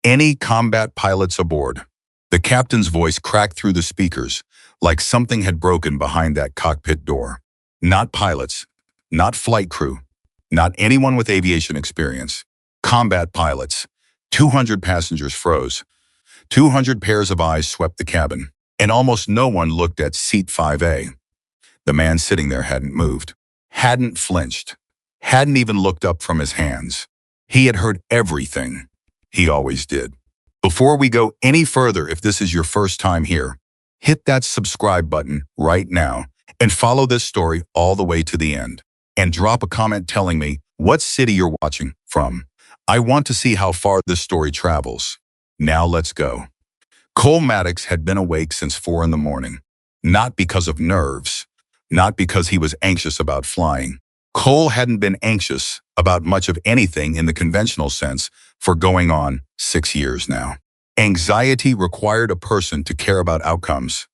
Any combat pilots aboard? The captain's voice cracked through the speakers, like something had broken behind that cockpit door. Not pilots, not flight crew, not anyone with aviation experience. Combat pilots. 200 passengers froze. 200 pairs of eyes swept the cabin, and almost no one looked at seat 5A. The man sitting there hadn't moved, hadn't flinched, hadn't even looked up from his hands. He had heard everything. He always did. Before we go any further, if this is your first time here, hit that subscribe button right now and follow this story all the way to the end. And drop a comment telling me what city you're watching from. I want to see how far this story travels. Now let's go. Cole Maddox had been awake since 4 in the morning. Not because of nerves, not because he was anxious about flying. Cole hadn't been anxious about much of anything in the conventional sense for going on 6 years now. Anxiety required a person to care about outcomes.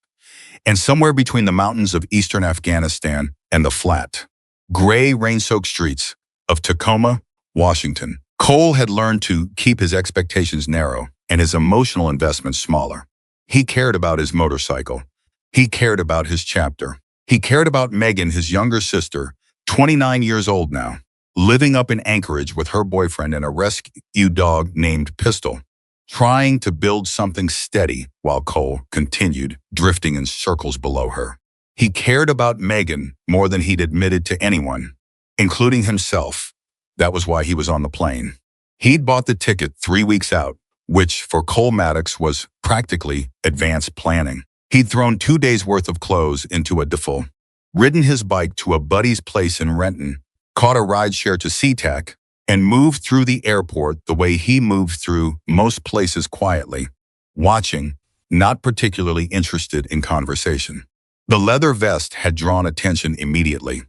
And somewhere between the mountains of eastern Afghanistan and the flat, gray, rain-soaked streets of Tacoma, Washington, Cole had learned to keep his expectations narrow and his emotional investments smaller. He cared about his motorcycle. He cared about his chapter. He cared about Megan, his younger sister, 29 years old now, living up in Anchorage with her boyfriend and a rescue dog named Pistol, trying to build something steady while Cole continued drifting in circles below her. He cared about Megan more than he'd admitted to anyone, including himself. That was why he was on the plane. He'd bought the ticket 3 weeks out, which for Cole Maddox was practically advanced planning. He'd thrown 2 days' worth of clothes into a duffel, ridden his bike to a buddy's place in Renton, caught a rideshare to SeaTac, and moved through the airport the way he moved through most places quietly, watching, not particularly interested in conversation. The leather vest had drawn attention immediately.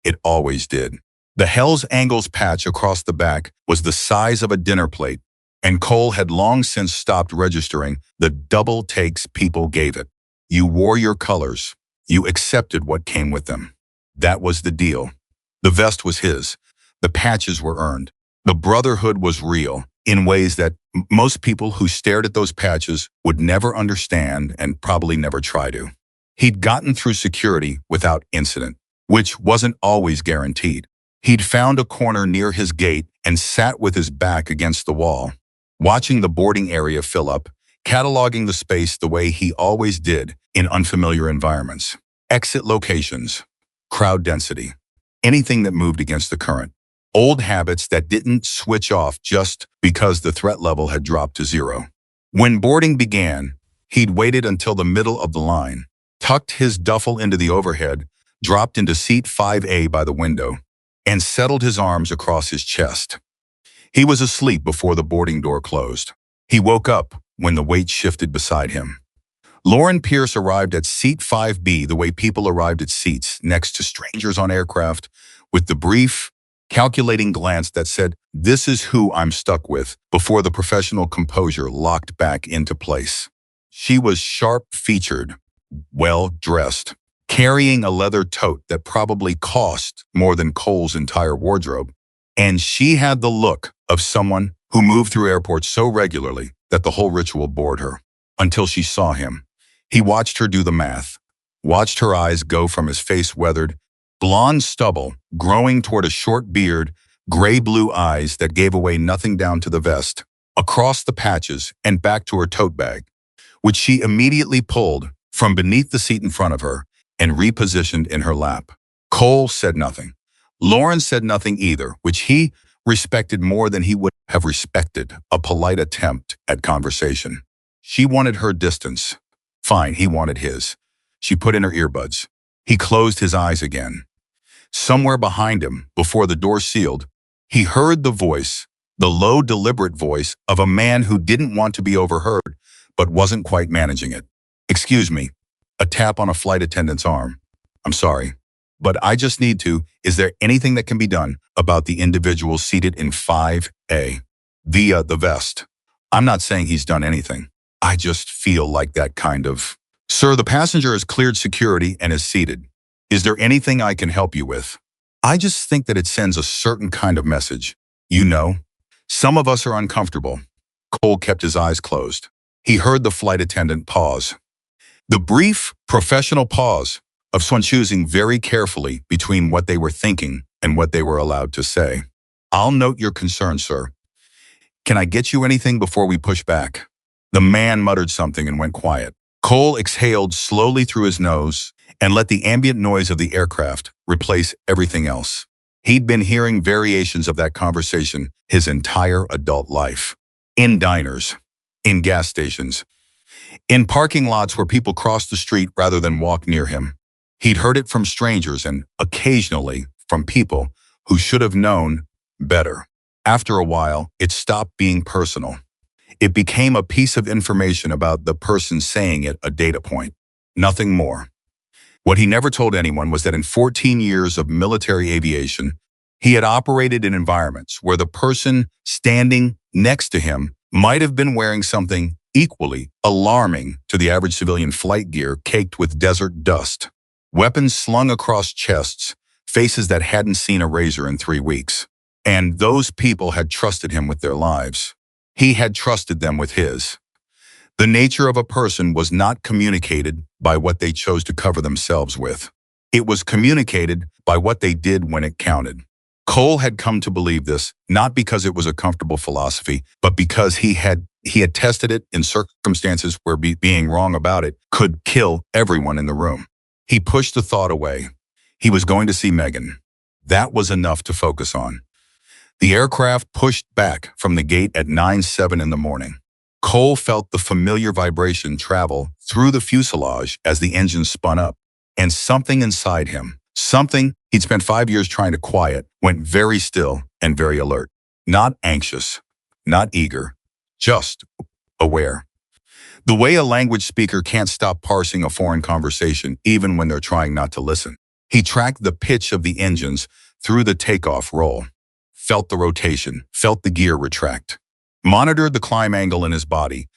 It always did. The Hell's Angles patch across the back was the size of a dinner plate, and Cole had long since stopped registering the double takes people gave it. You wore your colors. You accepted what came with them. That was the deal. The vest was his. The patches were earned. The brotherhood was real in ways that most people who stared at those patches would never understand and probably never try to. He'd gotten through security without incident, which wasn't always guaranteed. He'd found a corner near his gate and sat with his back against the wall, watching the boarding area fill up, cataloging the space the way he always did in unfamiliar environments. Exit locations, crowd density, anything that moved against the current. Old habits that didn't switch off just because the threat level had dropped to 0. When boarding began, he'd waited until the middle of the line, tucked his duffel into the overhead, dropped into seat 5A by the window, and settled his arms across his chest. He was asleep before the boarding door closed. He woke up when the weight shifted beside him. Lauren Pierce arrived at seat 5B the way people arrived at seats next to strangers on aircraft, with the brief, calculating glance that said, "This is who I'm stuck with," before the professional composure locked back into place. She was sharp-featured, well-dressed, carrying a leather tote that probably cost more than Cole's entire wardrobe. And she had the look of someone who moved through airports so regularly that the whole ritual bored her, until she saw him. He watched her do the math, watched her eyes go from his face-weathered, blonde stubble growing toward a short beard, gray-blue eyes that gave away nothing down to the vest, across the patches and back to her tote bag, which she immediately pulled from beneath the seat in front of her and repositioned in her lap. Cole said nothing. Lauren said nothing either, which he respected more than he would have respected a polite attempt at conversation. She wanted her distance. Fine, he wanted his. She put in her earbuds. He closed his eyes again. Somewhere behind him, before the door sealed, he heard the voice, the low, deliberate voice of a man who didn't want to be overheard, but wasn't quite managing it. "Excuse me." A tap on a flight attendant's arm. "I'm sorry, but I just need to. Is there anything that can be done about the individual seated in 5A via the vest?" "I'm not saying he's done anything. I just feel like that kind of..." "Sir, the passenger has cleared security and is seated. Is there anything I can help you with?" "I just think that it sends a certain kind of message. You know, some of us are uncomfortable." Cole kept his eyes closed. He heard the flight attendant pause. The brief, professional pause of someone choosing very carefully between what they were thinking and what they were allowed to say. "I'll note your concern, sir. Can I get you anything before we push back?" The man muttered something and went quiet. Cole exhaled slowly through his nose and let the ambient noise of the aircraft replace everything else. He'd been hearing variations of that conversation his entire adult life. In diners, in gas stations, in parking lots where people crossed the street rather than walk near him. He'd heard it from strangers and occasionally from people who should have known better. After a while, it stopped being personal. It became a piece of information about the person saying it, a data point. Nothing more. What he never told anyone was that in 14 years of military aviation, he had operated in environments where the person standing next to him might have been wearing something equally alarming to the average civilian: flight gear caked with desert dust, weapons slung across chests, faces that hadn't seen a razor in 3 weeks. And those people had trusted him with their lives. He had trusted them with his. The nature of a person was not communicated by what they chose to cover themselves with. It was communicated by what they did when it counted. Cole had come to believe this, not because it was a comfortable philosophy, but because he had tested it in circumstances where being wrong about it could kill everyone in the room. He pushed the thought away. He was going to see Megan. That was enough to focus on. The aircraft pushed back from the gate at 9:07 in the morning. Cole felt the familiar vibration travel through the fuselage as the engine spun up, and something inside him, something he'd spent 5 years trying to quiet, went very still and very alert. Not anxious, not eager, just aware. The way a language speaker can't stop parsing a foreign conversation even when they're trying not to listen. He tracked the pitch of the engines through the takeoff roll, felt the rotation, felt the gear retract, monitored the climb angle in his body,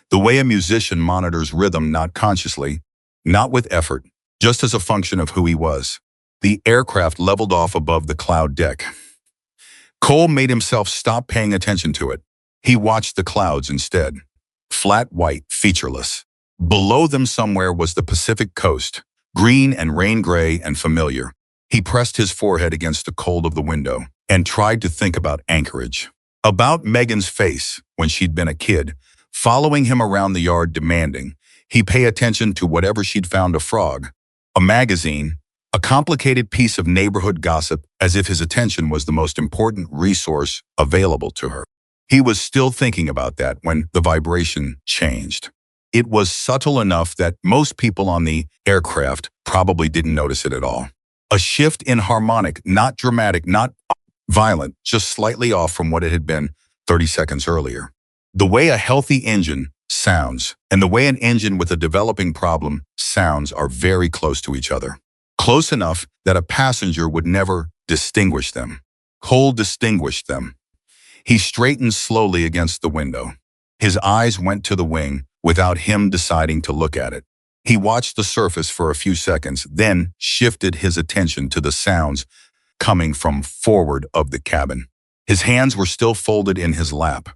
the way a musician monitors rhythm, not consciously, not with effort, just as a function of who he was. The aircraft leveled off above the cloud deck. Cole made himself stop paying attention to it. He watched the clouds instead. Flat white, featureless. Below them somewhere was the Pacific coast, green and rain gray and familiar. He pressed his forehead against the cold of the window and tried to think about Anchorage. About Megan's face when she'd been a kid, following him around the yard demanding he pay attention to whatever she'd found: a frog, a magazine, a complicated piece of neighborhood gossip, as if his attention was the most important resource available to her. He was still thinking about that when the vibration changed. It was subtle enough that most people on the aircraft probably didn't notice it at all. A shift in harmonic, not dramatic, not violent, just slightly off from what it had been 30 seconds earlier. The way a healthy engine sounds and the way an engine with a developing problem sounds are very close to each other. Close enough that a passenger would never distinguish them. Cole distinguished them. He straightened slowly against the window. His eyes went to the wing without him deciding to look at it. He watched the surface for a few seconds, then shifted his attention to the sounds coming from forward of the cabin. His hands were still folded in his lap.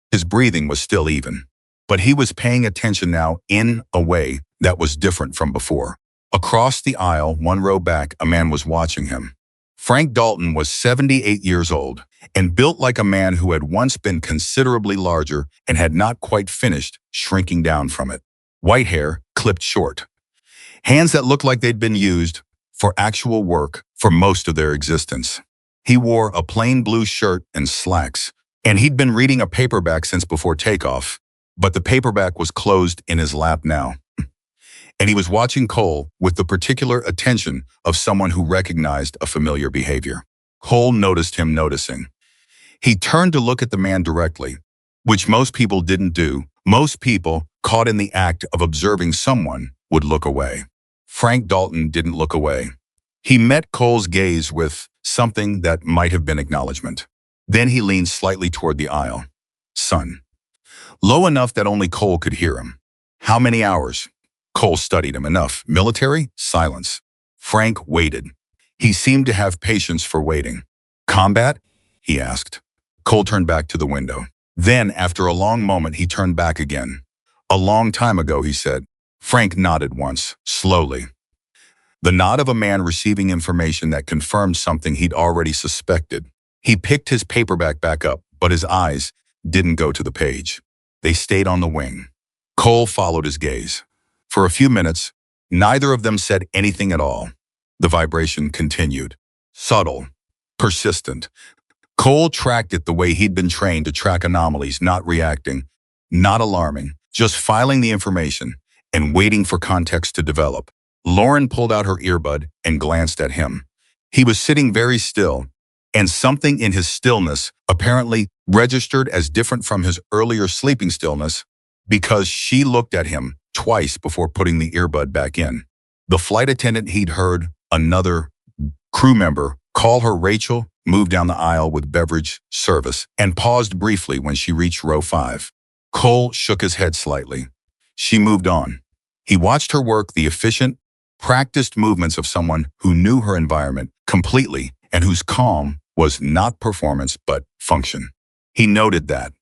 His breathing was still even. But he was paying attention now in a way that was different from before. Across the aisle, one row back, a man was watching him. Frank Dalton was 78 years old and built like a man who had once been considerably larger and had not quite finished shrinking down from it. White hair, clipped short. Hands that looked like they'd been used for actual work for most of their existence. He wore a plain blue shirt and slacks, and he'd been reading a paperback since before takeoff, but the paperback was closed in his lap now. And he was watching Cole with the particular attention of someone who recognized a familiar behavior. Cole noticed him noticing. He turned to look at the man directly, which most people didn't do. Most people, caught in the act of observing someone, would look away. Frank Dalton didn't look away. He met Cole's gaze with something that might have been acknowledgement. Then he leaned slightly toward the aisle. "Son." Low enough that only Cole could hear him. "How many hours?" Cole studied him. "Enough." "Military?" Silence. Frank waited. He seemed to have patience for waiting. "Combat?" he asked. Cole turned back to the window. Then, after a long moment, he turned back again. A long time ago, he said. Frank nodded once, slowly. The nod of a man receiving information that confirmed something he'd already suspected. He picked his paperback back up, but his eyes didn't go to the page. They stayed on the wing. Cole followed his gaze. For a few minutes, neither of them said anything at all. The vibration continued. Subtle, persistent. Cole tracked it the way he'd been trained to track anomalies, not reacting, not alarming, just filing the information and waiting for context to develop. Lauren pulled out her earbud and glanced at him. He was sitting very still, and something in his stillness apparently registered as different from his earlier sleeping stillness because she looked at him twice before putting the earbud back in. The flight attendant he'd heard another crew member call her Rachel moved down the aisle with beverage service and paused briefly when she reached row 5. Cole shook his head slightly. She moved on. He watched her work the efficient, practiced movements of someone who knew her environment completely and whose calm was not performance but function. He noted that.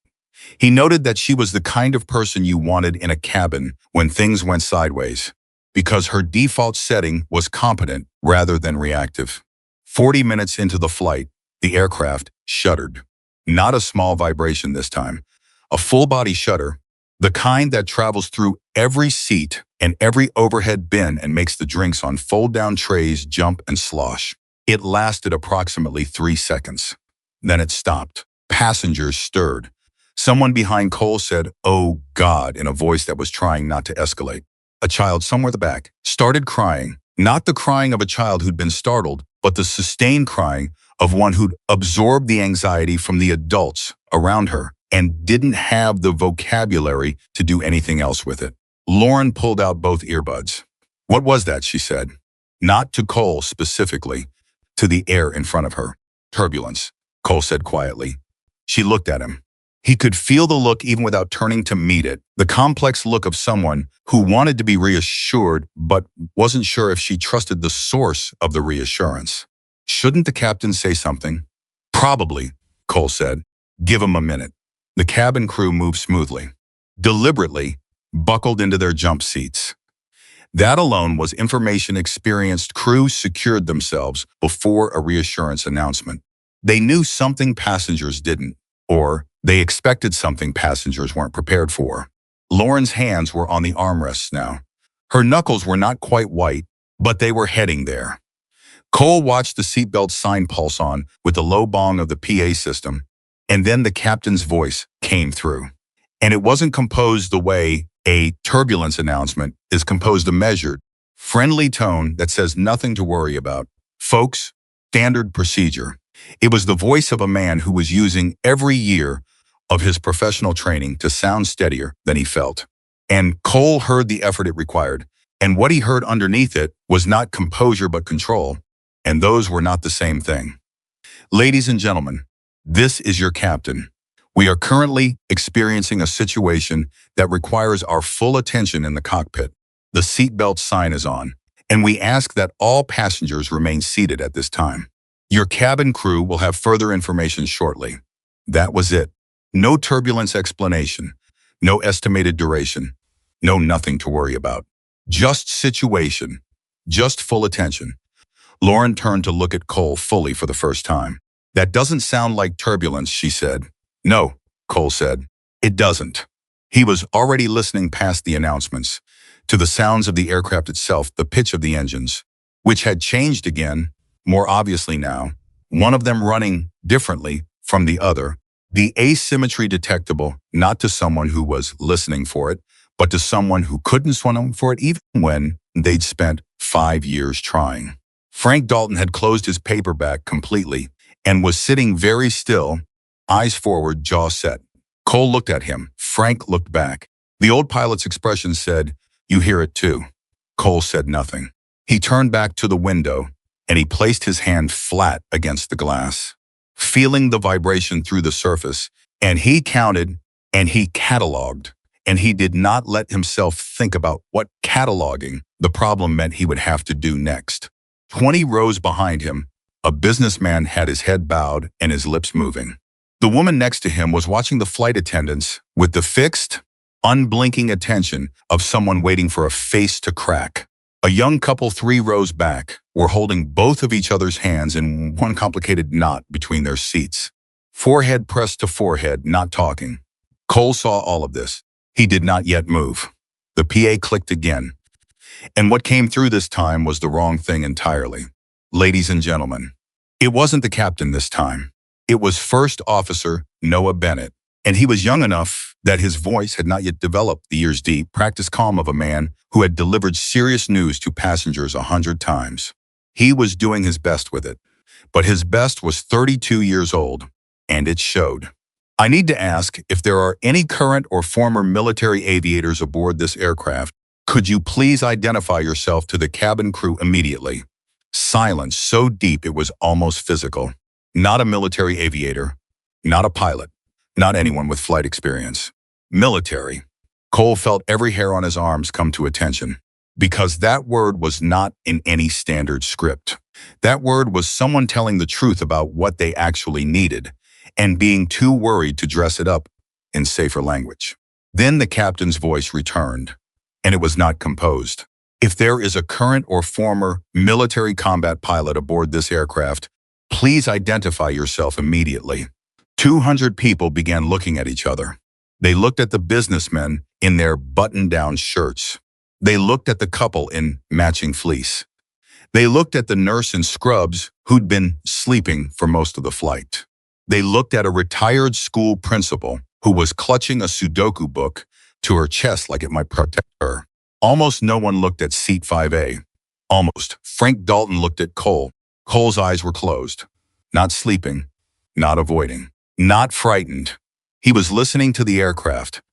He noted that she was the kind of person you wanted in a cabin when things went sideways, because her default setting was competent rather than reactive. 40 minutes into the flight, the aircraft shuddered. Not a small vibration this time. A full-body shudder, the kind that travels through every seat and every overhead bin and makes the drinks on fold-down trays jump and slosh. It lasted approximately 3 seconds. Then it stopped. Passengers stirred. Someone behind Cole said, "Oh, God," in a voice that was trying not to escalate. A child somewhere at the back started crying, not the crying of a child who'd been startled, but the sustained crying of one who'd absorbed the anxiety from the adults around her and didn't have the vocabulary to do anything else with it. Lauren pulled out both earbuds. "What was that?" she said. Not to Cole specifically, to the air in front of her. "Turbulence," Cole said quietly. She looked at him. He could feel the look even without turning to meet it, the complex look of someone who wanted to be reassured but wasn't sure if she trusted the source of the reassurance. "Shouldn't the captain say something?" "Probably," Cole said. "Give him a minute." The cabin crew moved smoothly, deliberately, buckled into their jump seats. That alone was information experienced crews secured themselves before a reassurance announcement. They knew something passengers didn't, or they expected something passengers weren't prepared for. Lauren's hands were on the armrests now. Her knuckles were not quite white, but they were heading there. Cole watched the seatbelt sign pulse on with the low bong of the PA system, and then the captain's voice came through. And it wasn't composed the way a turbulence announcement is composed, a measured, friendly tone that says nothing to worry about. Folks, standard procedure. It was the voice of a man who was using every year of his professional training to sound steadier than he felt. And Cole heard the effort it required, and what he heard underneath it was not composure but control, and those were not the same thing. "Ladies and gentlemen, this is your captain. We are currently experiencing a situation that requires our full attention in the cockpit. The seatbelt sign is on, and we ask that all passengers remain seated at this time. Your cabin crew will have further information shortly." That was it. No turbulence explanation, no estimated duration, no nothing to worry about. Just situation, just full attention. Lauren turned to look at Cole fully for the first time. "That doesn't sound like turbulence," she said. "No," Cole said. "It doesn't." He was already listening past the announcements, to the sounds of the aircraft itself, the pitch of the engines, which had changed again, more obviously now, one of them running differently from the other, the asymmetry detectable not to someone who was listening for it, but to someone who couldn't swim for it even when they'd spent 5 years trying. Frank Dalton had closed his paperback completely and was sitting very still, eyes forward, jaw set. Cole looked at him. Frank looked back. The old pilot's expression said, "You hear it too." Cole said nothing. He turned back to the window, and he placed his hand flat against the glass, feeling the vibration through the surface, and he counted, and he cataloged, and he did not let himself think about what cataloging the problem meant he would have to do next. 20 rows behind him, a businessman had his head bowed and his lips moving. The woman next to him was watching the flight attendants with the fixed, unblinking attention of someone waiting for a face to crack. A young couple 3 rows back were holding both of each other's hands in one complicated knot between their seats. Forehead pressed to forehead, not talking. Cole saw all of this. He did not yet move. The PA clicked again. And what came through this time was the wrong thing entirely. Ladies and gentlemen, it wasn't the captain this time. It was First Officer Noah Bennett, and he was young enough that his voice had not yet developed the years deep, practiced calm of a man who had delivered serious news to passengers 100 times. He was doing his best with it, but his best was 32 years old, and it showed. I need to ask if there are any current or former military aviators aboard this aircraft. Could you please identify yourself to the cabin crew immediately? Silence so deep it was almost physical. Not a military aviator, not a pilot, not anyone with flight experience. Military. Cole felt every hair on his arms come to attention, because that word was not in any standard script. That word was someone telling the truth about what they actually needed, and being too worried to dress it up in safer language. Then the captain's voice returned, and it was not composed. If there is a current or former military combat pilot aboard this aircraft, please identify yourself immediately. 200 people began looking at each other. They looked at the businessmen in their button-down shirts. They looked at the couple in matching fleece. They looked at the nurse in scrubs who'd been sleeping for most of the flight. They looked at a retired school principal who was clutching a Sudoku book to her chest like it might protect her. Almost no one looked at seat 5A. Almost. Frank Dalton looked at Cole. Cole's eyes were closed. Not sleeping. Not avoiding. Not frightened. He was listening to the aircraft.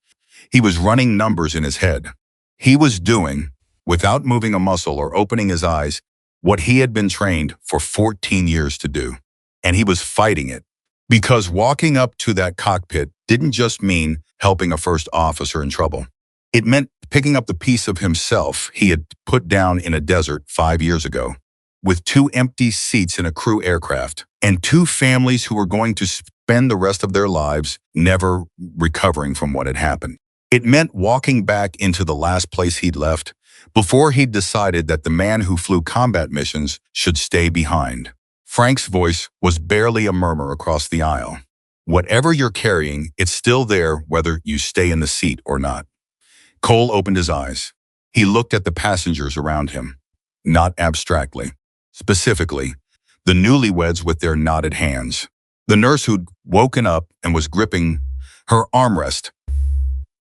He was running numbers in his head. He was doing, without moving a muscle or opening his eyes, what he had been trained for 14 years to do. And he was fighting it. Because walking up to that cockpit didn't just mean helping a first officer in trouble. It meant picking up the piece of himself he had put down in a desert 5 years ago, with 2 empty seats in a crew aircraft and 2 families who were going to spend the rest of their lives never recovering from what had happened. It meant walking back into the last place he'd left before he'd decided that the man who flew combat missions should stay behind. Frank's voice was barely a murmur across the aisle. Whatever you're carrying, it's still there whether you stay in the seat or not. Cole opened his eyes. He looked at the passengers around him, not abstractly. Specifically, the newlyweds with their knotted hands. The nurse who'd woken up and was gripping her armrest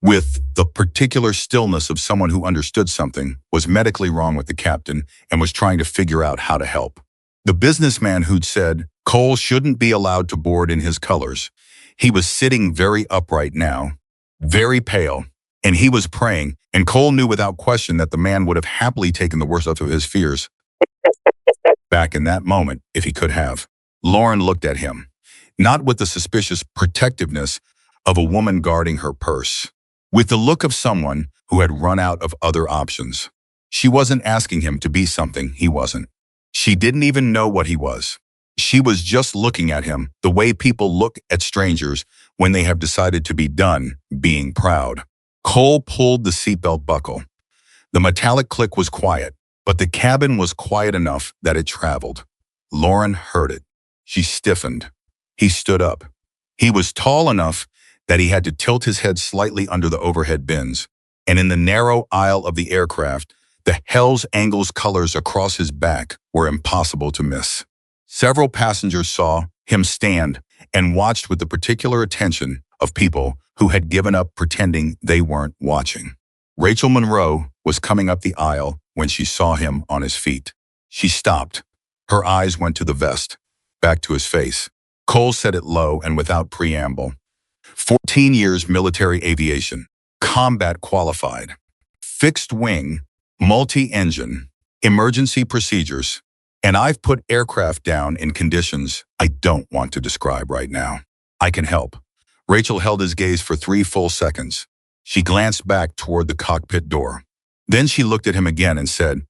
with the particular stillness of someone who understood something was medically wrong with the captain and was trying to figure out how to help. The businessman who'd said Cole shouldn't be allowed to board in his colors. He was sitting very upright now, very pale, and he was praying, and Cole knew without question that the man would have happily taken the worst of his fears back in that moment if he could have. Lauren looked at him, not with the suspicious protectiveness of a woman guarding her purse, with the look of someone who had run out of other options. She wasn't asking him to be something he wasn't. She didn't even know what he was. She was just looking at him the way people look at strangers when they have decided to be done being proud. Cole pulled the seatbelt buckle. The metallic click was quiet, but the cabin was quiet enough that it traveled. Lauren heard it. She stiffened. He stood up. He was tall enough that he had to tilt his head slightly under the overhead bins, and in the narrow aisle of the aircraft, the Hell's Angels colors across his back were impossible to miss. Several passengers saw him stand and watched with the particular attention of people who had given up pretending they weren't watching. Rachel Monroe was coming up the aisle when she saw him on his feet. She stopped. Her eyes went to the vest, back to his face. Cole said it low and without preamble. 14 years military aviation, combat qualified, fixed wing, multi-engine, emergency procedures, and I've put aircraft down in conditions I don't want to describe right now. I can help. Rachel held his gaze for 3 full seconds. She glanced back toward the cockpit door. Then she looked at him again and said,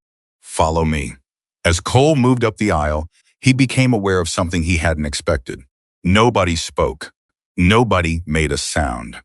"Follow me." As Cole moved up the aisle, he became aware of something he hadn't expected. Nobody spoke. Nobody made a sound.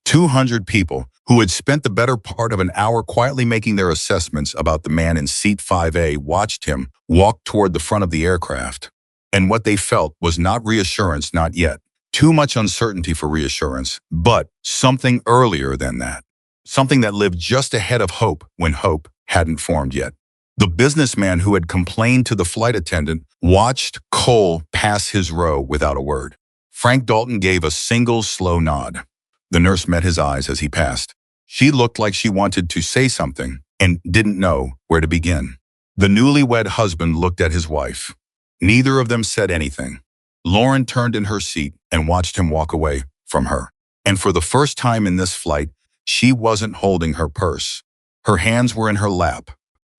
200 people who had spent the better part of an hour quietly making their assessments about the man in seat 5A watched him walk toward the front of the aircraft. And what they felt was not reassurance, not yet. Too much uncertainty for reassurance, but something earlier than that. Something that lived just ahead of hope when hope hadn't formed yet. The businessman who had complained to the flight attendant watched Cole pass his row without a word. Frank Dalton gave a single slow nod. The nurse met his eyes as he passed. She looked like she wanted to say something and didn't know where to begin. The newlywed husband looked at his wife. Neither of them said anything. Lauren turned in her seat and watched him walk away from her. And for the first time in this flight, she wasn't holding her purse. Her hands were in her lap,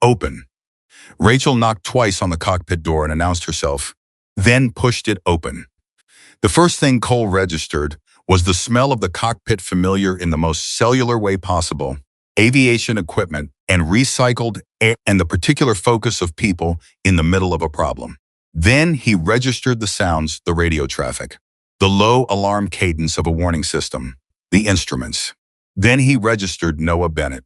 open. Rachel knocked twice on the cockpit door and announced herself, then pushed it open. The first thing Cole registered was the smell of the cockpit, familiar in the most cellular way possible, aviation equipment and recycled air, and the particular focus of people in the middle of a problem. Then he registered the sounds, the radio traffic, the low alarm cadence of a warning system, the instruments. Then he registered Noah Bennett.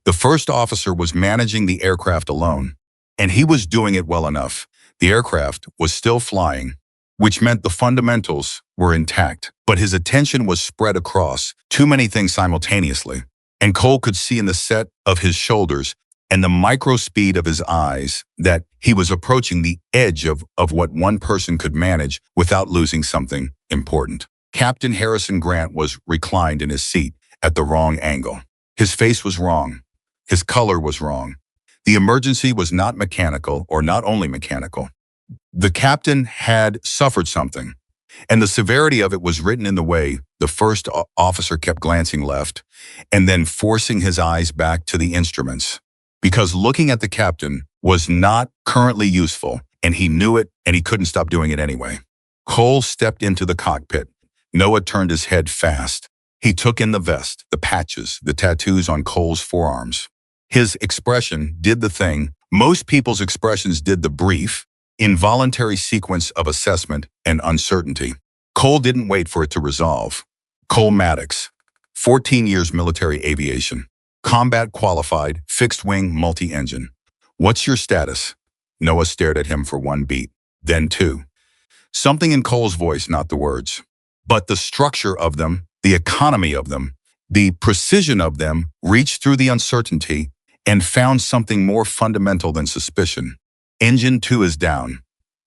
The first officer was managing the aircraft alone, and he was doing it well enough. The aircraft was still flying, which meant the fundamentals were intact, but his attention was spread across too many things simultaneously, and Cole could see in the set of his shoulders and the micro speed of his eyes that he was approaching the edge of what one person could manage without losing something important. Captain Harrison Grant was reclined in his seat at the wrong angle. His face was wrong. His color was wrong. The emergency was not mechanical, or not only mechanical. The captain had suffered something, and the severity of it was written in the way the first officer kept glancing left and then forcing his eyes back to the instruments. Because looking at the captain was not currently useful, and he knew it, and he couldn't stop doing it anyway. Cole stepped into the cockpit. Noah turned his head fast. He took in the vest, the patches, the tattoos on Cole's forearms. His expression did the thing. Most people's expressions did the brief, involuntary sequence of assessment and uncertainty. Cole didn't wait for it to resolve. Cole Maddox, 14 years military aviation, combat qualified, fixed wing, multi-engine. What's your status? Noah stared at him for one beat, then two. Something in Cole's voice, not the words, but the structure of them, the economy of them, the precision of them reached through the uncertainty and found something more fundamental than suspicion. Engine 2 is down,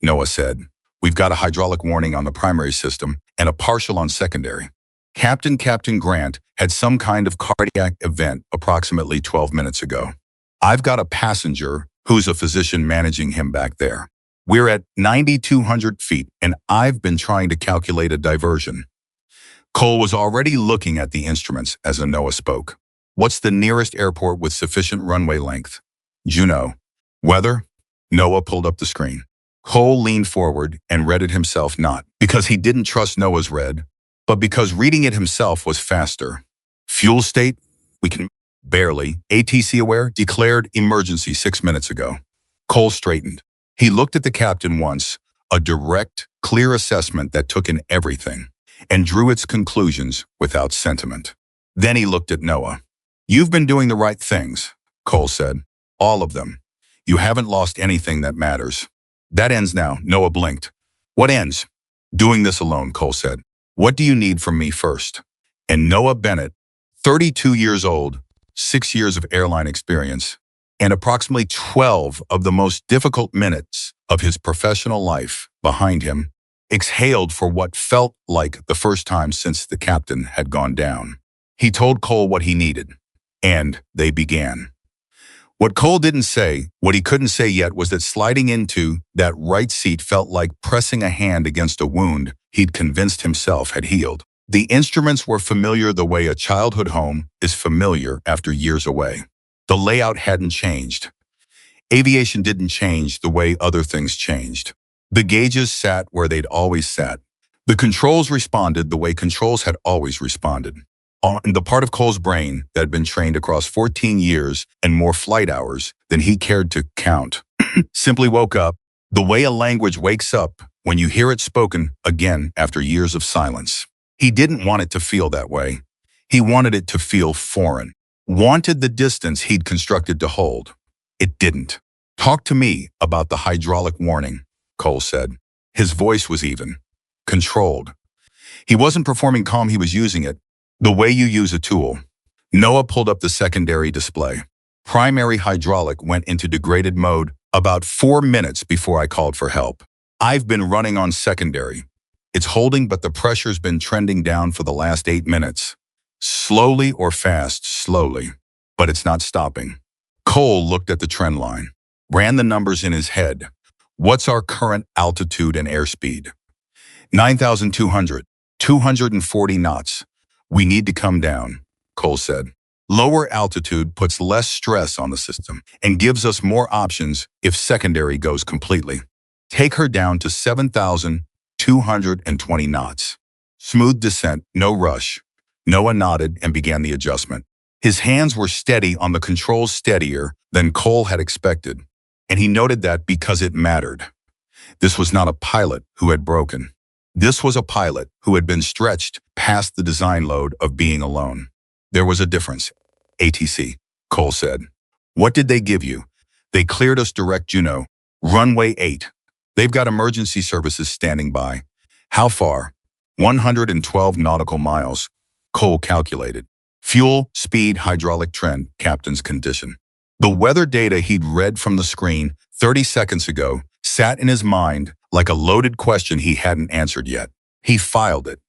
Noah said. We've got a hydraulic warning on the primary system and a partial on secondary. Captain Grant had some kind of cardiac event approximately 12 minutes ago. I've got a passenger who's a physician managing him back there. We're at 9,200 feet, and I've been trying to calculate a diversion. Cole was already looking at the instruments as Noah spoke. What's the nearest airport with sufficient runway length? Juneau. Weather? Noah pulled up the screen. Cole leaned forward and read it himself, not because he didn't trust Noah's read, but because reading it himself was faster. Fuel state? We can barely. ATC aware? Declared emergency 6 minutes ago. Cole straightened. He looked at the captain once, a direct, clear assessment that took in everything, and drew its conclusions without sentiment. Then he looked at Noah. You've been doing the right things, Cole said. All of them. You haven't lost anything that matters. That ends now, Noah blinked. What ends? Doing this alone, Cole said. What do you need from me first? And Noah Bennett, 32 years old, 6 years of airline experience, and approximately 12 of the most difficult minutes of his professional life behind him, exhaled for what felt like the first time since the captain had gone down. He told Cole what he needed, and they began. What Cole didn't say, what he couldn't say yet, was that sliding into that right seat felt like pressing a hand against a wound he'd convinced himself had healed. The instruments were familiar the way a childhood home is familiar after years away. The layout hadn't changed. Aviation didn't change the way other things changed. The gauges sat where they'd always sat. The controls responded the way controls had always responded. On the part of Cole's brain that had been trained across 14 years and more flight hours than he cared to count, simply woke up the way a language wakes up when you hear it spoken again after years of silence. He didn't want it to feel that way. He wanted it to feel foreign. Wanted the distance he'd constructed to hold. It didn't. Talk to me about the hydraulic warning, Cole said. His voice was even. Controlled. He wasn't performing calm, he was using it. The way you use a tool. Noah pulled up the secondary display. Primary hydraulic went into degraded mode about 4 minutes before I called for help. I've been running on secondary. It's holding, but the pressure's been trending down for the last 8 minutes. Slowly or fast, slowly. But it's not stopping. Cole looked at the trend line, ran the numbers in his head. What's our current altitude and airspeed? 9,200, 240 knots. We need to come down, Cole said. Lower altitude puts less stress on the system and gives us more options if secondary goes completely. Take her down to 7,220 knots. Smooth descent, no rush. Noah nodded and began the adjustment. His hands were steady on the controls, steadier than Cole had expected, and he noted that because it mattered. This was not a pilot who had broken. This was a pilot who had been stretched past the design load of being alone. There was a difference. ATC, Cole said. What did they give you? They cleared us direct Juneau. Runway 8. They've got emergency services standing by. How far? 112 nautical miles. Cole calculated. Fuel, speed, hydraulic trend, captain's condition. The weather data he'd read from the screen 30 seconds ago sat in his mind like a loaded question he hadn't answered yet. He filed it.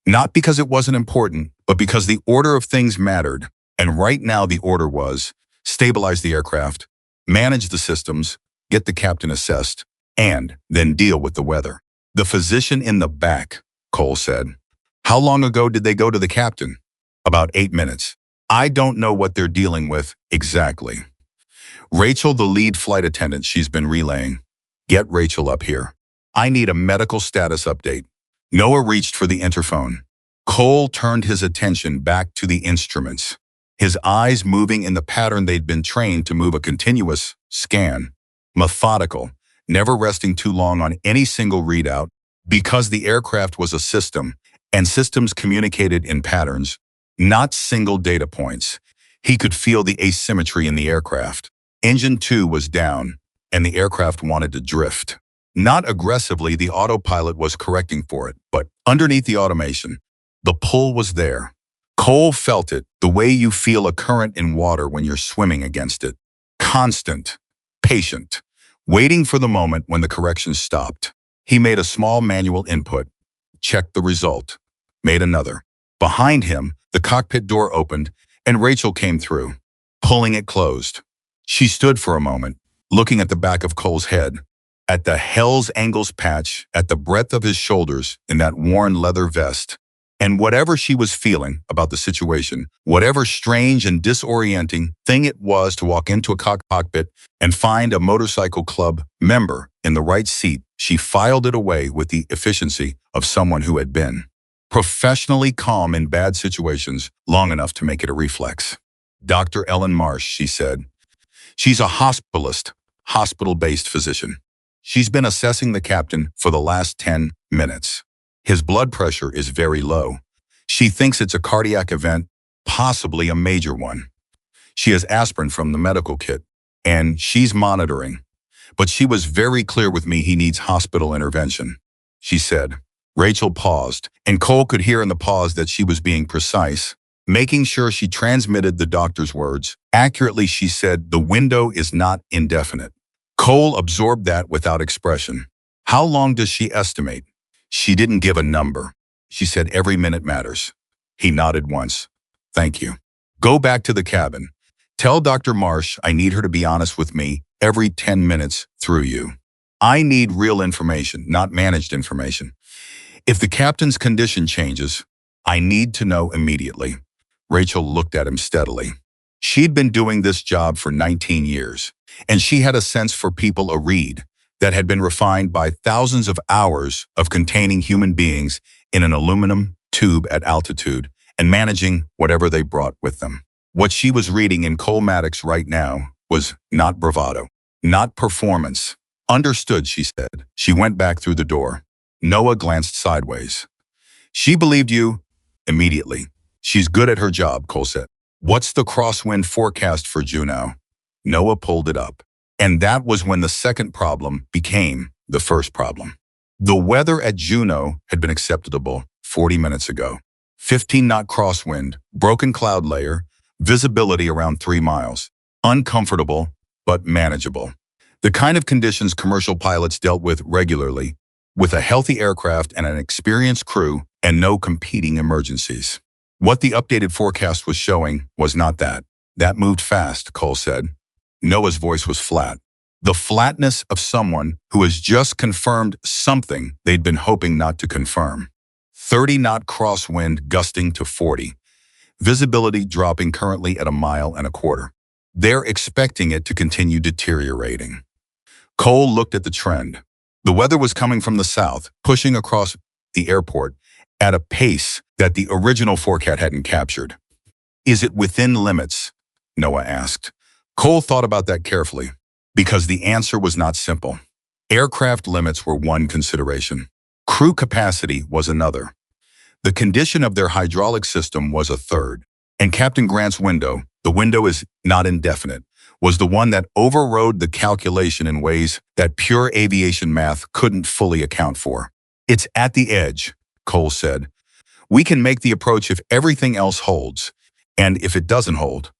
Not because it wasn't important, but because the order of things mattered. And right now the order was stabilize the aircraft, manage the systems, get the captain assessed, and then deal with the weather. The physician in the back, Cole said. How long ago did they go to the captain? About 8 minutes. I don't know what they're dealing with exactly. Rachel, the lead flight attendant, she's been relaying. Get Rachel up here. I need a medical status update. Noah reached for the interphone. Cole turned his attention back to the instruments, his eyes moving in the pattern they'd been trained to move, a continuous scan, methodical, never resting too long on any single readout, because the aircraft was a system, and systems communicated in patterns, not single data points. He could feel the asymmetry in the aircraft. Engine 2 was down, and the aircraft wanted to drift. Not aggressively, the autopilot was correcting for it, but underneath the automation, the pull was there. Cole felt it, the way you feel a current in water when you're swimming against it. Constant, patient, waiting for the moment when the correction stopped. He made a small manual input, checked the result, made another. Behind him, the cockpit door opened, and Rachel came through, pulling it closed. She stood for a moment, looking at the back of Cole's head, at the Hell's Angles patch, at the breadth of his shoulders in that worn leather vest. And whatever she was feeling about the situation, whatever strange and disorienting thing it was to walk into a cockpit and find a motorcycle club member in the right seat, she filed it away with the efficiency of someone who had been professionally calm in bad situations long enough to make it a reflex. Dr. Ellen Marsh, she said. She's a hospitalist, hospital-based physician. She's been assessing the captain for the last 10 minutes. His blood pressure is very low. She thinks it's a cardiac event, possibly a major one. She has aspirin from the medical kit, and she's monitoring. But she was very clear with me he needs hospital intervention, she said. Rachel paused, and Cole could hear in the pause that she was being precise, making sure she transmitted the doctor's words. Accurately, she said, the window is not indefinite. Cole absorbed that without expression. How long does she estimate? She didn't give a number. She said every minute matters. He nodded once. Thank you. Go back to the cabin. Tell Dr. Marsh I need her to be honest with me every 10 minutes through you. I need real information, not managed information. If the captain's condition changes, I need to know immediately. Rachel looked at him steadily. She'd been doing this job for 19 years, and she had a sense for people, a read that had been refined by thousands of hours of containing human beings in an aluminum tube at altitude and managing whatever they brought with them. What she was reading in Cole Maddox right now was not bravado, not performance. Understood, she said. She went back through the door. Noah glanced sideways. She believed you immediately. She's good at her job, Cole said. What's the crosswind forecast for Juneau? Noah pulled it up. And that was when the second problem became the first problem. The weather at Juneau had been acceptable 40 minutes ago. 15-knot crosswind, broken cloud layer, visibility around 3 miles. Uncomfortable, but manageable. The kind of conditions commercial pilots dealt with regularly, with a healthy aircraft and an experienced crew and no competing emergencies. What the updated forecast was showing was not that. That moved fast, Cole said. Noah's voice was flat. The flatness of someone who has just confirmed something they'd been hoping not to confirm. 30-knot crosswind gusting to 40. Visibility dropping currently at 1.25 miles. They're expecting it to continue deteriorating. Cole looked at the trend. The weather was coming from the south, pushing across the airport at a pace that the original forecast hadn't captured. Is it within limits? Noah asked. Cole thought about that carefully, because the answer was not simple. Aircraft limits were one consideration. Crew capacity was another. The condition of their hydraulic system was a third. And Captain Grant's window, the window is not indefinite, was the one that overrode the calculation in ways that pure aviation math couldn't fully account for. It's at the edge, Cole said. We can make the approach if everything else holds. And if it doesn't hold,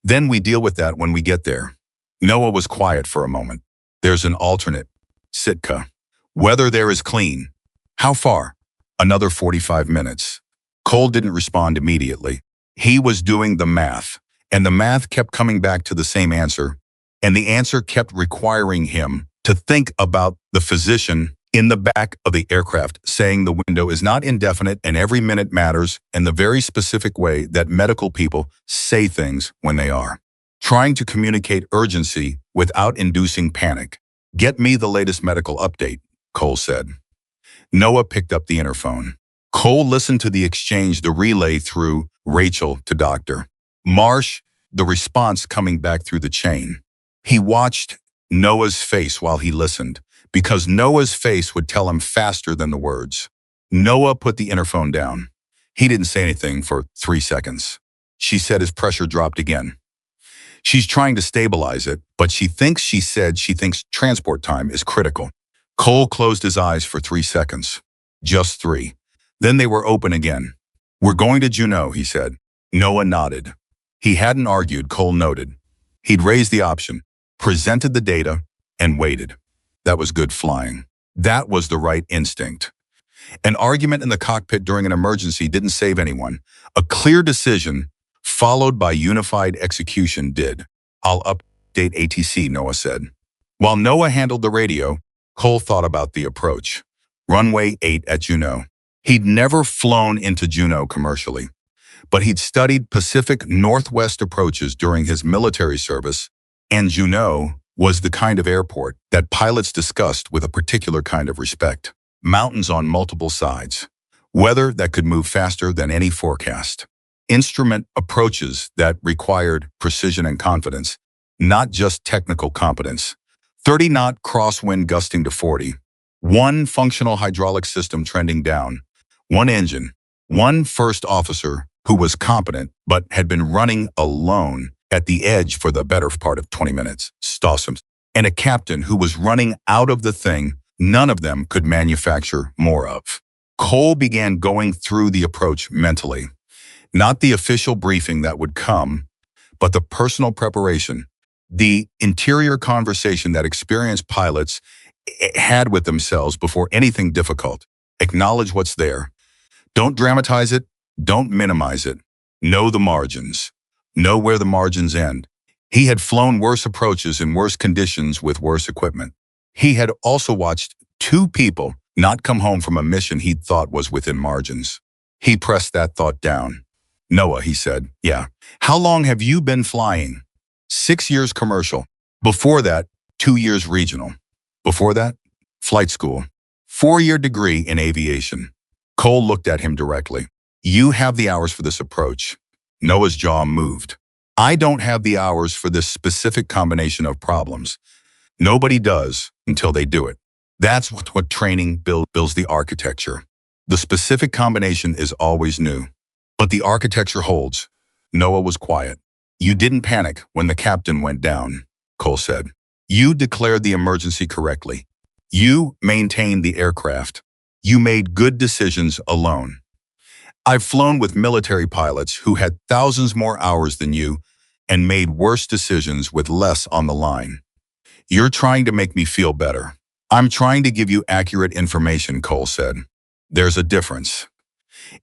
then we deal with that when we get there. Noah was quiet for a moment. There's an alternate. Sitka. Weather there is clean. How far? Another 45 minutes. Cole didn't respond immediately. He was doing the math, and the math kept coming back to the same answer, and the answer kept requiring him to think about the physician in the back of the aircraft saying the window is not indefinite and every minute matters in the very specific way that medical people say things when they are. Trying to communicate urgency without inducing panic. Get me the latest medical update, Cole said. Noah picked up the interphone. Cole listened to the exchange, the relay through Rachel to Dr. Marsh, the response coming back through the chain. He watched Noah's face while he listened, because Noah's face would tell him faster than the words. Noah put the interphone down. He didn't say anything for 3 seconds. She said his pressure dropped again. She's trying to stabilize it, but she thinks transport time is critical. Cole closed his eyes for 3 seconds. Just 3. Then they were open again. We're going to Juneau, he said. Noah nodded. He hadn't argued, Cole noted. He'd raised the option, presented the data, and waited. That was good flying. That was the right instinct. An argument in the cockpit during an emergency didn't save anyone. A clear decision, followed by unified execution, did. I'll update ATC, Noah said. While Noah handled the radio, Cole thought about the approach. Runway 8 at Juneau. He'd never flown into Juneau commercially, but he'd studied Pacific Northwest approaches during his military service, and Juneau was the kind of airport that pilots discussed with a particular kind of respect. Mountains on multiple sides. Weather that could move faster than any forecast. Instrument approaches that required precision and confidence, not just technical competence. 30-knot crosswind gusting to 40. One functional hydraulic system trending down. One engine. One first officer who was competent but had been running alone at the edge for the better part of 20 minutes. Stossums. And a captain who was running out of the thing none of them could manufacture more of. Cole began going through the approach mentally. Not the official briefing that would come, but the personal preparation. The interior conversation that experienced pilots had with themselves before anything difficult. Acknowledge what's there. Don't dramatize it. Don't minimize it. Know the margins. Know where the margins end. He had flown worse approaches in worse conditions with worse equipment. He had also watched 2 people not come home from a mission he'd thought was within margins. He pressed that thought down. Noah, he said, yeah. How long have you been flying? 6 years commercial. Before that, 2 years regional. Before that, flight school. 4-year degree in aviation. Cole looked at him directly. You have the hours for this approach. Noah's jaw moved. I don't have the hours for this specific combination of problems. Nobody does until they do it. That's what training builds the architecture. The specific combination is always new. But the architecture holds. Noah was quiet. You didn't panic when the captain went down, Cole said. You declared the emergency correctly. You maintained the aircraft. You made good decisions alone. I've flown with military pilots who had thousands more hours than you and made worse decisions with less on the line. You're trying to make me feel better. I'm trying to give you accurate information, Cole said. There's a difference.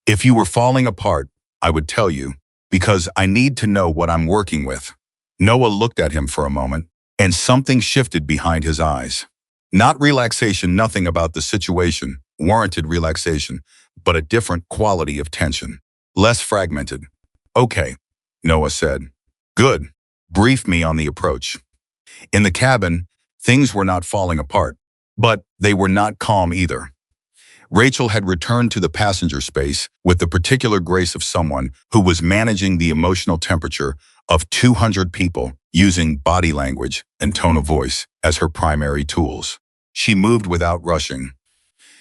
If you were falling apart, I would tell you, because I need to know what I'm working with. Noah looked at him for a moment, and something shifted behind his eyes. Not relaxation, nothing about the situation warranted relaxation, but a different quality of tension. Less fragmented. Okay, Noah said. Good. Brief me on the approach. In the cabin, things were not falling apart, but they were not calm either. Rachel had returned to the passenger space with the particular grace of someone who was managing the emotional temperature of 200 people using body language and tone of voice as her primary tools. She moved without rushing.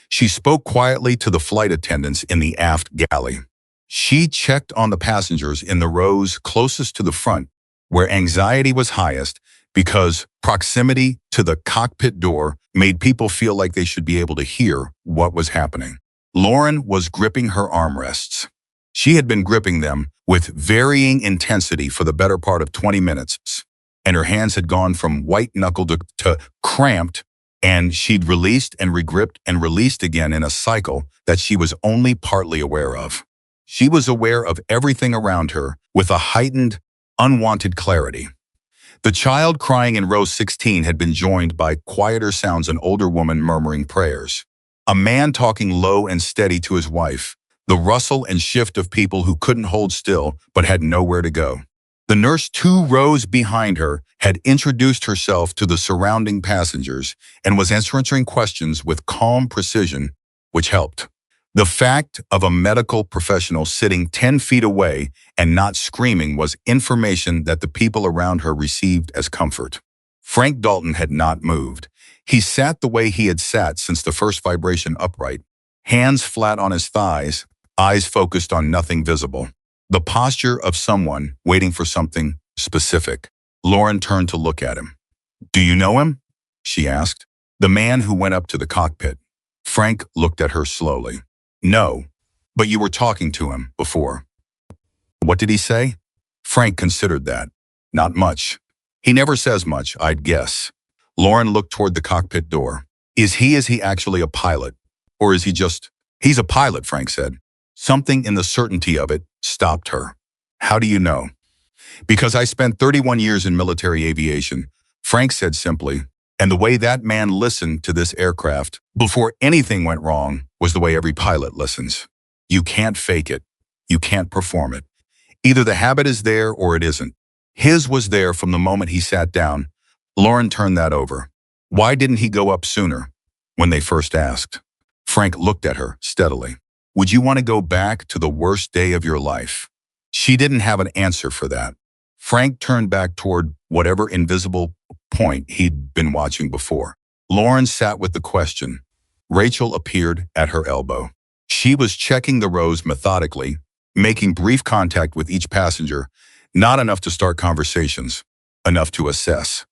She spoke quietly to the flight attendants in the aft galley. She checked on the passengers in the rows closest to the front, where anxiety was highest because proximity to the cockpit door made people feel like they should be able to hear what was happening. Lauren was gripping her armrests. She had been gripping them with varying intensity for the better part of 20 minutes, and her hands had gone from white-knuckled to cramped, and she'd released and regripped and released again in a cycle that she was only partly aware of. She was aware of everything around her with a heightened, unwanted clarity. The child crying in row 16 had been joined by quieter sounds, an older woman murmuring prayers, a man talking low and steady to his wife, the rustle and shift of people who couldn't hold still but had nowhere to go. The nurse 2 rows behind her had introduced herself to the surrounding passengers and was answering questions with calm precision, which helped. The fact of a medical professional sitting 10 feet away and not screaming was information that the people around her received as comfort. Frank Dalton had not moved. He sat the way he had sat since the first vibration, upright, hands flat on his thighs, eyes focused on nothing visible. The posture of someone waiting for something specific. Lauren turned to look at him. "Do you know him?" she asked. "The man who went up to the cockpit." Frank looked at her slowly. "No, but you were talking to him before." "What did he say?" Frank considered that. "Not much. He never says much, I'd guess." Lauren looked toward the cockpit door. Is he actually a pilot? Or is he just... "He's a pilot," Frank said. Something in the certainty of it stopped her. "How do you know?" "Because I spent 31 years in military aviation," Frank said simply, "and the way that man listened to this aircraft before anything went wrong was the way every pilot listens. You can't fake it. You can't perform it. Either the habit is there or it isn't. His was there from the moment he sat down." Lauren turned that over. "Why didn't he go up sooner?" When they first asked. Frank looked at her steadily. "Would you want to go back to the worst day of your life?" She didn't have an answer for that. Frank turned back toward whatever invisible point he'd been watching before. Lauren sat with the question. Rachel appeared at her elbow. She was checking the rows methodically, making brief contact with each passenger, not enough to start conversations, enough to assess.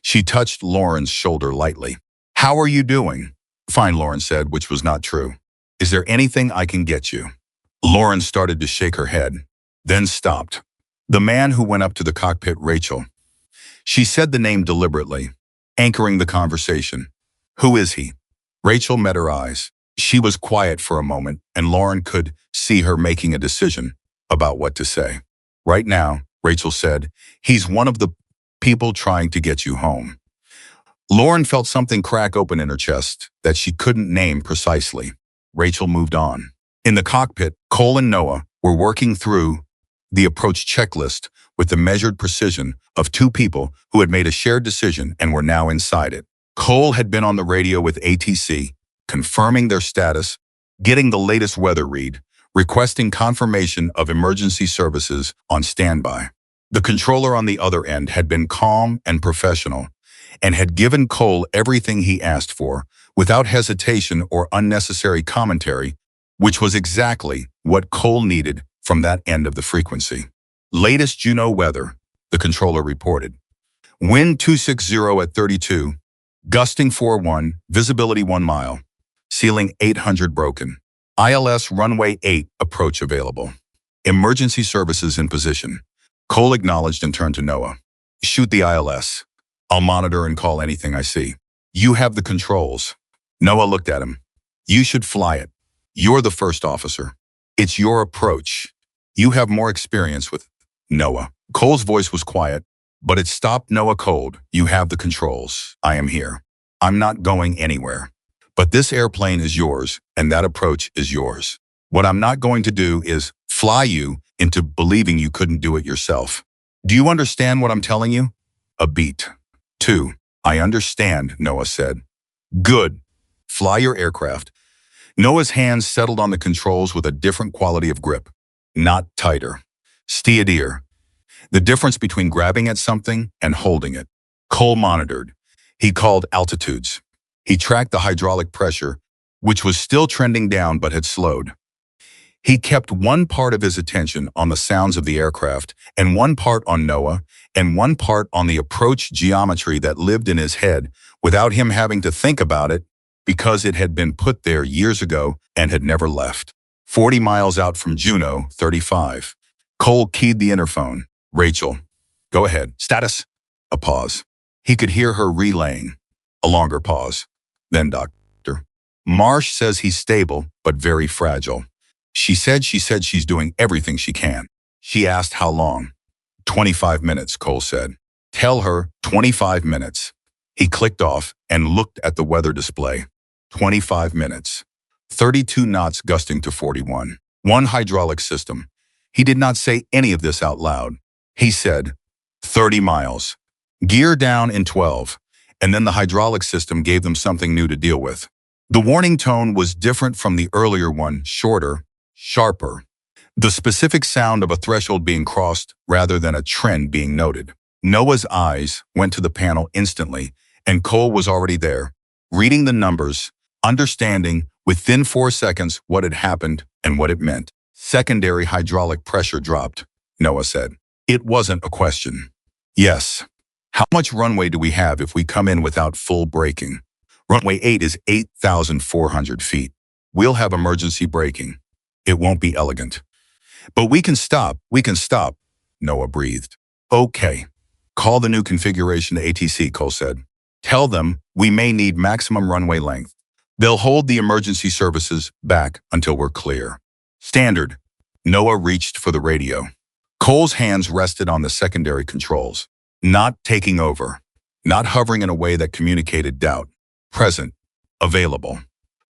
She touched Lauren's shoulder lightly. "How are you doing?" "Fine," Lauren said, which was not true. "Is there anything I can get you?" Lauren started to shake her head, then stopped. "The man who went up to the cockpit, Rachel." She said the name deliberately, anchoring the conversation. "Who is he?" Rachel met her eyes. She was quiet for a moment, and Lauren could see her making a decision about what to say. "Right now," Rachel said, "he's one of the people trying to get you home." Lauren felt something crack open in her chest that she couldn't name precisely. Rachel moved on. In the cockpit, Cole and Noah were working through the approach checklist with the measured precision of 2 people who had made a shared decision and were now inside it. Cole had been on the radio with ATC, confirming their status, getting the latest weather read, requesting confirmation of emergency services on standby. The controller on the other end had been calm and professional and had given Cole everything he asked for, without hesitation or unnecessary commentary, which was exactly what Cole needed from that end of the frequency. Latest Juneau weather, the controller reported. Wind 260 at 32, gusting 41, visibility 1 mile, ceiling 800 broken. ILS runway 8 approach available. Emergency services in position. Cole acknowledged and turned to Noah. Shoot the ILS. I'll monitor and call anything I see. You have the controls. Noah looked at him. You should fly it. You're the first officer. It's your approach. You have more experience with Noah. Cole's voice was quiet, but it stopped Noah cold. You have the controls. I am here. I'm not going anywhere. But this airplane is yours, and that approach is yours. What I'm not going to do is fly you into believing you couldn't do it yourself. Do you understand what I'm telling you? A beat. 2. I understand, Noah said. Good. Fly your aircraft. Noah's hands settled on the controls with a different quality of grip. Not tighter. Steadier. The difference between grabbing at something and holding it. Cole monitored. He called altitudes. He tracked the hydraulic pressure, which was still trending down but had slowed. He kept one part of his attention on the sounds of the aircraft, and one part on Noah, and one part on the approach geometry that lived in his head without him having to think about it because it had been put there years ago and had never left. 40 miles out from Juneau, 35. Cole keyed the interphone. Rachel. Go ahead. Status. A pause. He could hear her relaying. A longer pause. Then Doctor. Marsh says he's stable, but very fragile. She said she's doing everything she can. She asked how long. 25 minutes, Cole said. Tell her 25 minutes. He clicked off and looked at the weather display. 25 minutes. 32 knots gusting to 41. One hydraulic system. He did not say any of this out loud. He said, 30 miles. Gear down in 12. And then the hydraulic system gave them something new to deal with. The warning tone was different from the earlier one, shorter, sharper. The specific sound of a threshold being crossed rather than a trend being noted. Noah's eyes went to the panel instantly, and Cole was already there, reading the numbers, understanding within 4 seconds what had happened and what it meant. Secondary hydraulic pressure dropped, Noah said. It wasn't a question. Yes. How much runway do we have if we come in without full braking? Runway 8 is 8,400 feet. We'll have emergency braking. It won't be elegant. But we can stop, Noah breathed. Okay. Call the new configuration to ATC, Cole said. Tell them we may need maximum runway length. They'll hold the emergency services back until we're clear. Standard. Noah reached for the radio. Cole's hands rested on the secondary controls. Not taking over. Not hovering in a way that communicated doubt. Present. Available.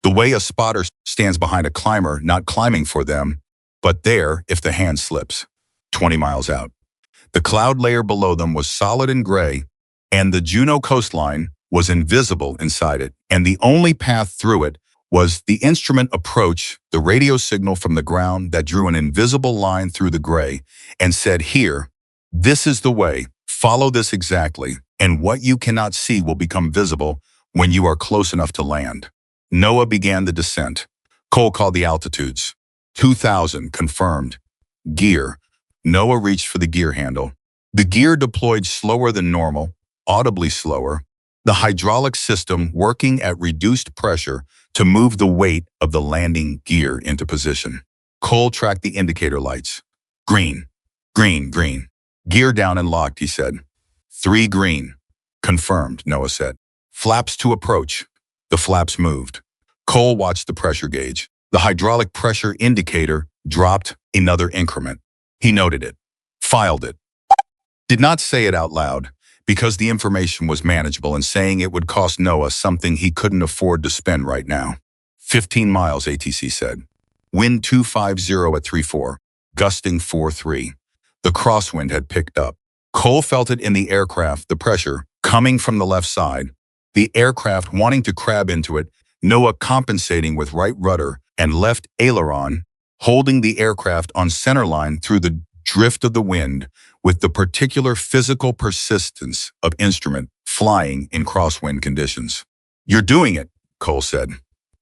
The way a spotter stands behind a climber, not climbing for them, but there if the hand slips. 20 miles out. The cloud layer below them was solid and gray, and the Juneau coastline was invisible inside it, and the only path through it was the instrument approach, the radio signal from the ground that drew an invisible line through the gray and said, here, this is the way, follow this exactly, and what you cannot see will become visible when you are close enough to land. Noah began the descent. Cole called the altitudes. 2,000, confirmed. Gear. Noah reached for the gear handle. The gear deployed slower than normal, audibly slower, the hydraulic system working at reduced pressure to move the weight of the landing gear into position. Cole tracked the indicator lights. Green, green, green. Gear down and locked, he said. 3 green. Confirmed, Noah said. Flaps to approach. The flaps moved. Cole watched the pressure gauge. The hydraulic pressure indicator dropped another increment. He noted it, filed it. Did not say it out loud because the information was manageable and saying it would cost Noah something he couldn't afford to spend right now. 15 miles, ATC said. Wind 250 at 34, gusting 4-3. The crosswind had picked up. Cole felt it in the aircraft, the pressure coming from the left side, the aircraft wanting to crab into it, Noah compensating with right rudder and left aileron, holding the aircraft on centerline through the drift of the wind with the particular physical persistence of instrument flying in crosswind conditions. You're doing it, Cole said.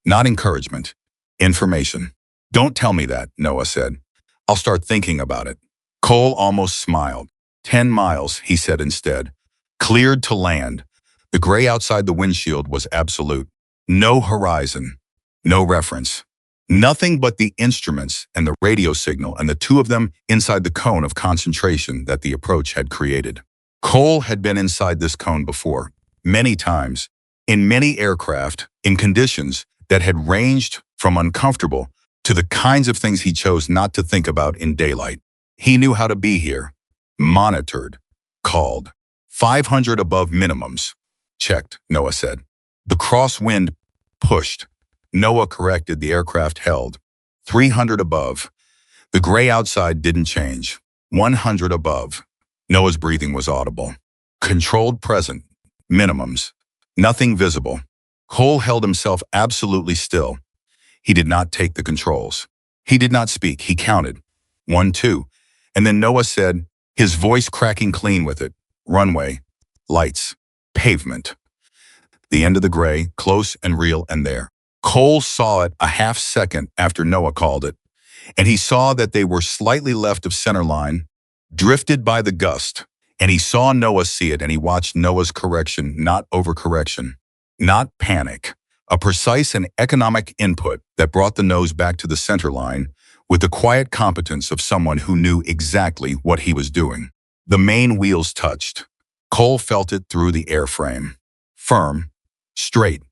Not encouragement. Information. Don't tell me that, Noah said. I'll start thinking about it. Cole almost smiled. 10 miles, he said instead. Cleared to land. The gray outside the windshield was absolute. No horizon. No reference. Nothing but the instruments and the radio signal and the two of them inside the cone of concentration that the approach had created. Cole had been inside this cone before, many times, in many aircraft, in conditions that had ranged from uncomfortable to the kinds of things he chose not to think about in daylight. He knew how to be here. Monitored. Called. 500 above minimums. Checked, Noah said. The crosswind pushed. Noah corrected, the aircraft held. 300 above. The gray outside didn't change. 100 above. Noah's breathing was audible. Controlled present. Minimums. Nothing visible. Cole held himself absolutely still. He did not take the controls. He did not speak. He counted. 1, 2. And then Noah said, his voice cracking clean with it. Runway. Lights. Pavement. The end of the gray, close and real and there. Cole saw it a half second after Noah called it, and he saw that they were slightly left of center line, drifted by the gust, and he saw Noah see it, and he watched Noah's correction, not overcorrection, not panic, a precise and economic input that brought the nose back to the center line with the quiet competence of someone who knew exactly what he was doing. The main wheels touched. Cole felt it through the airframe. Firm, straight.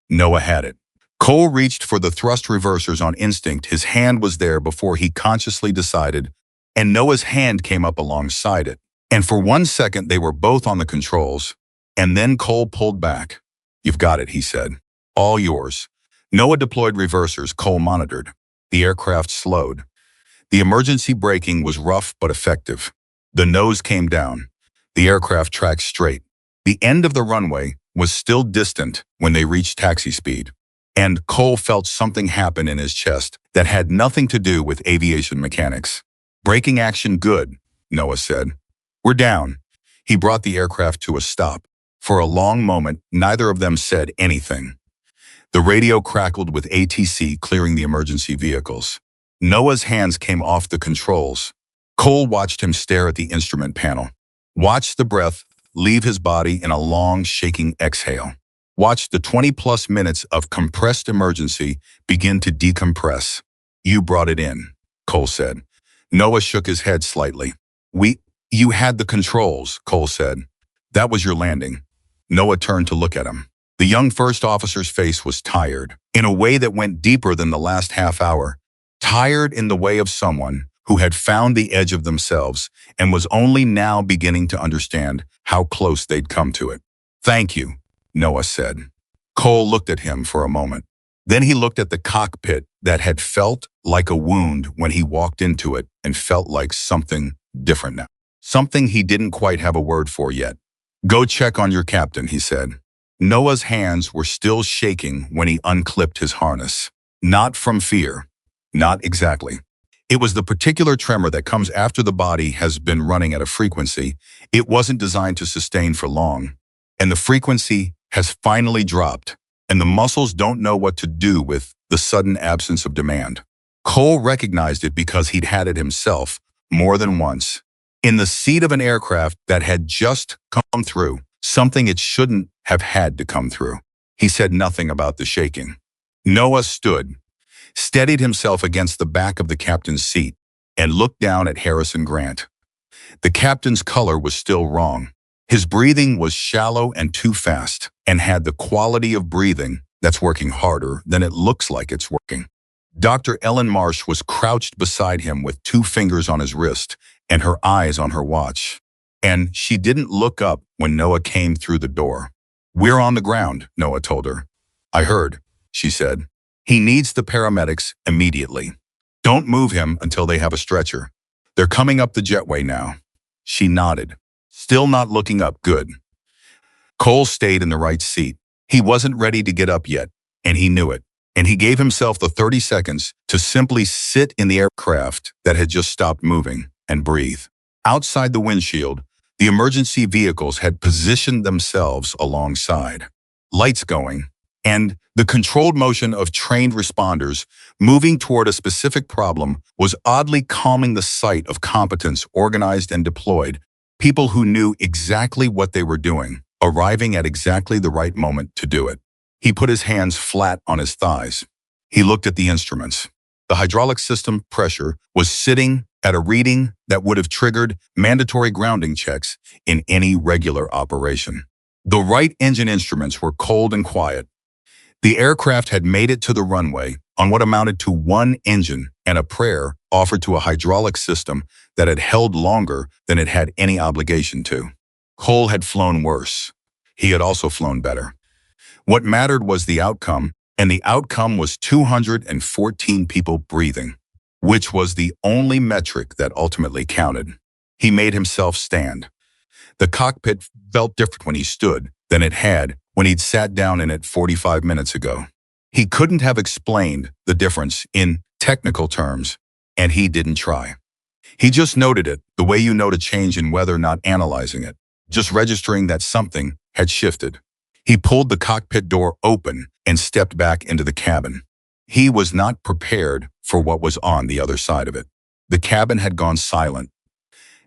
Noah had it. Cole reached for the thrust reversers on instinct. His hand was there before he consciously decided, and Noah's hand came up alongside it. And for 1 second, they were both on the controls, and then Cole pulled back. You've got it, he said. All yours. Noah deployed reversers. Cole monitored. The aircraft slowed. The emergency braking was rough but effective. The nose came down. The aircraft tracked straight. The end of the runway was still distant when they reached taxi speed. And Cole felt something happen in his chest that had nothing to do with aviation mechanics. Braking action good, Noah said. We're down. He brought the aircraft to a stop. For a long moment, neither of them said anything. The radio crackled with ATC clearing the emergency vehicles. Noah's hands came off the controls. Cole watched him stare at the instrument panel. Watched the breath leave his body in a long, shaking exhale. Watched the 20-plus minutes of compressed emergency begin to decompress. You brought it in, Cole said. Noah shook his head slightly. You had the controls, Cole said. That was your landing. Noah turned to look at him. The young first officer's face was tired, in a way that went deeper than the last half hour. Tired in the way of someone who had found the edge of themselves and was only now beginning to understand how close they'd come to it. Thank you, Noah said. Cole looked at him for a moment. Then he looked at the cockpit that had felt like a wound when he walked into it and felt like something different now. Something he didn't quite have a word for yet. Go check on your captain, he said. Noah's hands were still shaking when he unclipped his harness. Not from fear. Not exactly. It was the particular tremor that comes after the body has been running at a frequency it wasn't designed to sustain for long. And the frequency has finally dropped, and the muscles don't know what to do with the sudden absence of demand. Cole recognized it because he'd had it himself more than once. In the seat of an aircraft that had just come through, something it shouldn't have had to come through. He said nothing about the shaking. Noah stood, steadied himself against the back of the captain's seat, and looked down at Harrison Grant. The captain's color was still wrong. His breathing was shallow and too fast, and had the quality of breathing that's working harder than it looks like it's working. Dr. Ellen Marsh was crouched beside him with 2 fingers on his wrist and her eyes on her watch. And she didn't look up when Noah came through the door. We're on the ground, Noah told her. I heard, she said. He needs the paramedics immediately. Don't move him until they have a stretcher. They're coming up the jetway now. She nodded. Still not looking up. Good. Cole stayed in the right seat. He wasn't ready to get up yet, and he knew it. And he gave himself the 30 seconds to simply sit in the aircraft that had just stopped moving and breathe. Outside the windshield, the emergency vehicles had positioned themselves alongside. Lights going, And the controlled motion of trained responders moving toward a specific problem was oddly calming the sight of competence organized and deployed, people who knew exactly what they were doing, arriving at exactly the right moment to do it. He put his hands flat on his thighs. He looked at the instruments. The hydraulic system pressure was sitting at a reading that would have triggered mandatory grounding checks in any regular operation. The right engine instruments were cold and quiet. The aircraft had made it to the runway on what amounted to one engine and a prayer offered to a hydraulic system that had held longer than it had any obligation to. Cole had flown worse. He had also flown better. What mattered was the outcome, and the outcome was 214 people breathing, which was the only metric that ultimately counted. He made himself stand. The cockpit felt different when he stood than it had when he'd sat down in it 45 minutes ago. He couldn't have explained the difference in technical terms, and he didn't try. He just noted it, the way you note a change in weather, not analyzing it, just registering that something had shifted. He pulled the cockpit door open and stepped back into the cabin. He was not prepared for what was on the other side of it. The cabin had gone silent.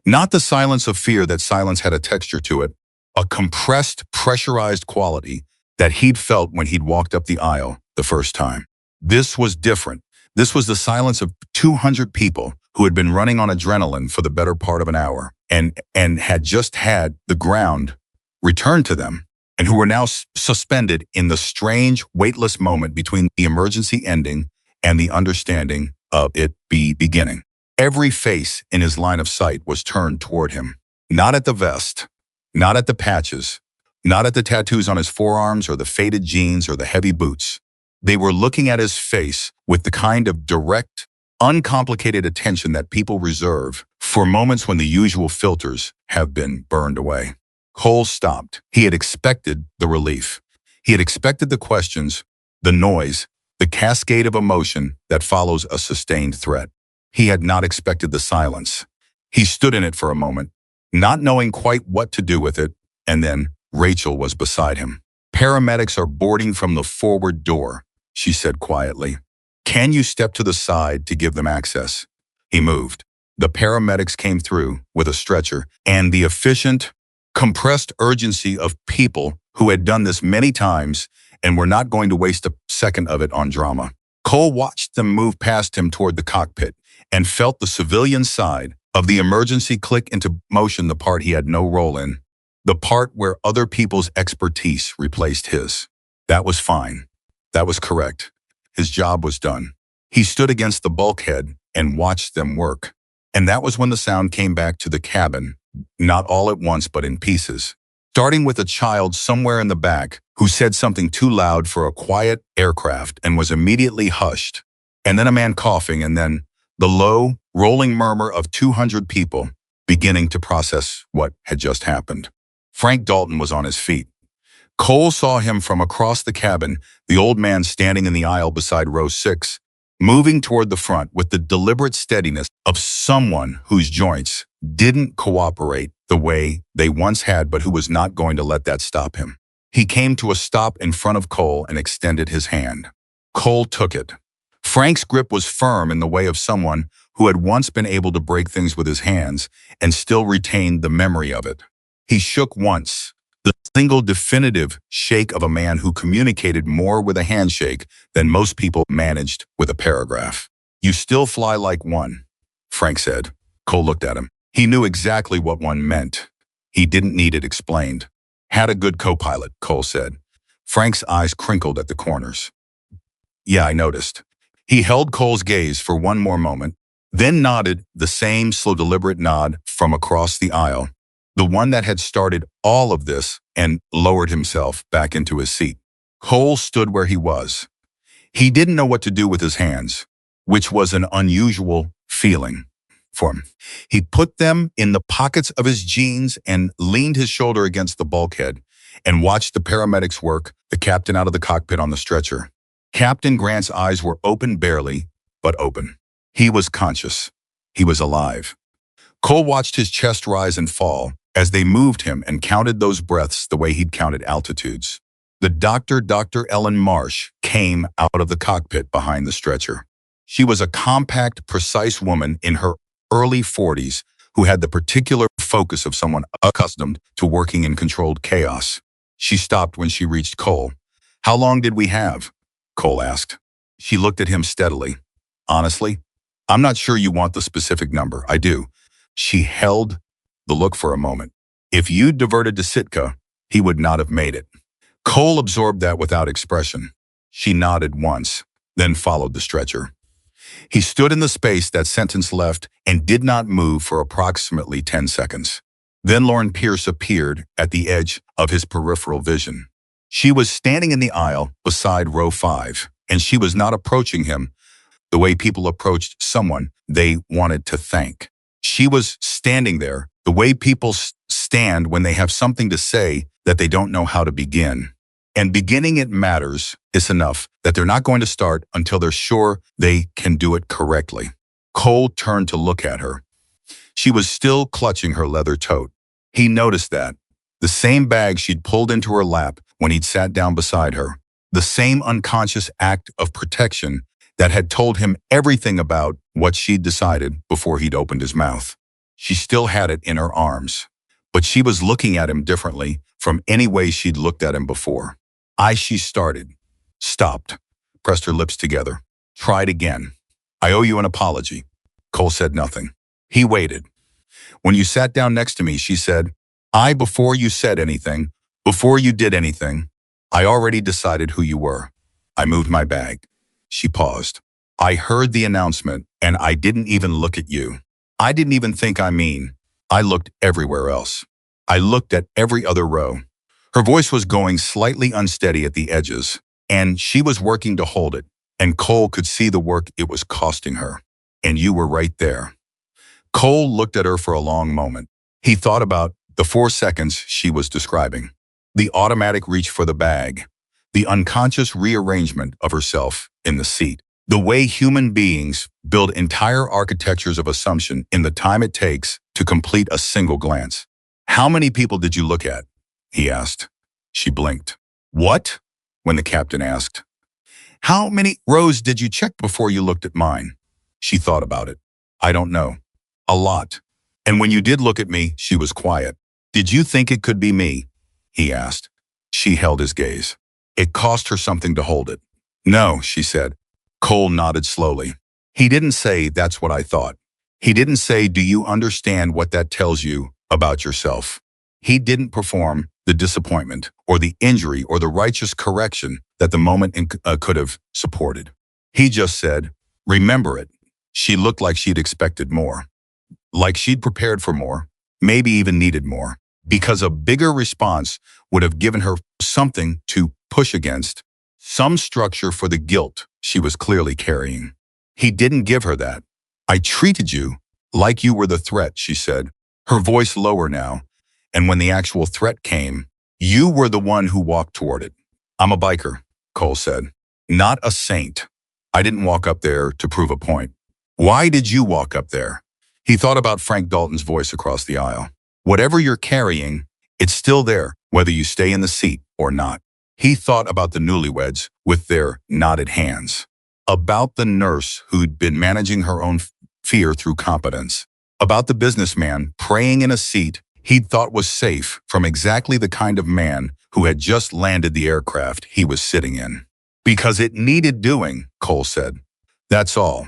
Not the silence of fear, that silence had a texture to it, a compressed, pressurized quality that he'd felt when he'd walked up the aisle the first time. This was different. This was the silence of 200 people who had been running on adrenaline for the better part of an hour and had just had the ground returned to them, and who were now suspended in the strange, weightless moment between the emergency ending and the understanding of it beginning. Every face in his line of sight was turned toward him, not at the vest, not at the patches, not at the tattoos on his forearms or the faded jeans or the heavy boots. They were looking at his face with the kind of direct, uncomplicated attention that people reserve for moments when the usual filters have been burned away. Cole stopped. He had expected the relief. He had expected the questions, the noise, the cascade of emotion that follows a sustained threat. He had not expected the silence. He stood in it for a moment, not knowing quite what to do with it, and then Rachel was beside him. "Paramedics are boarding from the forward door," she said quietly. "Can you step to the side to give them access?" He moved. The paramedics came through with a stretcher and the efficient, compressed urgency of people who had done this many times and were not going to waste a second of it on drama. Cole watched them move past him toward the cockpit and felt the civilian side of the emergency click into motion, the part he had no role in, the part where other people's expertise replaced his. That was fine. That was correct. His job was done. He stood against the bulkhead and watched them work. And that was when the sound came back to the cabin, not all at once but in pieces, starting with a child somewhere in the back who said something too loud for a quiet aircraft and was immediately hushed, and then a man coughing, and then the low, rolling murmur of 200 people beginning to process what had just happened. Frank Dalton was on his feet. Cole saw him from across the cabin, the old man standing in the aisle beside row 6, moving toward the front with the deliberate steadiness of someone whose joints didn't cooperate the way they once had, but who was not going to let that stop him. He came to a stop in front of Cole and extended his hand. Cole took it. Frank's grip was firm in the way of someone who had once been able to break things with his hands and still retained the memory of it. He shook once, the single definitive shake of a man who communicated more with a handshake than most people managed with a paragraph. "You still fly like one," Frank said. Cole looked at him. He knew exactly what one meant. He didn't need it explained. "Had a good co-pilot," Cole said. Frank's eyes crinkled at the corners. "Yeah, I noticed." He held Cole's gaze for one more moment, then nodded the same slow, deliberate nod from across the aisle, the one that had started all of this, and lowered himself back into his seat. Cole stood where he was. He didn't know what to do with his hands, which was an unusual feeling for him. He put them in the pockets of his jeans and leaned his shoulder against the bulkhead and watched the paramedics work the captain out of the cockpit on the stretcher. Captain Grant's eyes were open barely, but open. He was conscious. He was alive. Cole watched his chest rise and fall as they moved him and counted those breaths the way he'd counted altitudes. The doctor, Dr. Ellen Marsh, came out of the cockpit behind the stretcher. She was a compact, precise woman in her early 40s who had the particular focus of someone accustomed to working in controlled chaos. She stopped when she reached Cole. "How long did we have?" Cole asked. She looked at him steadily. "Honestly, I'm not sure you want the specific number. I do." She held the look for a moment. "If you'd diverted to Sitka, he would not have made it." Cole absorbed that without expression. She nodded once, then followed the stretcher. He stood in the space that sentence left and did not move for approximately 10 seconds. Then Lauren Pierce appeared at the edge of his peripheral vision. She was standing in the aisle beside row 5, and she was not approaching him the way people approached someone they wanted to thank. She was standing there the way people stand when they have something to say that they don't know how to begin. And beginning it matters is enough that they're not going to start until they're sure they can do it correctly. Cole turned to look at her. She was still clutching her leather tote. He noticed that. The same bag she'd pulled into her lap when he'd sat down beside her. The same unconscious act of protection that had told him everything about what she'd decided before he'd opened his mouth. She still had it in her arms, but she was looking at him differently from any way she'd looked at him before. She started, stopped, pressed her lips together, tried again. "I owe you an apology." Cole said nothing. He waited. "When you sat down next to me," she said, before you said anything, before you did anything, I already decided who you were. I moved my bag." She paused. "I heard the announcement, and I didn't even look at you. I didn't even think I looked everywhere else. I looked at every other row." Her voice was going slightly unsteady at the edges, and she was working to hold it, and Cole could see the work it was costing her. "And you were right there." Cole looked at her for a long moment. He thought about the 4 seconds she was describing. The automatic reach for the bag, the unconscious rearrangement of herself in the seat, the way human beings build entire architectures of assumption in the time it takes to complete a single glance. "How many people did you look at?" he asked. She blinked. "What?" when the captain asked. "How many rows did you check before you looked at mine?" She thought about it. "I don't know. A lot." "And when you did look at me," she was quiet. "Did you think it could be me?" he asked. She held his gaze. It cost her something to hold it. "No," she said. Cole nodded slowly. "He didn't say that's what I thought. He didn't say, do you understand what that tells you about yourself?" He didn't perform the disappointment or the injury or the righteous correction that the moment could have supported. He just said, "Remember it." She looked like she'd expected more, like she'd prepared for more, maybe even needed more, because a bigger response would have given her something to push against, some structure for the guilt she was clearly carrying. He didn't give her that. "I treated you like you were the threat," she said, her voice lower now. "And when the actual threat came, you were the one who walked toward it." "I'm a biker," Cole said. "Not a saint. I didn't walk up there to prove a point." "Why did you walk up there?" He thought about Frank Dalton's voice across the aisle. "Whatever you're carrying, it's still there, whether you stay in the seat or not." He thought about the newlyweds with their knotted hands, about the nurse who'd been managing her own fear through competence, about the businessman praying in a seat he'd thought was safe from exactly the kind of man who had just landed the aircraft he was sitting in. "Because it needed doing," Cole said. "That's all."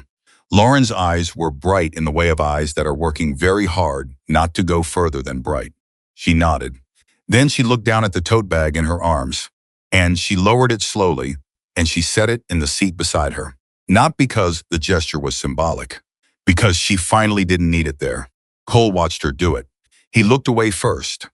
Lauren's eyes were bright in the way of eyes that are working very hard not to go further than bright. She nodded. Then she looked down at the tote bag in her arms, and she lowered it slowly, and she set it in the seat beside her. Not because the gesture was symbolic, because she finally didn't need it there. Cole watched her do it. He looked away first.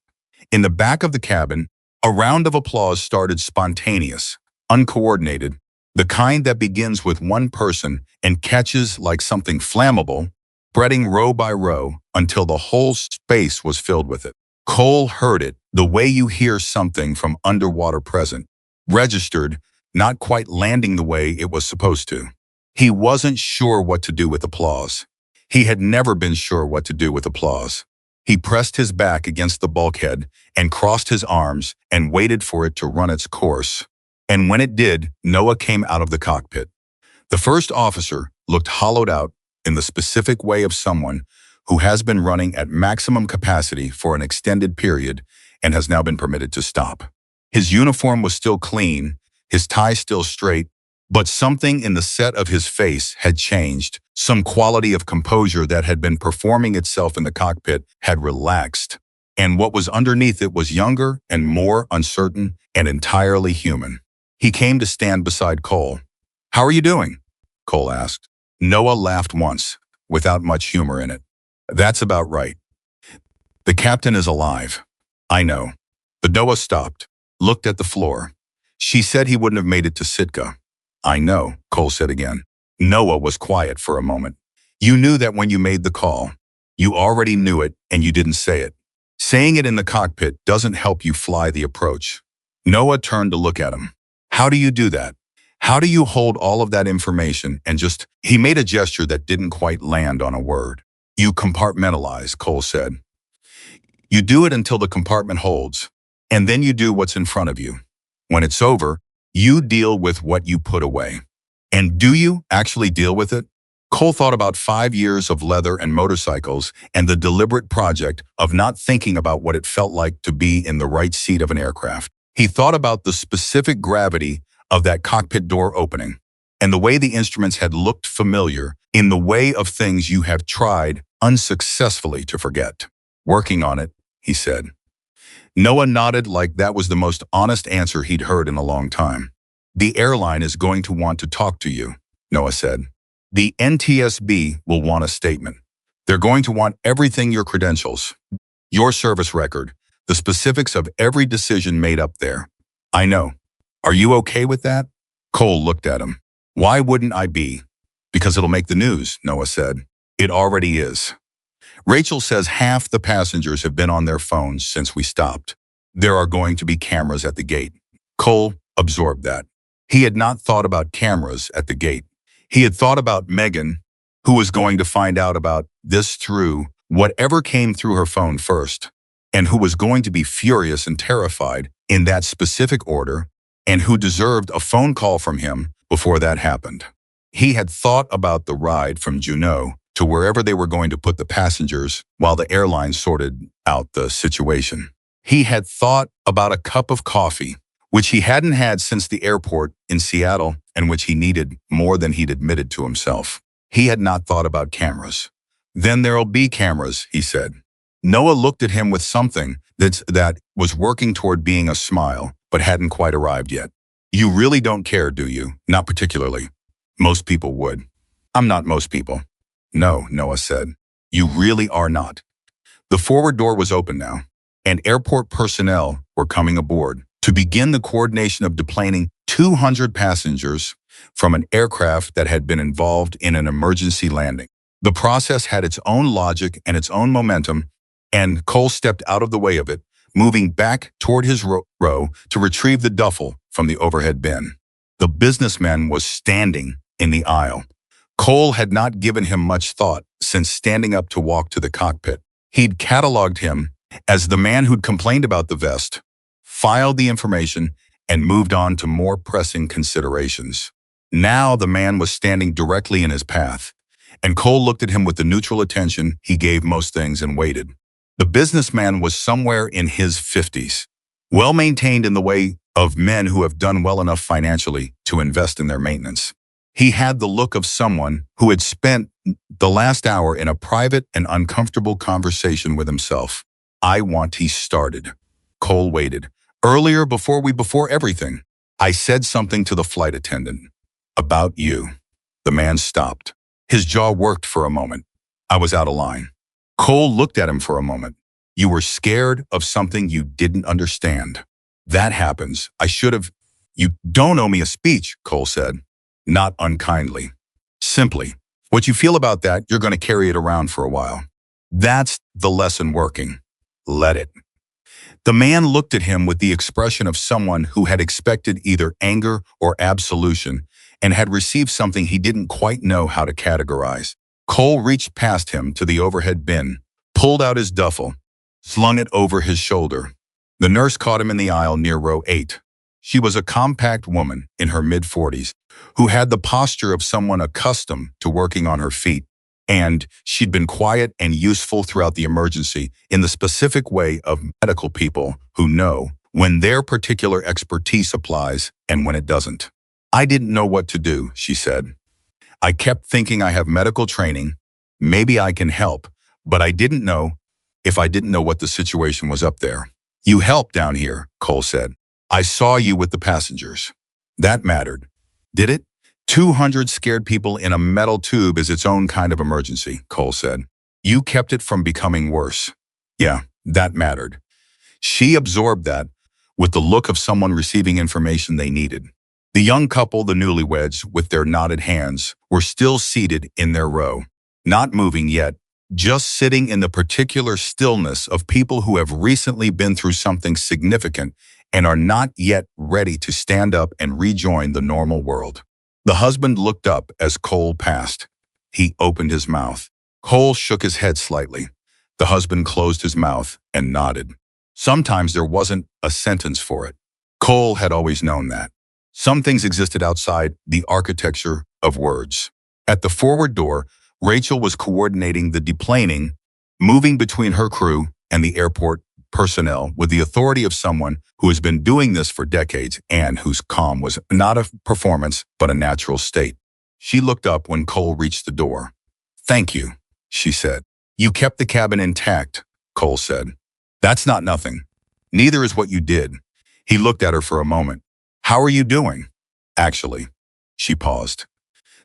In the back of the cabin, a round of applause started, spontaneous, uncoordinated, the kind that begins with one person and catches like something flammable, spreading row by row until the whole space was filled with it. Cole heard it the way you hear something from underwater present, registered, not quite landing the way it was supposed to. He wasn't sure what to do with applause. He had never been sure what to do with applause. He pressed his back against the bulkhead and crossed his arms and waited for it to run its course. And when it did, Noah came out of the cockpit. The first officer looked hollowed out in the specific way of someone who has been running at maximum capacity for an extended period and has now been permitted to stop. His uniform was still clean, his tie still straight, but something in the set of his face had changed. Some quality of composure that had been performing itself in the cockpit had relaxed, and what was underneath it was younger and more uncertain and entirely human. He came to stand beside Cole. "How are you doing?" Cole asked. Noah laughed once, without much humor in it. "That's about right. The captain is alive." "I know." But Noah stopped, looked at the floor. "She said he wouldn't have made it to Sitka." "I know," Cole said again. Noah was quiet for a moment. "You knew that when you made the call. You already knew it and you didn't say it. Saying it in the cockpit doesn't help you fly the approach." Noah turned to look at him. "How do you do that? How do you hold all of that information and just—" He made a gesture that didn't quite land on a word. "You compartmentalize," Cole said. "You do it until the compartment holds, and then you do what's in front of you. When it's over, you deal with what you put away." "And do you actually deal with it?" Cole thought about 5 years of leather and motorcycles and the deliberate project of not thinking about what it felt like to be in the right seat of an aircraft. He thought about the specific gravity of that cockpit door opening, and the way the instruments had looked familiar in the way of things you have tried unsuccessfully to forget. "Working on it," he said. Noah nodded like that was the most honest answer he'd heard in a long time. "The airline is going to want to talk to you," Noah said. "The NTSB will want a statement. They're going to want everything, your credentials, your service record, the specifics of every decision made up there." "I know. Are you okay with that?" Cole looked at him. "Why wouldn't I be?" "Because it'll make the news," Noah said. "It already is. Rachel says half the passengers have been on their phones since we stopped. There are going to be cameras at the gate." Cole absorbed that. He had not thought about cameras at the gate. He had thought about Megan, who was going to find out about this through whatever came through her phone first, and who was going to be furious and terrified in that specific order, and who deserved a phone call from him before that happened. He had thought about the ride from Juneau to wherever they were going to put the passengers while the airline sorted out the situation. He had thought about a cup of coffee, which he hadn't had since the airport in Seattle and which he needed more than he'd admitted to himself. He had not thought about cameras. "Then there'll be cameras," he said. Noah looked at him with something that was working toward being a smile, but hadn't quite arrived yet. "You really don't care, do you?" "Not particularly. Most people would." "I'm not most people." "No," Noah said. "You really are not." The forward door was open now, and airport personnel were coming aboard to begin the coordination of deplaning 200 passengers from an aircraft that had been involved in an emergency landing. The process had its own logic and its own momentum, and Cole stepped out of the way of it, moving back toward his row to retrieve the duffel from the overhead bin. The businessman was standing in the aisle. Cole had not given him much thought since standing up to walk to the cockpit. He'd cataloged him as the man who'd complained about the vest, filed the information, and moved on to more pressing considerations. Now the man was standing directly in his path, and Cole looked at him with the neutral attention he gave most things and waited. The businessman was somewhere in his 50s, well-maintained in the way of men who have done well enough financially to invest in their maintenance. He had the look of someone who had spent the last hour in a private and uncomfortable conversation with himself. He started. Cole waited. "Earlier, before everything, I said something to the flight attendant. About you." The man stopped. His jaw worked for a moment. "I was out of line." Cole looked at him for a moment. "You were scared of something you didn't understand. That happens. I should have—" "You don't owe me a speech," Cole said. Not unkindly. Simply, what you feel about that, you're going to carry it around for a while. That's the lesson working. Let it. The man looked at him with the expression of someone who had expected either anger or absolution and had received something he didn't quite know how to categorize. Cole reached past him to the overhead bin, pulled out his duffel, slung it over his shoulder. The nurse caught him in the aisle near row 8. She was a compact woman in her mid-40s who had the posture of someone accustomed to working on her feet, and she'd been quiet and useful throughout the emergency in the specific way of medical people who know when their particular expertise applies and when it doesn't. "I didn't know what to do," she said. "I kept thinking I have medical training. Maybe I can help, but I didn't know I didn't know what the situation was up there." "You helped down here," Cole said. "I saw you with the passengers." "That mattered." "Did it?" 200 scared people in a metal tube is its own kind of emergency, Cole said. "You kept it from becoming worse." "Yeah, that mattered." She absorbed that with the look of someone receiving information they needed. The young couple, the newlyweds, with their knotted hands, were still seated in their row, not moving yet, just sitting in the particular stillness of people who have recently been through something significant and are not yet ready to stand up and rejoin the normal world. The husband looked up as Cole passed. He opened his mouth. Cole shook his head slightly. The husband closed his mouth and nodded. Sometimes there wasn't a sentence for it. Cole had always known that. Some things existed outside the architecture of words. At the forward door, Rachel was coordinating the deplaning, moving between her crew and the airport personnel with the authority of someone who has been doing this for decades and whose calm was not a performance but a natural state. She looked up when Cole reached the door. "Thank you," she said. "You kept the cabin intact," Cole said. "That's not nothing. Neither is what you did." He looked at her for a moment. "How are you doing?" "Actually." She paused.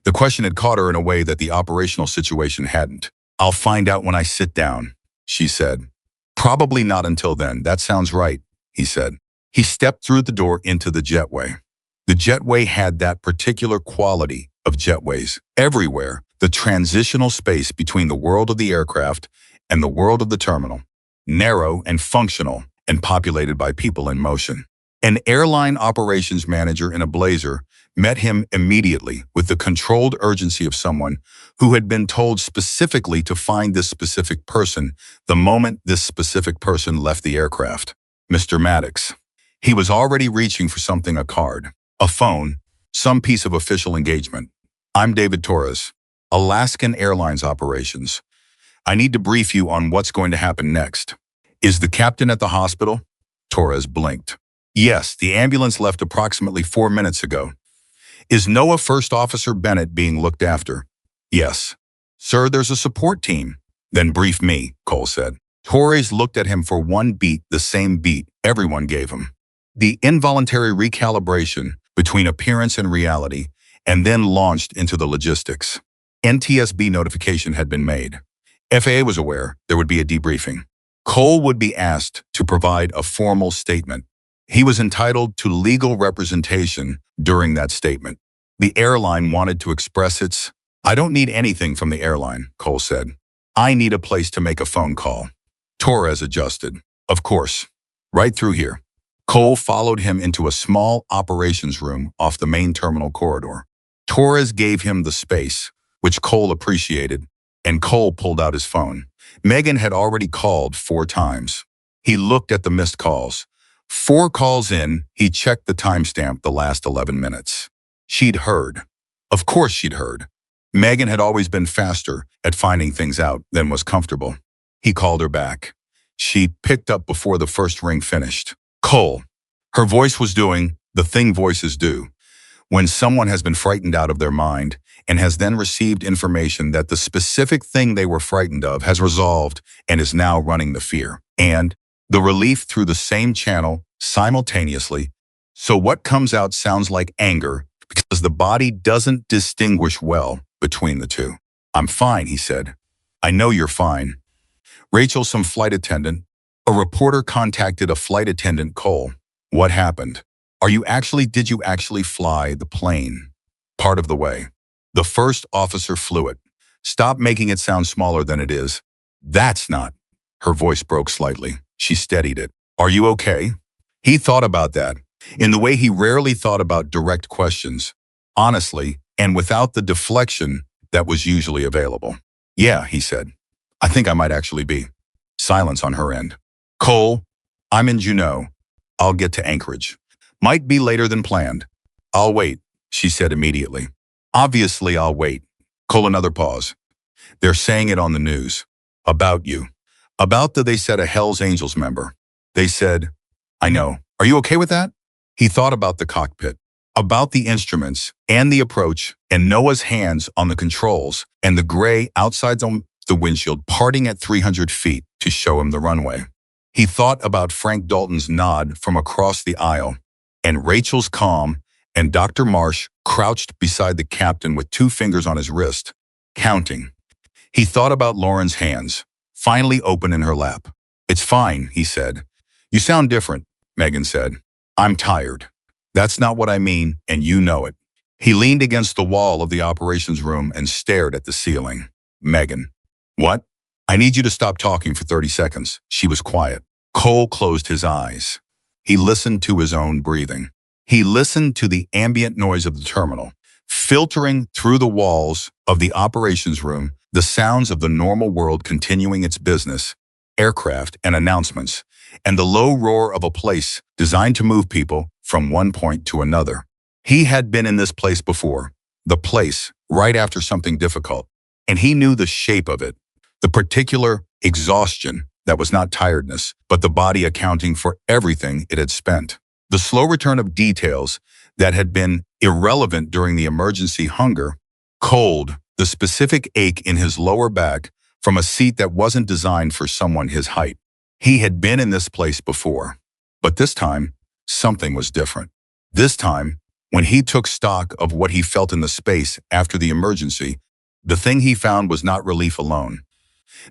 The question had caught her in a way that the operational situation hadn't. "I'll find out when I sit down," she said. "Probably not until then. That sounds right," he said. He stepped through the door into the jetway. The jetway had that particular quality of jetways everywhere, the transitional space between the world of the aircraft and the world of the terminal, narrow and functional and populated by people in motion. An airline operations manager in a blazer met him immediately with the controlled urgency of someone who had been told specifically to find this specific person the moment this specific person left the aircraft. "Mr. Maddox." He was already reaching for something, a card, a phone, some piece of official engagement. "I'm David Torres, Alaskan Airlines Operations. I need to brief you on what's going to happen next." "Is the captain at the hospital?" Torres blinked. "Yes, the ambulance left approximately 4 minutes ago." "Is NOAA First Officer Bennett being looked after?" "Yes." "Sir, there's a support team." "Then brief me," Cole said. Torres looked at him for one beat, the same beat everyone gave him. The involuntary recalibration between appearance and reality, and then launched into the logistics. NTSB notification had been made. FAA was aware there would be a debriefing. Cole would be asked to provide a formal statement. He was entitled to legal representation during that statement. The airline wanted to express its, "I don't need anything from the airline," Cole said. "I need a place to make a phone call." Torres adjusted. "Of course. Right through here." Cole followed him into a small operations room off the main terminal corridor. Torres gave him the space, which Cole appreciated, and Cole pulled out his phone. Megan had already called 4 times. He looked at the missed calls. 4 calls in, he checked the timestamp, the last 11 minutes. She'd heard. Of course she'd heard. Megan had always been faster at finding things out than was comfortable. He called her back. She picked up before the first ring finished. "Cole." Her voice was doing the thing voices do when someone has been frightened out of their mind and has then received information that the specific thing they were frightened of has resolved and is now running the fear and the relief through the same channel simultaneously. So what comes out sounds like anger because the body doesn't distinguish well between the two. "I'm fine," he said. "I know you're fine." Rachel, some flight attendant. A reporter contacted a flight attendant. "Cole, what happened? Did you actually fly the plane?" "Part of the way." "The first officer flew it." "Stop making it sound smaller than it is." "That's not." Her voice broke slightly. She steadied it. "Are you okay?" He thought about that, in the way he rarely thought about direct questions, honestly, and without the deflection that was usually available. "Yeah," he said. "I think I might actually be." Silence on her end. Cole, I'm in Juneau. I'll get to Anchorage. Might be later than planned. I'll wait, she said immediately. Obviously, I'll wait. Cole, another pause. They're saying it on the news. About you. About that they said a Hells Angels member. They said, I know. Are you okay with that? He thought about the cockpit, about the instruments and the approach and Noah's hands on the controls and the gray outside on the windshield parting at 300 feet to show him the runway. He thought about Frank Dalton's nod from across the aisle and Rachel's calm and Dr. Marsh crouched beside the captain with 2 fingers on his wrist, counting. He thought about Lauren's hands, finally open in her lap. It's fine, he said. You sound different, Megan said. I'm tired. That's not what I mean, and you know it. He leaned against the wall of the operations room and stared at the ceiling. Megan. What? I need you to stop talking for 30 seconds. She was quiet. Cole closed his eyes. He listened to his own breathing. He listened to the ambient noise of the terminal, filtering through the walls of the operations room, the sounds of the normal world continuing its business, aircraft and announcements, and the low roar of a place designed to move people from one point to another. He had been in this place before, the place right after something difficult, and he knew the shape of it, the particular exhaustion that was not tiredness, but the body accounting for everything it had spent. The slow return of details that had been irrelevant during the emergency hunger, cold, the specific ache in his lower back from a seat that wasn't designed for someone his height. He had been in this place before, but this time, something was different. This time, when he took stock of what he felt in the space after the emergency, the thing he found was not relief alone.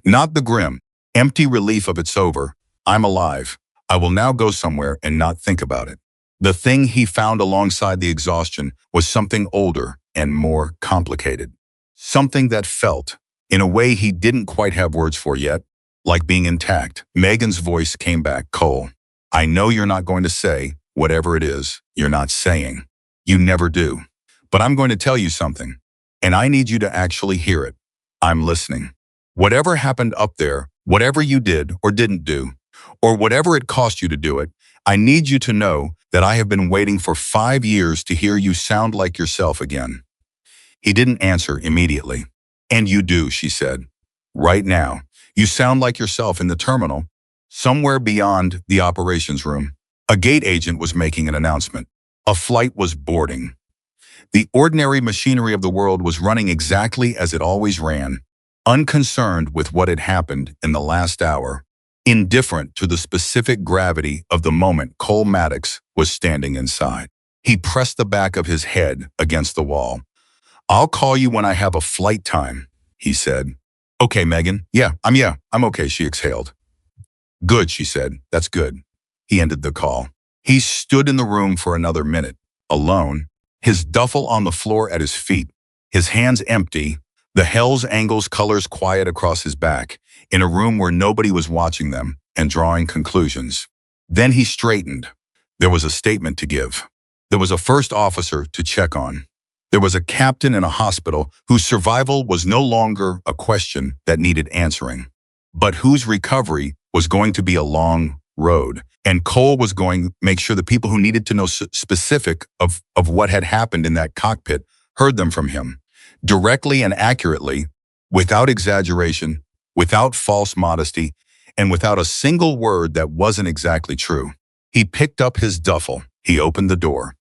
Not the grim, empty relief of it's over, I'm alive, I will now go somewhere and not think about it. The thing he found alongside the exhaustion was something older and more complicated. Something that felt, in a way he didn't quite have words for yet, like being intact. Megan's voice came back, Cole. I know you're not going to say whatever it is you're not saying. You never do. But I'm going to tell you something, and I need you to actually hear it. I'm listening. Whatever happened up there, whatever you did or didn't do, or whatever it cost you to do it, I need you to know that I have been waiting for 5 years to hear you sound like yourself again. He didn't answer immediately. And you do, she said. Right now, you sound like yourself in the terminal, somewhere beyond the operations room. A gate agent was making an announcement. A flight was boarding. The ordinary machinery of the world was running exactly as it always ran, unconcerned with what had happened in the last hour, indifferent to the specific gravity of the moment Cole Maddox was standing inside. He pressed the back of his head against the wall. I'll call you when I have a flight time, he said. Okay, Megan. I'm okay, she exhaled. Good, she said. That's good. He ended the call. He stood in the room for another minute, alone, his duffel on the floor at his feet, his hands empty, the Hells Angels colors quiet across his back, in a room where nobody was watching them and drawing conclusions. Then he straightened. There was a statement to give. There was a first officer to check on. There was a captain in a hospital whose survival was no longer a question that needed answering, but whose recovery was going to be a long road. And Cole was going to make sure the people who needed to know specific of what had happened in that cockpit heard them from him, directly and accurately, without exaggeration, without false modesty, and without a single word that wasn't exactly true. He picked up his duffel. He opened the door.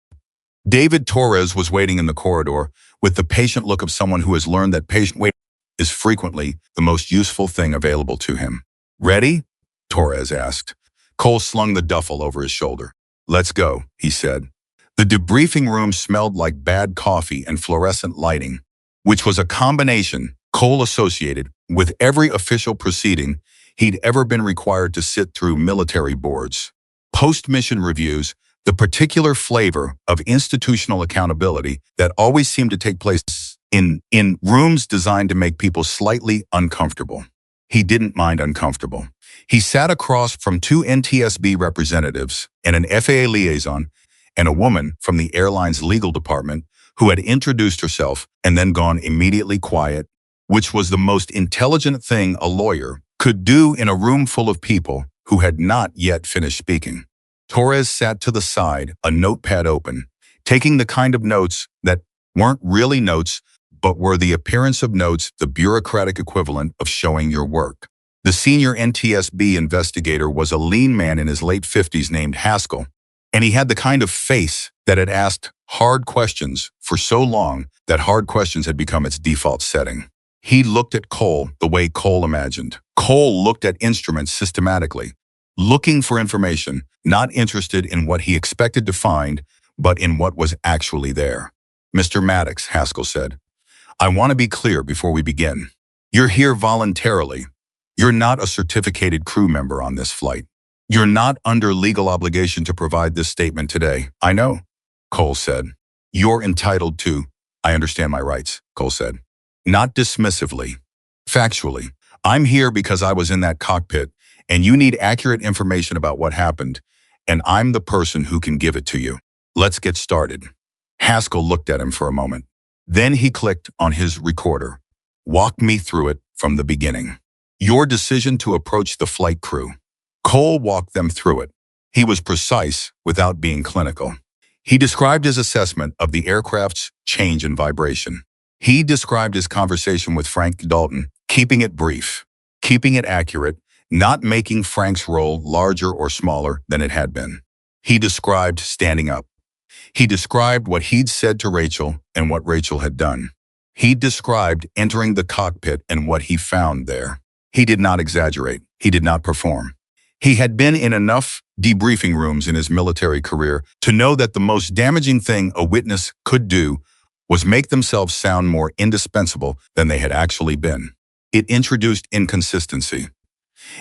David Torres was waiting in the corridor with the patient look of someone who has learned that patient waiting is frequently the most useful thing available to him. Ready? Torres asked. Cole slung the duffel over his shoulder. Let's go, he said. The debriefing room smelled like bad coffee and fluorescent lighting, which was a combination Cole associated with every official proceeding he'd ever been required to sit through military boards. Post-mission reviews, the particular flavor of institutional accountability that always seemed to take place in rooms designed to make people slightly uncomfortable. He didn't mind uncomfortable. He sat across from 2 NTSB representatives and an FAA liaison and a woman from the airline's legal department who had introduced herself and then gone immediately quiet, which was the most intelligent thing a lawyer could do in a room full of people who had not yet finished speaking. Torres sat to the side, a notepad open, taking the kind of notes that weren't really notes, but were the appearance of notes, the bureaucratic equivalent of showing your work. The senior NTSB investigator was a lean man in his late 50s named Haskell, and he had the kind of face that had asked hard questions for so long that hard questions had become its default setting. He looked at Cole the way Cole imagined. Cole looked at instruments systematically, looking for information, not interested in what he expected to find, but in what was actually there. "Mr. Maddox," Haskell said, "I want to be clear before we begin. You're here voluntarily. You're not a certificated crew member on this flight. You're not under legal obligation to provide this statement today." "I know," Cole said. "You're entitled to—" "I understand my rights," Cole said. Not dismissively. Factually. "I'm here because I was in that cockpit, and you need accurate information about what happened, and I'm the person who can give it to you. Let's get started." Haskell looked at him for a moment. Then he clicked on his recorder. "Walk me through it from the beginning. Your decision to approach the flight crew." Cole walked them through it. He was precise without being clinical. He described his assessment of the aircraft's change in vibration. He described his conversation with Frank Dalton, keeping it brief, keeping it accurate, not making Frank's role larger or smaller than it had been. He described standing up. He described what he'd said to Rachel and what Rachel had done. He described entering the cockpit and what he found there. He did not exaggerate. He did not perform. He had been in enough debriefing rooms in his military career to know that the most damaging thing a witness could do was make themselves sound more indispensable than they had actually been. It introduced inconsistency.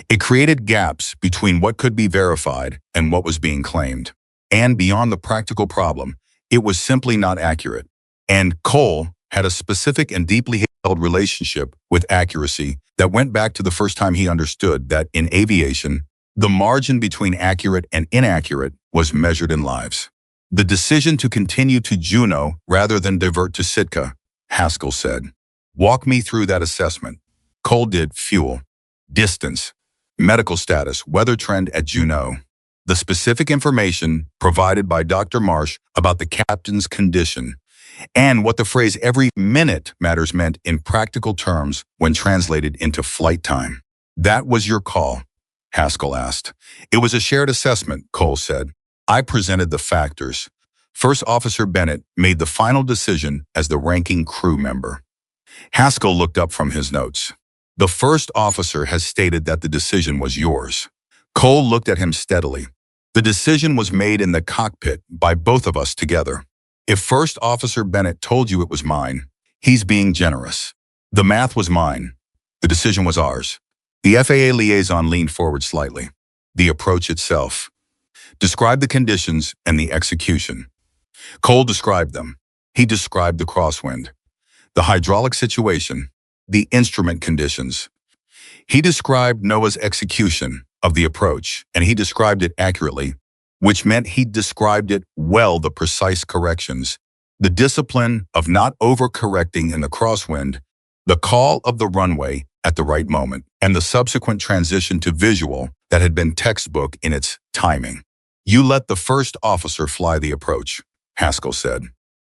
It created gaps between what could be verified and what was being claimed. And beyond the practical problem, it was simply not accurate. And Cole had a specific and deeply held relationship with accuracy that went back to the first time he understood that in aviation, the margin between accurate and inaccurate was measured in lives. "The decision to continue to Juneau rather than divert to Sitka," Haskell said. "Walk me through that assessment." Cole did. Fuel, distance, medical status, weather trend at Juneau. The specific information provided by Dr. Marsh about the captain's condition, and what the phrase "every minute matters" meant in practical terms when translated into flight time. "That was your call?" Haskell asked. "It was a shared assessment," Cole said. "I presented the factors. First Officer Bennett made the final decision as the ranking crew member." Haskell looked up from his notes. "The first officer has stated that the decision was yours." Cole looked at him steadily. "The decision was made in the cockpit by both of us together. If First Officer Bennett told you it was mine, he's being generous. The math was mine. The decision was ours." The FAA liaison leaned forward slightly. "The approach itself. Describe the conditions and the execution." Cole described them. He described the crosswind, the hydraulic situation, the instrument conditions. He described Noah's execution of the approach, and he described it accurately, which meant he described it well, the precise corrections, the discipline of not overcorrecting in the crosswind, the call of the runway at the right moment, and the subsequent transition to visual that had been textbook in its timing. "You let the first officer fly the approach," Haskell said.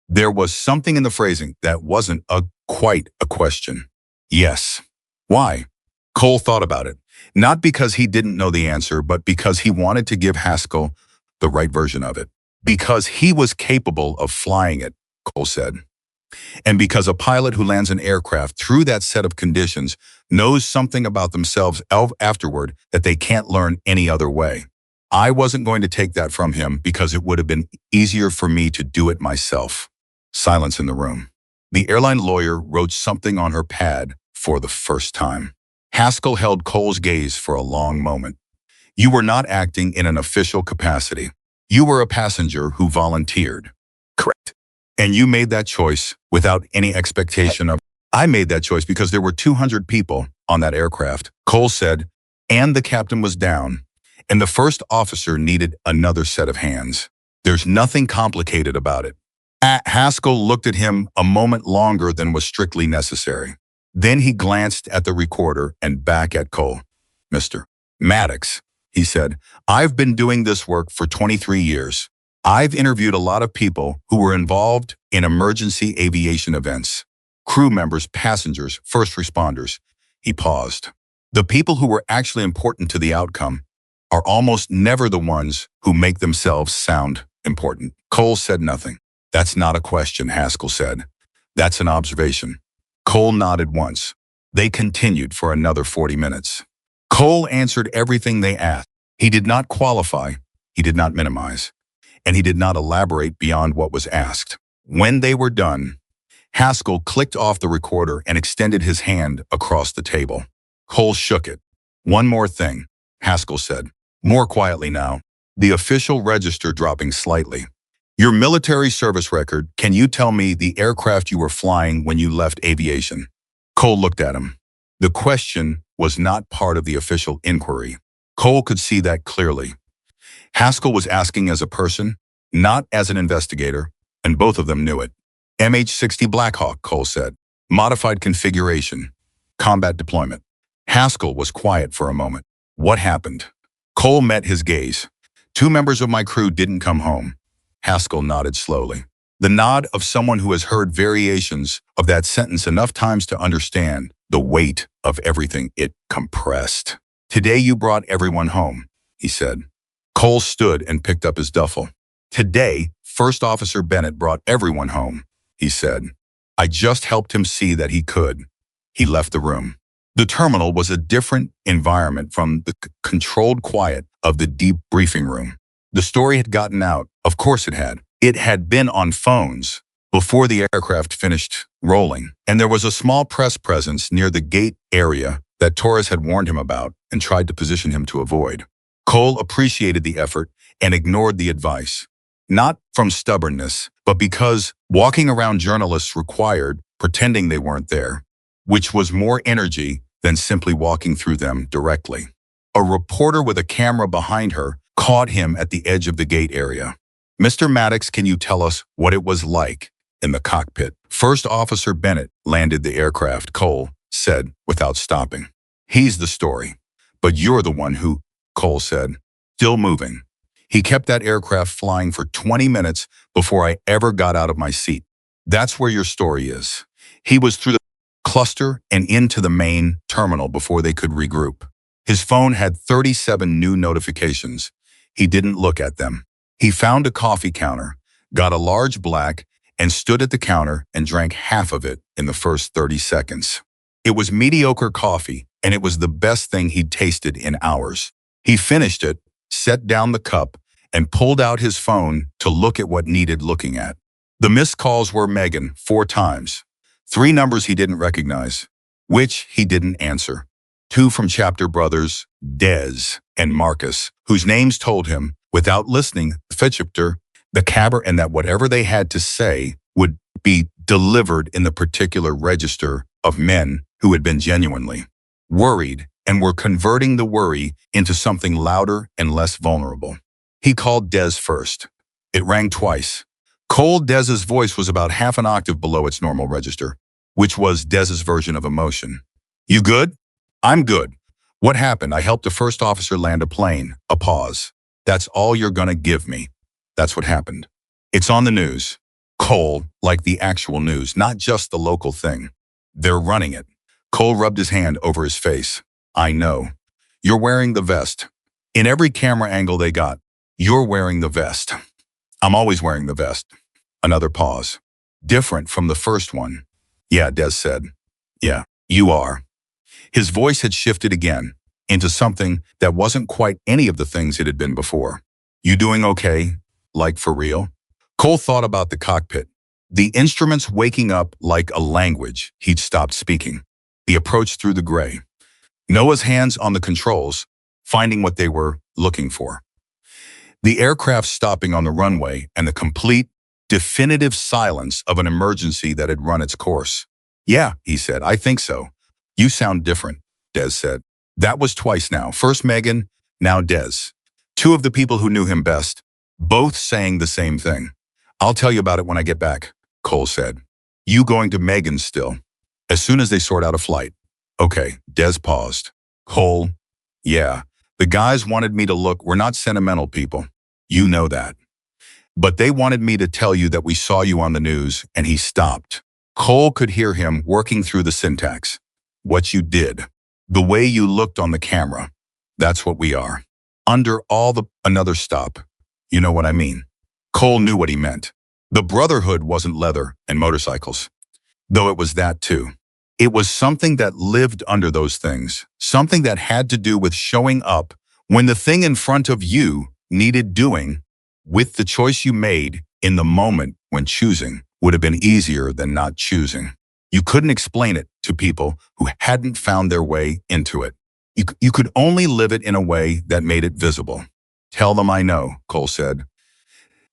There was something in the phrasing that wasn't quite a question. "Yes." "Why?" Cole thought about it, not because he didn't know the answer, but because he wanted to give Haskell the right version of it. "Because he was capable of flying it," Cole said. "And because a pilot who lands an aircraft through that set of conditions knows something about themselves afterward that they can't learn any other way. I wasn't going to take that from him because it would have been easier for me to do it myself." Silence in the room. The airline lawyer wrote something on her pad for the first time. Haskell held Cole's gaze for a long moment. "You were not acting in an official capacity. You were a passenger who volunteered." "Correct." "And you made that choice without any expectation of—" "I made that choice because there were 200 people on that aircraft," Cole said, "and the captain was down, and the first officer needed another set of hands. There's nothing complicated about it." Haskell looked at him a moment longer than was strictly necessary. Then he glanced at the recorder and back at Cole. Mr. Maddox, he said, I've been doing this work for 23 years. I've interviewed a lot of people who were involved in emergency aviation events. Crew members, passengers, first responders. He paused. The people who were actually important to the outcome are almost never the ones who make themselves sound important. Cole said nothing. That's not a question, Haskell said. That's an observation. Cole nodded once. They continued for another 40 minutes. Cole answered everything they asked. He did not qualify, he did not minimize, and he did not elaborate beyond what was asked. When they were done, Haskell clicked off the recorder and extended his hand across the table. Cole shook it. One more thing, Haskell said, more quietly now, the official register dropping slightly. Your military service record, can you tell me the aircraft you were flying when you left aviation? Cole looked at him. The question was not part of the official inquiry. Cole could see that clearly. Haskell was asking as a person, not as an investigator, and both of them knew it. MH-60 Blackhawk, Cole said. Modified configuration. Combat deployment. Haskell was quiet for a moment. What happened? Cole met his gaze. 2 members of my crew didn't come home. Haskell nodded slowly. The nod of someone who has heard variations of that sentence enough times to understand the weight of everything it compressed. Today you brought everyone home, he said. Cole stood and picked up his duffel. Today, First Officer Bennett brought everyone home, he said. I just helped him see that he could. He left the room. The terminal was a different environment from the controlled quiet of the deep briefing room. The story had gotten out. Of course it had. It had been on phones before the aircraft finished rolling, and there was a small press presence near the gate area that Torres had warned him about and tried to position him to avoid. Cole appreciated the effort and ignored the advice, not from stubbornness, but because walking around journalists required pretending they weren't there, which was more energy than simply walking through them directly. A reporter with a camera behind her caught him at the edge of the gate area. Mr. Maddox, can you tell us what it was like in the cockpit? First Officer Bennett landed the aircraft, Cole said without stopping. He's the story. But you're the one who, Cole said, still moving. He kept that aircraft flying for 20 minutes before I ever got out of my seat. That's where your story is. He was through the cluster and into the main terminal before they could regroup. His phone had 37 new notifications. He didn't look at them. He found a coffee counter, got a large black, and stood at the counter and drank half of it in the first 30 seconds. It was mediocre coffee, and it was the best thing he'd tasted in hours. He finished it, set down the cup, and pulled out his phone to look at what needed looking at. The missed calls were Megan 4 times, 3 numbers he didn't recognize, which he didn't answer. 2 from Chapter Brothers, Dez and Marcus, whose names told him, without listening, the cabber, and that whatever they had to say would be delivered in the particular register of men who had been genuinely worried and were converting the worry into something louder and less vulnerable. He called Dez first. It rang twice. Cole Dez's voice was about half an octave below its normal register, which was Dez's version of emotion. You good? I'm good. What happened? I helped a first officer land a plane. A pause. That's all you're gonna give me. That's what happened. It's on the news. Cole, like the actual news, not just the local thing. They're running it. Cole rubbed his hand over his face. I know. You're wearing the vest. In every camera angle they got, you're wearing the vest. I'm always wearing the vest. Another pause. Different from the first one. Yeah, Dez said. Yeah, you are. His voice had shifted again into something that wasn't quite any of the things it had been before. You doing okay? Like for real? Cole thought about the cockpit. The instruments waking up like a language he'd stopped speaking. The approach through the gray. Noah's hands on the controls, finding what they were looking for. The aircraft stopping on the runway and the complete, definitive silence of an emergency that had run its course. Yeah, he said, I think so. You sound different, Dez said. That was twice now. First Megan, now Dez. 2 of the people who knew him best, both saying the same thing. I'll tell you about it when I get back, Cole said. You going to Megan's still? As soon as they sort out a flight. Okay, Dez paused. Cole, Yeah, the guys wanted me to look, we're not sentimental people. You know that. But they wanted me to tell you that we saw you on the news, and he stopped. Cole could hear him working through the syntax. What you did. The way you looked on the camera. That's what we are. Under all the another stop. You know what I mean. Cole knew what he meant. The Brotherhood wasn't leather and motorcycles. Though it was that too. It was something that lived under those things. Something that had to do with showing up when the thing in front of you needed doing, with the choice you made in the moment when choosing would have been easier than not choosing. You couldn't explain it to people who hadn't found their way into it. You could only live it in a way that made it visible. Tell them I know, Cole said.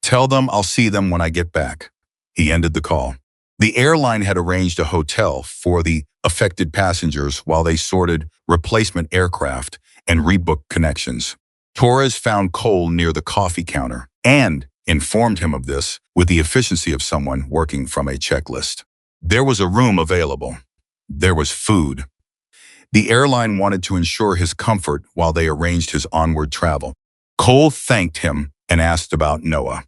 Tell them I'll see them when I get back. He ended the call. The airline had arranged a hotel for the affected passengers while they sorted replacement aircraft and rebooked connections. Torres found Cole near the coffee counter and informed him of this with the efficiency of someone working from a checklist. There was a room available. There was food. The airline wanted to ensure his comfort while they arranged his onward travel. Cole thanked him and asked about Noah.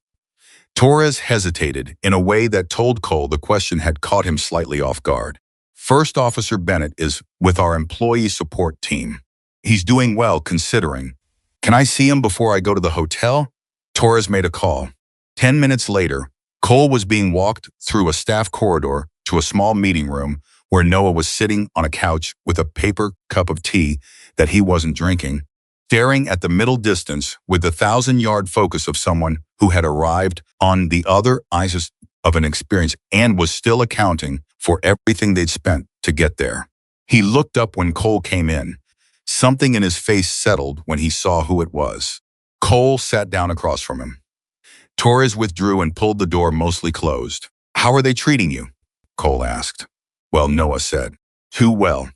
Torres hesitated in a way that told Cole the question had caught him slightly off guard. First Officer Bennett is with our employee support team. He's doing well considering. Can I see him before I go to the hotel? Torres made a call. 10 minutes later, Cole was being walked through a staff corridor to a small meeting room where Noah was sitting on a couch with a paper cup of tea that he wasn't drinking, staring at the middle distance with the 1,000-yard focus of someone who had arrived on the other eyes of an experience and was still accounting for everything they'd spent to get there. He looked up when Cole came in. Something in his face settled when he saw who it was. Cole sat down across from him. Torres withdrew and pulled the door mostly closed. How are they treating you? Cole asked. Well, Noah said. Too well.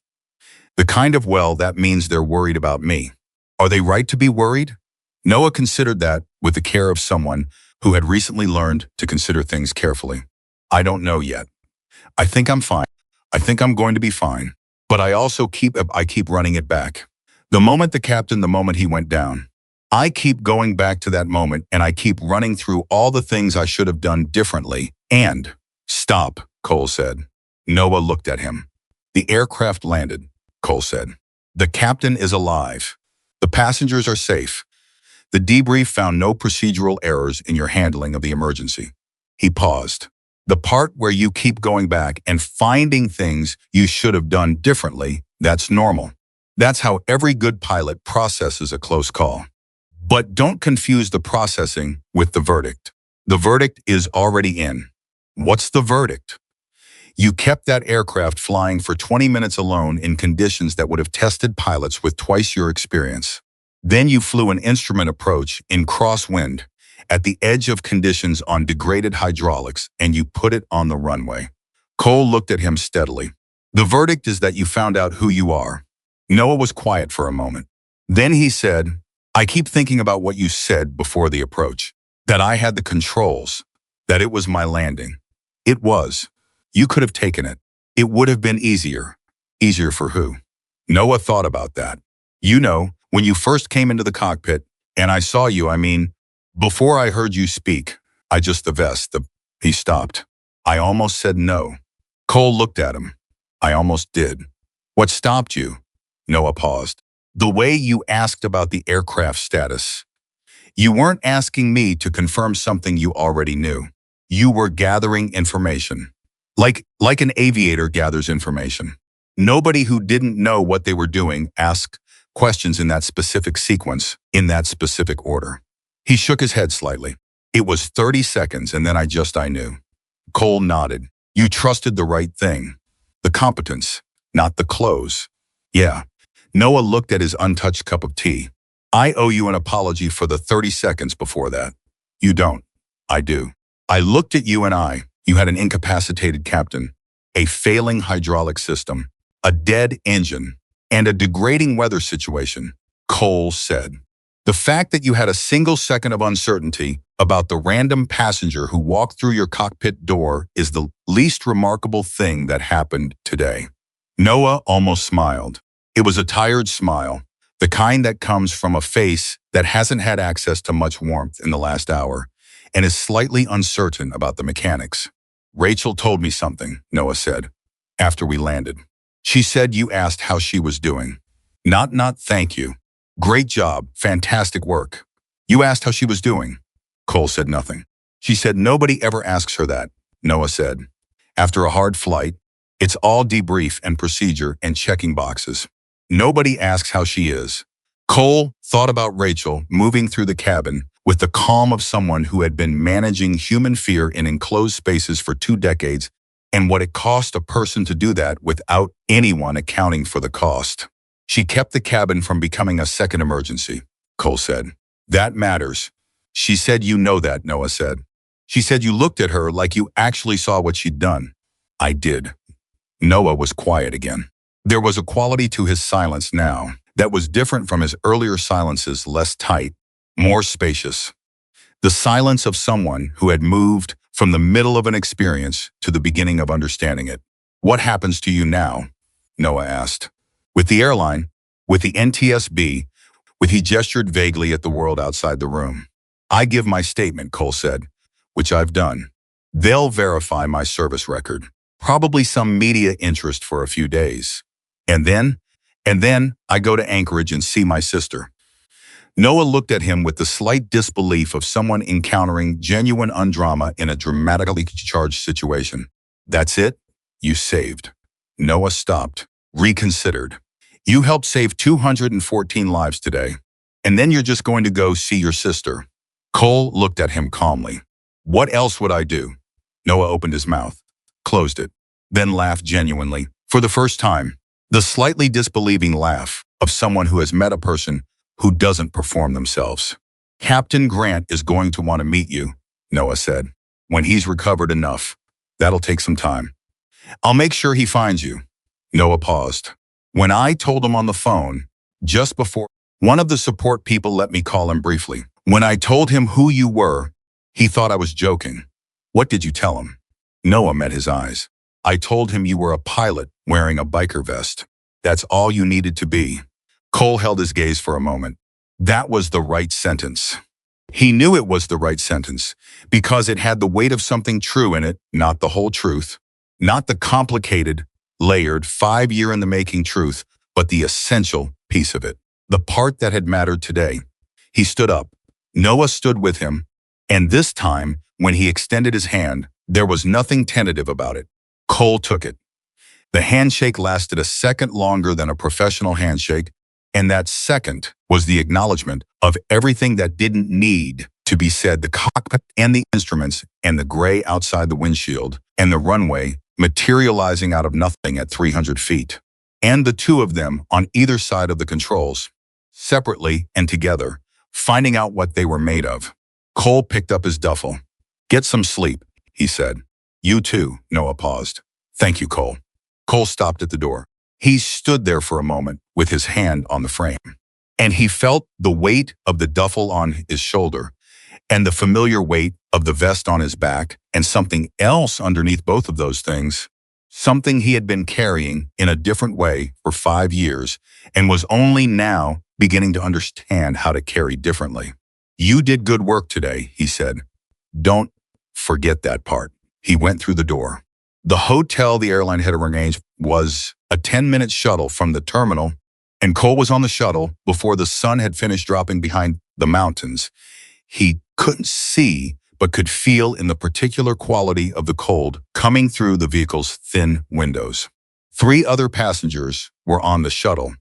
The kind of well that means they're worried about me. Are they right to be worried? Noah considered that with the care of someone who had recently learned to consider things carefully. I don't know yet. I think I'm fine. I think I'm going to be fine. But I keep running it back. The moment the moment he went down. I keep going back to that moment and I keep running through all the things I should have done differently. And stop, Cole said. Noah looked at him. The aircraft landed, Cole said. The captain is alive. The passengers are safe. The debrief found no procedural errors in your handling of the emergency. He paused. The part where you keep going back and finding things you should have done differently, that's normal. That's how every good pilot processes a close call. But don't confuse the processing with the verdict. The verdict is already in. What's the verdict? You kept that aircraft flying for 20 minutes alone in conditions that would have tested pilots with twice your experience. Then you flew an instrument approach in crosswind at the edge of conditions on degraded hydraulics and you put it on the runway. Cole looked at him steadily. The verdict is that you found out who you are. Noah was quiet for a moment. Then he said, I keep thinking about what you said before the approach, that I had the controls, that it was my landing. It was. You could have taken it. It would have been easier. Easier for who? Noah thought about that. You know, when you first came into the cockpit, and I saw you, before I heard you speak, he stopped. I almost said no. Cole looked at him. I almost did. What stopped you? Noah paused. The way you asked about the aircraft status. You weren't asking me to confirm something you already knew. You were gathering information. Like an aviator gathers information. Nobody who didn't know what they were doing asked questions in that specific sequence, in that specific order. He shook his head slightly. It was 30 seconds and then I knew. Cole nodded. You trusted the right thing. The competence, not the clothes. Yeah. Noah looked at his untouched cup of tea. I owe you an apology for the 30 seconds before that. You don't. I do. I looked at you and you had an incapacitated captain, a failing hydraulic system, a dead engine, and a degrading weather situation, Cole said. The fact that you had a single second of uncertainty about the random passenger who walked through your cockpit door is the least remarkable thing that happened today. Noah almost smiled. It was a tired smile, The kind that comes from a face that hasn't had access to much warmth in the last hour and is slightly uncertain about the mechanics. Rachel told me something, Noah said, after we landed. She said you asked how she was doing. Not thank you. Great job, fantastic work. You asked how she was doing. Cole said nothing. She said nobody ever asks her that, Noah said. After a hard flight, it's all debrief and procedure and checking boxes. Nobody asks how she is. Cole thought about Rachel moving through the cabin with the calm of someone who had been managing human fear in enclosed spaces for 2 decades and what it cost a person to do that without anyone accounting for the cost. She kept the cabin from becoming a second emergency, Cole said. That matters. She said you know that, Noah said. She said you looked at her like you actually saw what she'd done. I did. Noah was quiet again. There was a quality to his silence now that was different from his earlier silences, less tight, more spacious. The silence of someone who had moved from the middle of an experience to the beginning of understanding it. What happens to you now? Noah asked. With the airline, with the NTSB, he gestured vaguely at the world outside the room. I give my statement, Cole said, which I've done. They'll verify my service record. Probably some media interest for a few days. And then I go to Anchorage and see my sister. Noah looked at him with the slight disbelief of someone encountering genuine undrama in a dramatically charged situation. That's it? You saved. Noah stopped, reconsidered. You helped save 214 lives today. And then you're just going to go see your sister. Cole looked at him calmly. What else would I do? Noah opened his mouth, closed it, then laughed genuinely, for the first time. The slightly disbelieving laugh of someone who has met a person who doesn't perform themselves. Captain Grant is going to want to meet you, Noah said. When he's recovered enough. That'll take some time. I'll make sure he finds you. Noah paused. When I told him on the phone, just before, one of the support people let me call him briefly. When I told him who you were, he thought I was joking. What did you tell him? Noah met his eyes. I told him you were a pilot wearing a biker vest. That's all you needed to be. Cole held his gaze for a moment. That was the right sentence. He knew it was the right sentence because it had the weight of something true in it, not the whole truth, not the complicated, layered, 5-year-in-the-making truth, but the essential piece of it, the part that had mattered today. He stood up. Noah stood with him, and this time, when he extended his hand, there was nothing tentative about it. Cole took it. The handshake lasted a second longer than a professional handshake, and that second was the acknowledgement of everything that didn't need to be said, the cockpit and the instruments and the gray outside the windshield and the runway materializing out of nothing at 300 feet, and the two of them on either side of the controls, separately and together, finding out what they were made of. Cole picked up his duffel. Get some sleep, he said. You too, Noah paused. Thank you, Cole. Cole stopped at the door. He stood there for a moment with his hand on the frame, and he felt the weight of the duffel on his shoulder and the familiar weight of the vest on his back and something else underneath both of those things, something he had been carrying in a different way for 5 years and was only now beginning to understand how to carry differently. You did good work today, he said. Don't forget that part. He went through the door. The hotel the airline had arranged was a 10-minute shuttle from the terminal, and Cole was on the shuttle before the sun had finished dropping behind the mountains. He couldn't see, but could feel in the particular quality of the cold coming through the vehicle's thin windows. 3 other passengers were on the shuttle,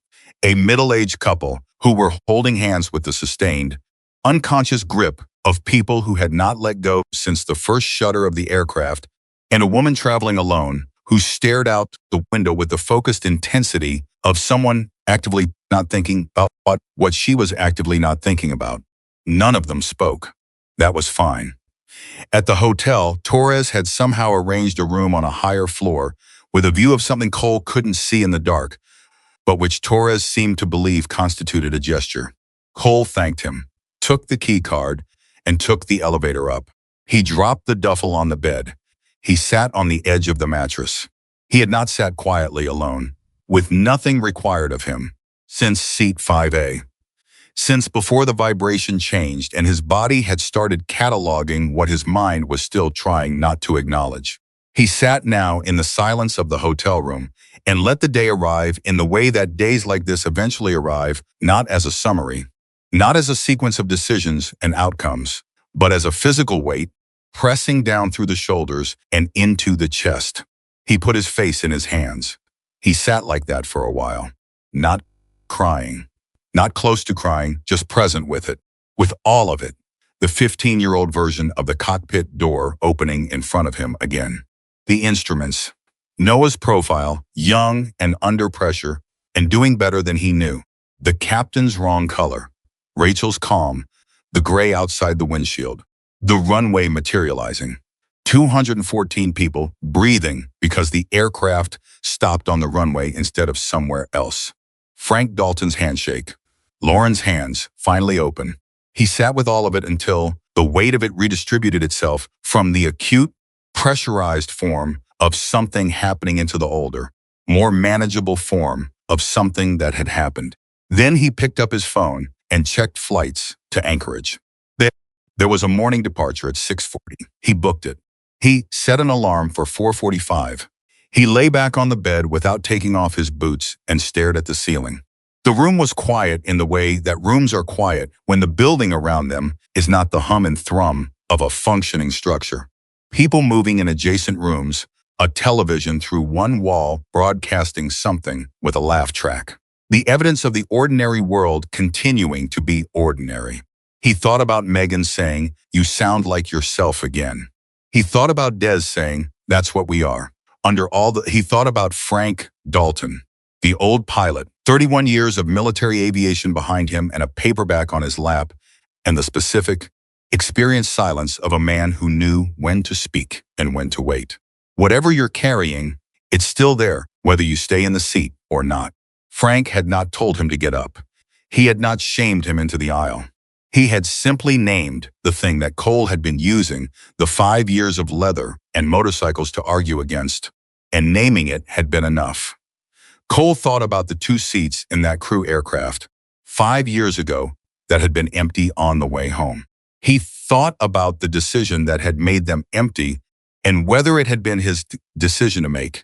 a middle-aged couple who were holding hands with the sustained, unconscious grip of people who had not let go since the first shudder of the aircraft, and a woman traveling alone who stared out the window with the focused intensity of someone actively not thinking about what she was actively not thinking about. None of them spoke. That was fine. At the hotel, Torres had somehow arranged a room on a higher floor with a view of something Cole couldn't see in the dark, but which Torres seemed to believe constituted a gesture. Cole thanked him, took the key card, and took the elevator up. He dropped the duffel on the bed. He sat on the edge of the mattress. He had not sat quietly alone, with nothing required of him. since seat 5A. Since before the vibration changed and his body had started cataloging what his mind was still trying not to acknowledge. He sat now in the silence of the hotel room and let the day arrive in the way that days like this eventually arrive, not as a summary, not as a sequence of decisions and outcomes, but as a physical weight pressing down through the shoulders and into the chest. He put his face in his hands. He sat like that for a while, not crying. Not close to crying, just present with it, with all of it. The 15-year-old version of the cockpit door opening in front of him again. The instruments. Noah's profile, young and under pressure, and doing better than he knew. The captain's wrong color. Rachel's calm. The gray outside the windshield. The runway materializing. 214 people breathing because the aircraft stopped on the runway instead of somewhere else. Frank Dalton's handshake. Lauren's hands, finally open. He sat with all of it until the weight of it redistributed itself from the acute, pressurized form of something happening into the older, more manageable form of something that had happened. Then he picked up his phone and checked flights to Anchorage. There was a morning departure at 6:40. He booked it. He set an alarm for 4:45. He lay back on the bed without taking off his boots and stared at the ceiling. The room was quiet in the way that rooms are quiet when the building around them is not the hum and thrum of a functioning structure. People moving in adjacent rooms, a television through one wall broadcasting something with a laugh track. The evidence of the ordinary world continuing to be ordinary. He thought about Megan saying, "You sound like yourself again." He thought about Des saying, "That's what we are." He thought about Frank Dalton, the old pilot, 31 years of military aviation behind him and a paperback on his lap, and the specific, experienced silence of a man who knew when to speak and when to wait. Whatever you're carrying, it's still there, whether you stay in the seat or not. Frank had not told him to get up. He had not shamed him into the aisle. He had simply named the thing that Cole had been using the 5 years of leather and motorcycles to argue against, and naming it had been enough. Cole thought about the 2 seats in that crew aircraft 5 years ago that had been empty on the way home. He thought about the decision that had made them empty and whether it had been his decision to make,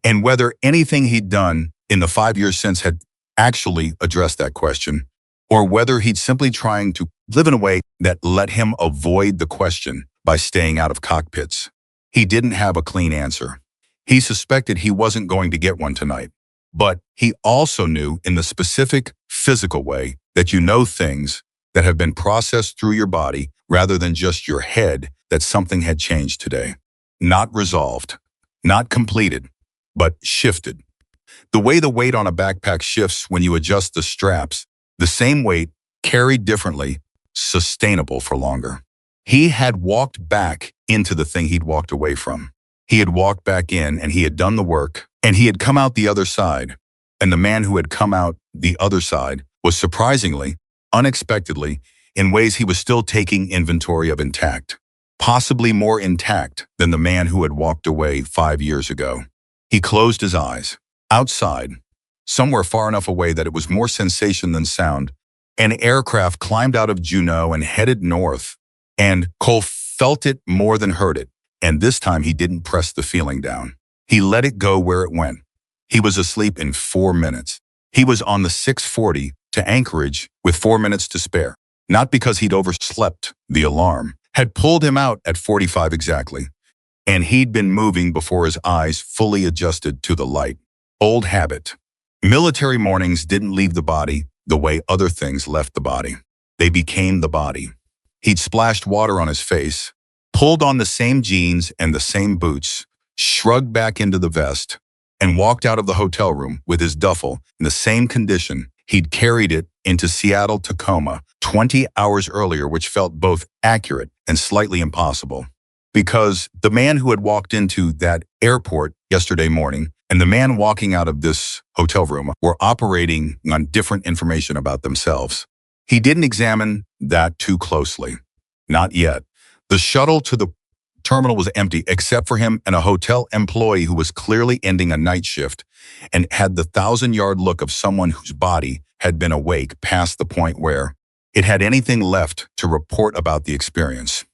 and whether anything he'd done in the 5 years since had actually addressed that question, or whether he'd simply trying to live in a way that let him avoid the question by staying out of cockpits. He didn't have a clean answer. He suspected he wasn't going to get one tonight. But he also knew in the specific physical way that you know things that have been processed through your body rather than just your head, that something had changed today. Not resolved, not completed, but shifted. The way the weight on a backpack shifts when you adjust the straps, the same weight, carried differently, sustainable for longer. He had walked back into the thing he'd walked away from. He had walked back in and he had done the work, and he had come out the other side. And the man who had come out the other side was surprisingly, unexpectedly, in ways he was still taking inventory of intact. Possibly more intact than the man who had walked away 5 years ago. He closed his eyes. Outside, somewhere far enough away that it was more sensation than sound, an aircraft climbed out of Juneau and headed north, and Cole felt it more than heard it, and this time he didn't press the feeling down. He let it go where it went. He was asleep in 4 minutes. He was on the 6:40 to Anchorage with 4 minutes to spare, not because he'd overslept. The alarm had pulled him out at 45 exactly, and he'd been moving before his eyes fully adjusted to the light. Old habit. Military mornings didn't leave the body the way other things left the body. They became the body. He'd splashed water on his face, pulled on the same jeans and the same boots, shrugged back into the vest, and walked out of the hotel room with his duffel in the same condition he'd carried it into Seattle, Tacoma 20 hours earlier, which felt both accurate and slightly impossible. Because the man who had walked into that airport yesterday morning and the man walking out of this hotel room were operating on different information about themselves. He didn't examine that too closely. Not yet. The shuttle to the terminal was empty except for him and a hotel employee who was clearly ending a night shift and had the 1,000-yard look of someone whose body had been awake past the point where it had anything left to report about the experience.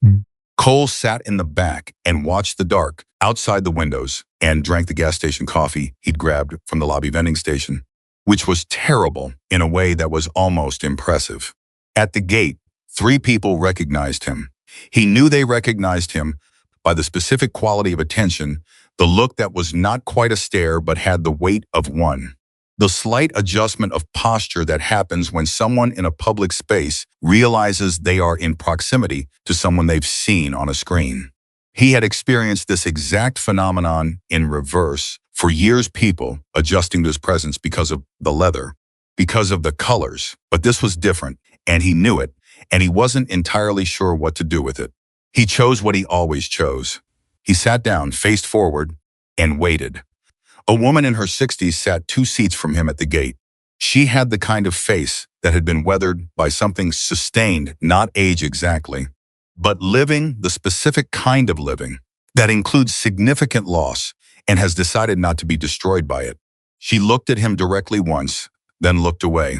Cole sat in the back and watched the dark outside the windows and drank the gas station coffee he'd grabbed from the lobby vending station, which was terrible in a way that was almost impressive. At the gate, 3 people recognized him. He knew they recognized him by the specific quality of attention, the look that was not quite a stare but had the weight of one. The slight adjustment of posture that happens when someone in a public space realizes they are in proximity to someone they've seen on a screen. He had experienced this exact phenomenon in reverse for years, people adjusting to his presence because of the leather, because of the colors. But this was different, and he knew it, and he wasn't entirely sure what to do with it. He chose what he always chose. He sat down, faced forward, and waited. A woman in her 60s sat 2 seats from him at the gate. She had the kind of face that had been weathered by something sustained, not age exactly, but living, the specific kind of living that includes significant loss and has decided not to be destroyed by it. She looked at him directly once, then looked away,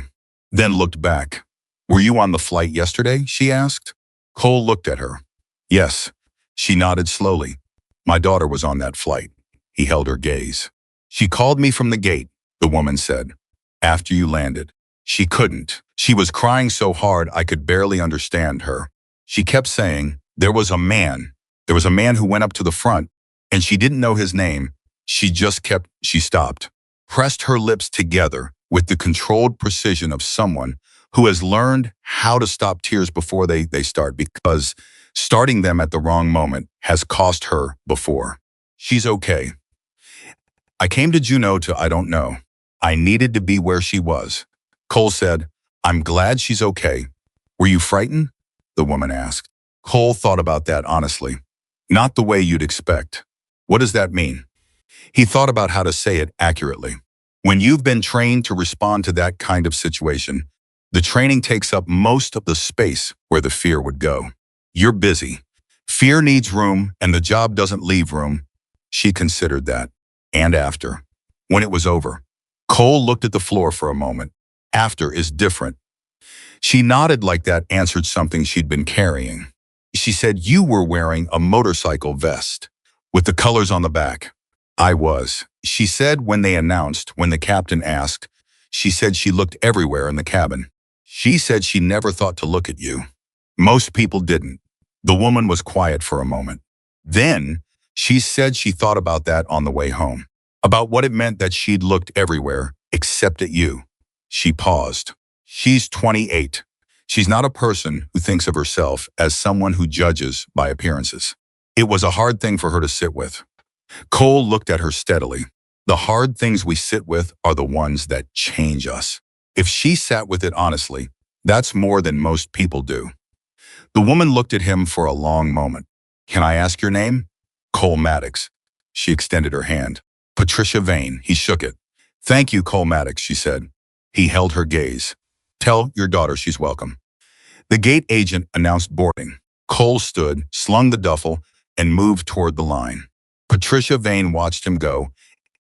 then looked back. "Were you on the flight yesterday?" she asked. Cole looked at her. "Yes." She nodded slowly. "My daughter was on that flight." He held her gaze. "She called me from the gate," the woman said, "after you landed. She couldn't. She was crying so hard I could barely understand her. She kept saying, there was a man who went up to the front, and she didn't know his name. She stopped, pressed her lips together with the controlled precision of someone who has learned how to stop tears before they start, because starting them at the wrong moment has cost her before. She's okay. I came to Juneau to I don't know. I needed to be where she was." Cole said, "I'm glad she's okay." "Were you frightened?" the woman asked. Cole thought about that honestly. "Not the way you'd expect." "What does that mean?" He thought about how to say it accurately. When you've been trained to respond to that kind of situation, the training takes up most of the space where the fear would go. You're busy. Fear needs room, and the job doesn't leave room. She considered that. And after. When it was over. Cole looked at the floor for a moment. After is different. She nodded like that answered something she'd been carrying. She said, "You were wearing a motorcycle vest with the colors on the back." "I was," she said when the captain asked. She said she looked everywhere in the cabin. She said she never thought to look at you. Most people didn't. The woman was quiet for a moment. Then, she said she thought about that on the way home, about what it meant that she'd looked everywhere except at you. She paused. She's 28. She's not a person who thinks of herself as someone who judges by appearances. It was a hard thing for her to sit with. Cole looked at her steadily. The hard things we sit with are the ones that change us. If she sat with it honestly, that's more than most people do. The woman looked at him for a long moment. "Can I ask your name?" "Cole Maddox." She extended her hand. "Patricia Vane." He shook it. "Thank you, Cole Maddox," she said. He held her gaze. "Tell your daughter she's welcome." The gate agent announced boarding. Cole stood, slung the duffel, and moved toward the line. Patricia Vane watched him go,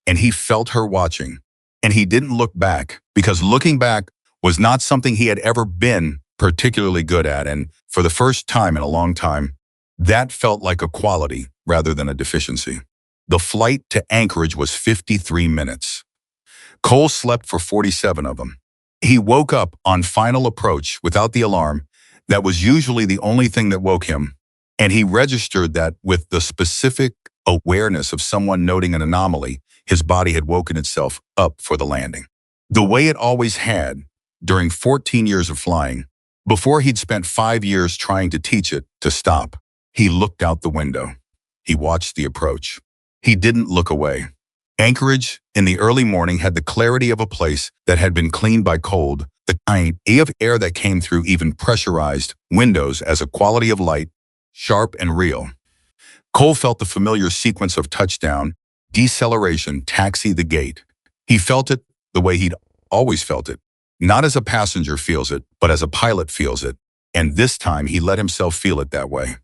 and he felt her watching. And he didn't look back, because looking back was not something he had ever been particularly good at, and for the first time in a long time, that felt like a quality rather than a deficiency. The flight to Anchorage was 53 minutes. Cole slept for 47 of them. He woke up on final approach without the alarm. That was usually the only thing that woke him, and he registered that with the specific awareness of someone noting an anomaly. His body had woken itself up for the landing. The way it always had during 14 years of flying, before he'd spent 5 years trying to teach it to stop. He looked out the window. He watched the approach. He didn't look away. Anchorage, in the early morning, had the clarity of a place that had been cleaned by cold, the kind of air that came through even pressurized windows as a quality of light, sharp and real. Cole felt the familiar sequence of touchdown, deceleration, taxi, the gate. He felt it the way he'd always felt it, not as a passenger feels it, but as a pilot feels it. And this time he let himself feel it that way.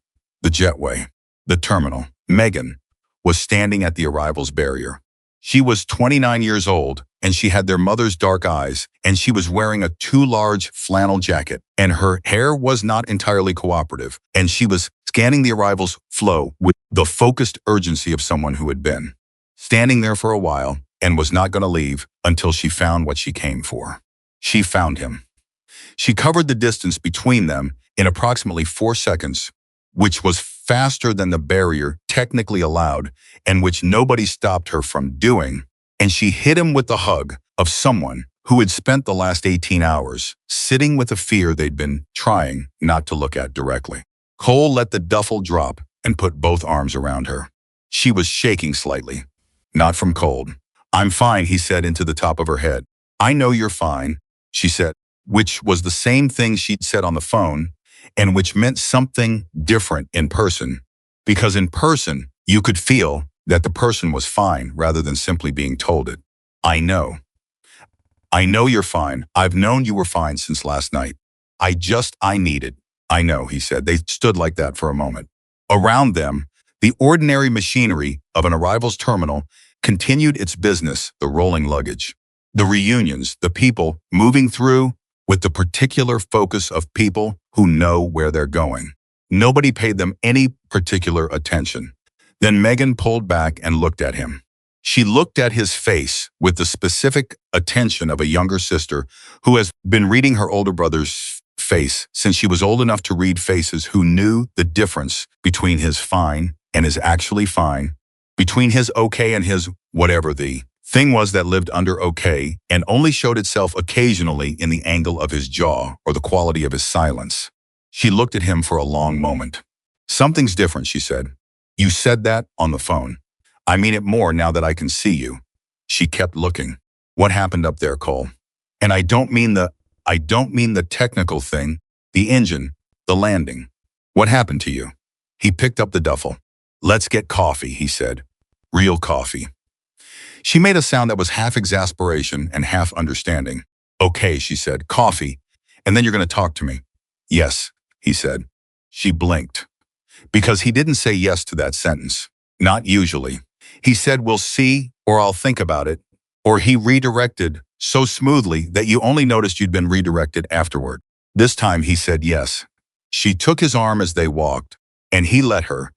The jetway, the terminal. Megan was standing at the arrivals barrier. She was 29 years old, and she had their mother's dark eyes, and she was wearing a too large flannel jacket, and her hair was not entirely cooperative, and she was scanning the arrivals flow with the focused urgency of someone who had been standing there for a while and was not going to leave until she found what she came for. She found him. She covered the distance between them in approximately 4 seconds, which was faster than the barrier technically allowed and which nobody stopped her from doing, and she hit him with the hug of someone who had spent the last 18 hours sitting with a fear they'd been trying not to look at directly. Cole let the duffel drop and put both arms around her. She was shaking slightly, not from cold. "I'm fine," he said into the top of her head. "I know you're fine," she said, which was the same thing she'd said on the phone, and which meant something different in person, because in person, you could feel that the person was fine rather than simply being told it. "I know. I know you're fine. I've known you were fine since last night. I need it." "I know," he said. They stood like that for a moment. Around them, the ordinary machinery of an arrivals terminal continued its business, the rolling luggage, the reunions, the people moving through with the particular focus of people who know where they're going. Nobody paid them any particular attention. Then Megan pulled back and looked at him. She looked at his face with the specific attention of a younger sister who has been reading her older brother's face since she was old enough to read faces, who knew the difference between his fine and his actually fine, between his okay and his whatever the thing was that lived under okay and only showed itself occasionally in the angle of his jaw or the quality of his silence. She looked at him for a long moment. "Something's different," she said. "You said that on the phone. I mean it more now that I can see you." She kept looking. "What happened up there, Cole? And I don't mean the technical thing, the engine, the landing. What happened to you?" He picked up the duffel. "Let's get coffee," he said. "Real coffee." She made a sound that was half exasperation and half understanding. "Okay," she said, "coffee, and then you're going to talk to me." "Yes," he said. She blinked, because he didn't say yes to that sentence. Not usually. He said, "We'll see," or "I'll think about it," or he redirected so smoothly that you only noticed you'd been redirected afterward. This time he said yes. She took his arm as they walked, and he let her,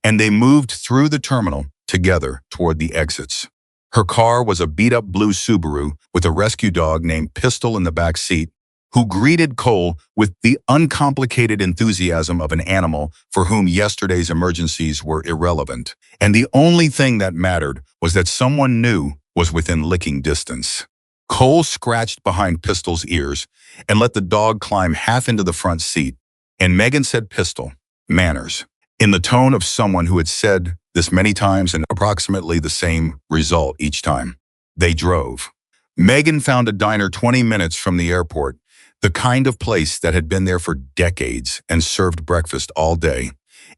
and they moved through the terminal together toward the exits. Her car was a beat-up blue Subaru with a rescue dog named Pistol in the back seat, who greeted Cole with the uncomplicated enthusiasm of an animal for whom yesterday's emergencies were irrelevant. And the only thing that mattered was that someone new was within licking distance. Cole scratched behind Pistol's ears and let the dog climb half into the front seat, and Megan said, "Pistol, manners," in the tone of someone who had said this many times and approximately the same result each time. They drove. Megan found a diner 20 minutes from the airport, the kind of place that had been there for decades and served breakfast all day,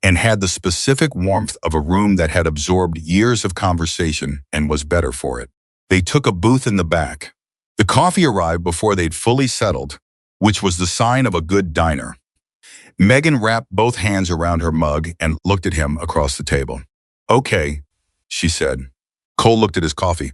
and had the specific warmth of a room that had absorbed years of conversation and was better for it. They took a booth in the back. The coffee arrived before they'd fully settled, which was the sign of a good diner. Megan wrapped both hands around her mug and looked at him across the table. "Okay," she said. Cole looked at his coffee.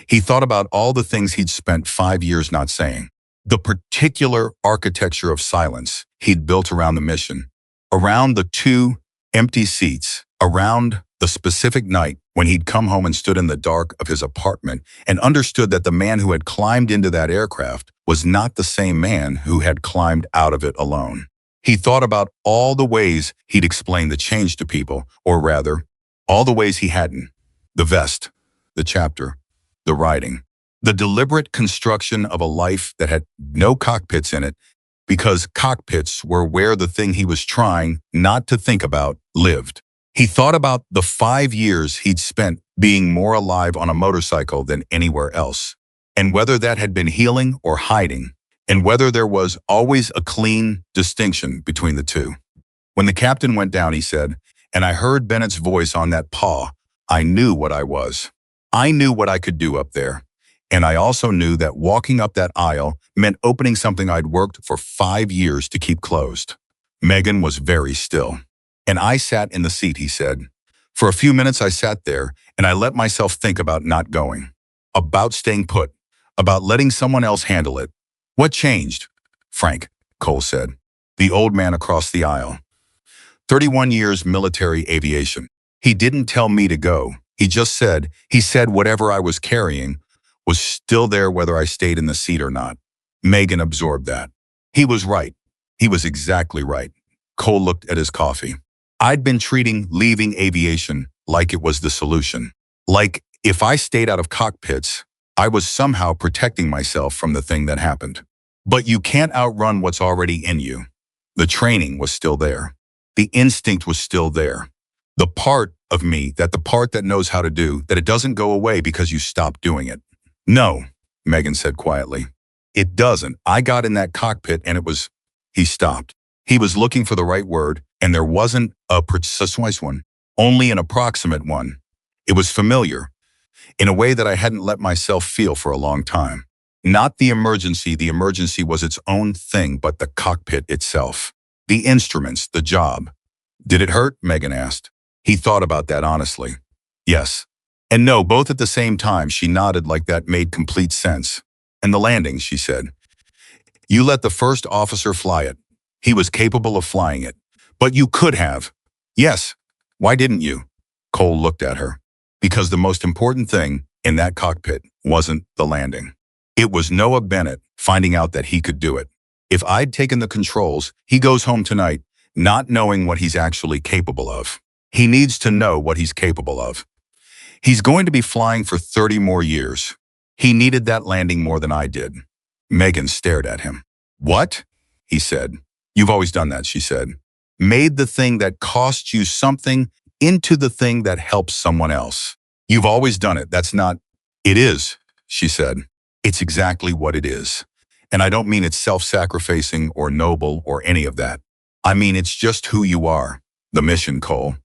He thought about all the things he'd spent 5 years not saying. The particular architecture of silence he'd built around the mission, around the 2 empty seats, around the specific night when he'd come home and stood in the dark of his apartment and understood that the man who had climbed into that aircraft was not the same man who had climbed out of it alone. He thought about all the ways he'd explained the change to people, or rather, all the ways he hadn't. The vest, the chapter, the writing, the deliberate construction of a life that had no cockpits in it, because cockpits were where the thing he was trying not to think about lived. He thought about the 5 years he'd spent being more alive on a motorcycle than anywhere else, and whether that had been healing or hiding, and whether there was always a clean distinction between the two. When the captain went down, he said, "And I heard Bennett's voice on that paw, I knew what I was. I knew what I could do up there. And I also knew that walking up that aisle meant opening something I'd worked for 5 years to keep closed." Megan was very still. "And I sat in the seat," he said. "For a few minutes I sat there, and I let myself think about not going. about staying put, about letting someone else handle it. What changed? Frank, Cole said. The old man across the aisle. 31 years military aviation. He didn't tell me to go. He said whatever I was carrying was still there whether I stayed in the seat or not. Megan absorbed that. He was right. He was exactly right. Cole looked at his coffee. I'd been treating leaving aviation like it was the solution. Like if I stayed out of cockpits, I was somehow protecting myself from the thing that happened. But you can't outrun what's already in you. The training was still there. The instinct was still there. The part of me, the part that knows how to do, that it doesn't go away because you stop doing it. No, Megan said quietly. It doesn't. I got in that cockpit and it was... He stopped. He was looking for the right word, and there wasn't a precise one, only an approximate one. It was familiar, in a way that I hadn't let myself feel for a long time. Not the emergency was its own thing, but the cockpit itself. The instruments, the job. Did it hurt? Megan asked. He thought about that honestly. Yes. And no, both at the same time. She nodded like that made complete sense. And the landing, she said. You let the first officer fly it. He was capable of flying it. But you could have. Yes. Why didn't you? Cole looked at her. Because the most important thing in that cockpit wasn't the landing. It was Noah Bennett finding out that he could do it. If I'd taken the controls, he goes home tonight not knowing what he's actually capable of. He needs to know what he's capable of. He's going to be flying for 30 more years. He needed that landing more than I did. Megan stared at him. What? He said. You've always done that, she said. Made the thing that cost you something into the thing that helps someone else. You've always done it. That's not... It is, she said. It's exactly what it is. And I don't mean it's self-sacrificing or noble or any of that. I mean it's just who you are. The mission, Cole.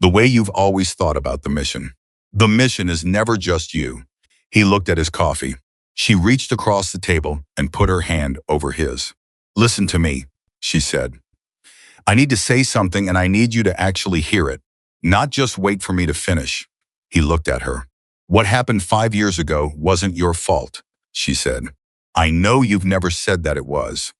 The way you've always thought about the mission. The mission is never just you. He looked at his coffee. She reached across the table and put her hand over his. Listen to me, she said. I need to say something and I need you to actually hear it, not just wait for me to finish. He looked at her. What happened 5 years ago wasn't your fault, she said. I know you've never said that it was.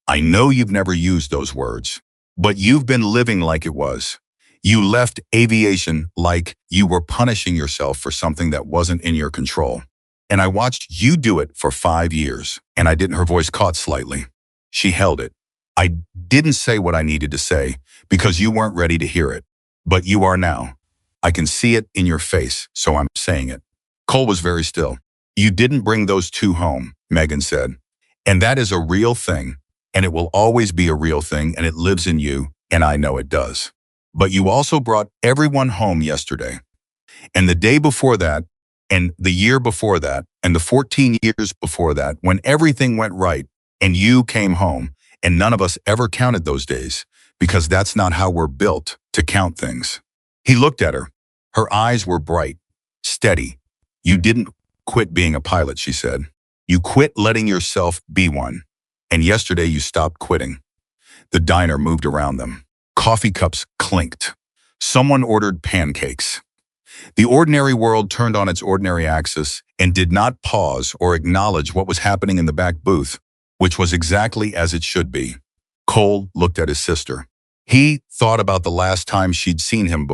I know you've never used those words, but you've been living like it was. You left aviation like you were punishing yourself for something that wasn't in your control. And I watched you do it for 5 years, and I didn't. Her voice caught slightly. She held it. I didn't say what I needed to say because you weren't ready to hear it, but you are now. I can see it in your face, so I'm saying it. Cole was very still. You didn't bring those two home, Megan said. And that is a real thing, and it will always be a real thing, and it lives in you, and I know it does. But you also brought everyone home yesterday. And the day before that, and the year before that, and the 14 years before that, when everything went right, and you came home, and none of us ever counted those days, because that's not how we're built to count things. He looked at her. Her eyes were bright, steady. You didn't quit being a pilot, she said. You quit letting yourself be one. And yesterday you stopped quitting. The diner moved around them. Coffee cups clinked. Someone ordered pancakes. The ordinary world turned on its ordinary axis and did not pause or acknowledge what was happening in the back booth, which was exactly as it should be. Cole looked at his sister. He thought about the last time she'd seen him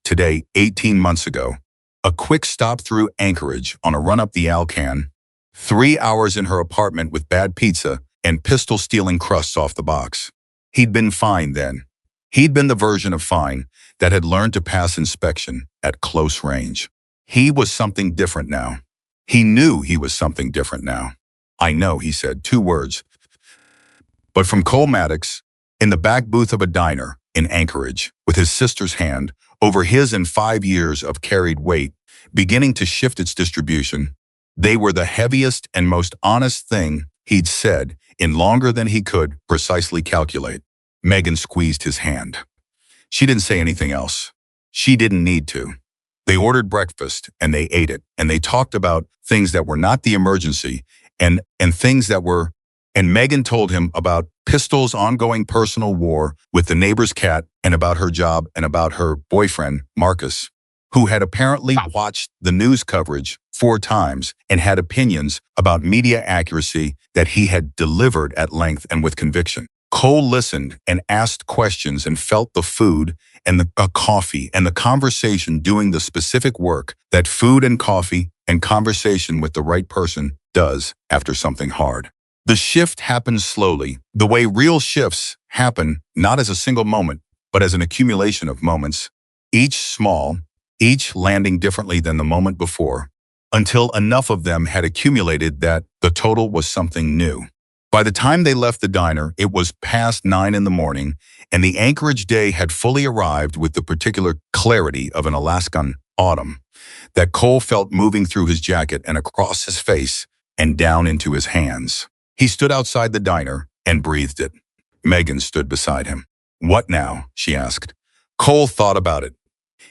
today, 18 months ago. A quick stop through Anchorage on a run up the Alcan, 3 hours in her apartment with bad pizza and pistol-stealing crusts off the box. He'd been fine then. He'd been the version of fine that had learned to pass inspection at close range. He was something different now. He knew he was something different now. I know, he said, 2 words. But from Cole Maddox, in the back booth of a diner in Anchorage, with his sister's hand over his and 5 years of carried weight, beginning to shift its distribution, they were the heaviest and most honest thing he'd said in longer than he could precisely calculate. Megan squeezed his hand. She didn't say anything else. She didn't need to. They ordered breakfast and they ate it, and they talked about things that were not the emergency and things that were, and Megan told him about Pistol's ongoing personal war with the neighbor's cat and about her job and about her boyfriend, Marcus. who had apparently watched the news coverage 4 times and had opinions about media accuracy that he had delivered at length and with conviction. Cole listened and asked questions and felt the food and the coffee and the conversation doing the specific work that food and coffee and conversation with the right person does after something hard. The shift happened slowly, the way real shifts happen, not as a single moment, but as an accumulation of moments, each small, each landing differently than the moment before, until enough of them had accumulated that the total was something new. By the time they left the diner, it was past 9 in the morning, and the Anchorage day had fully arrived with the particular clarity of an Alaskan autumn that Cole felt moving through his jacket and across his face and down into his hands. He stood outside the diner and breathed it. Megan stood beside him. "What now?" she asked. Cole thought about it.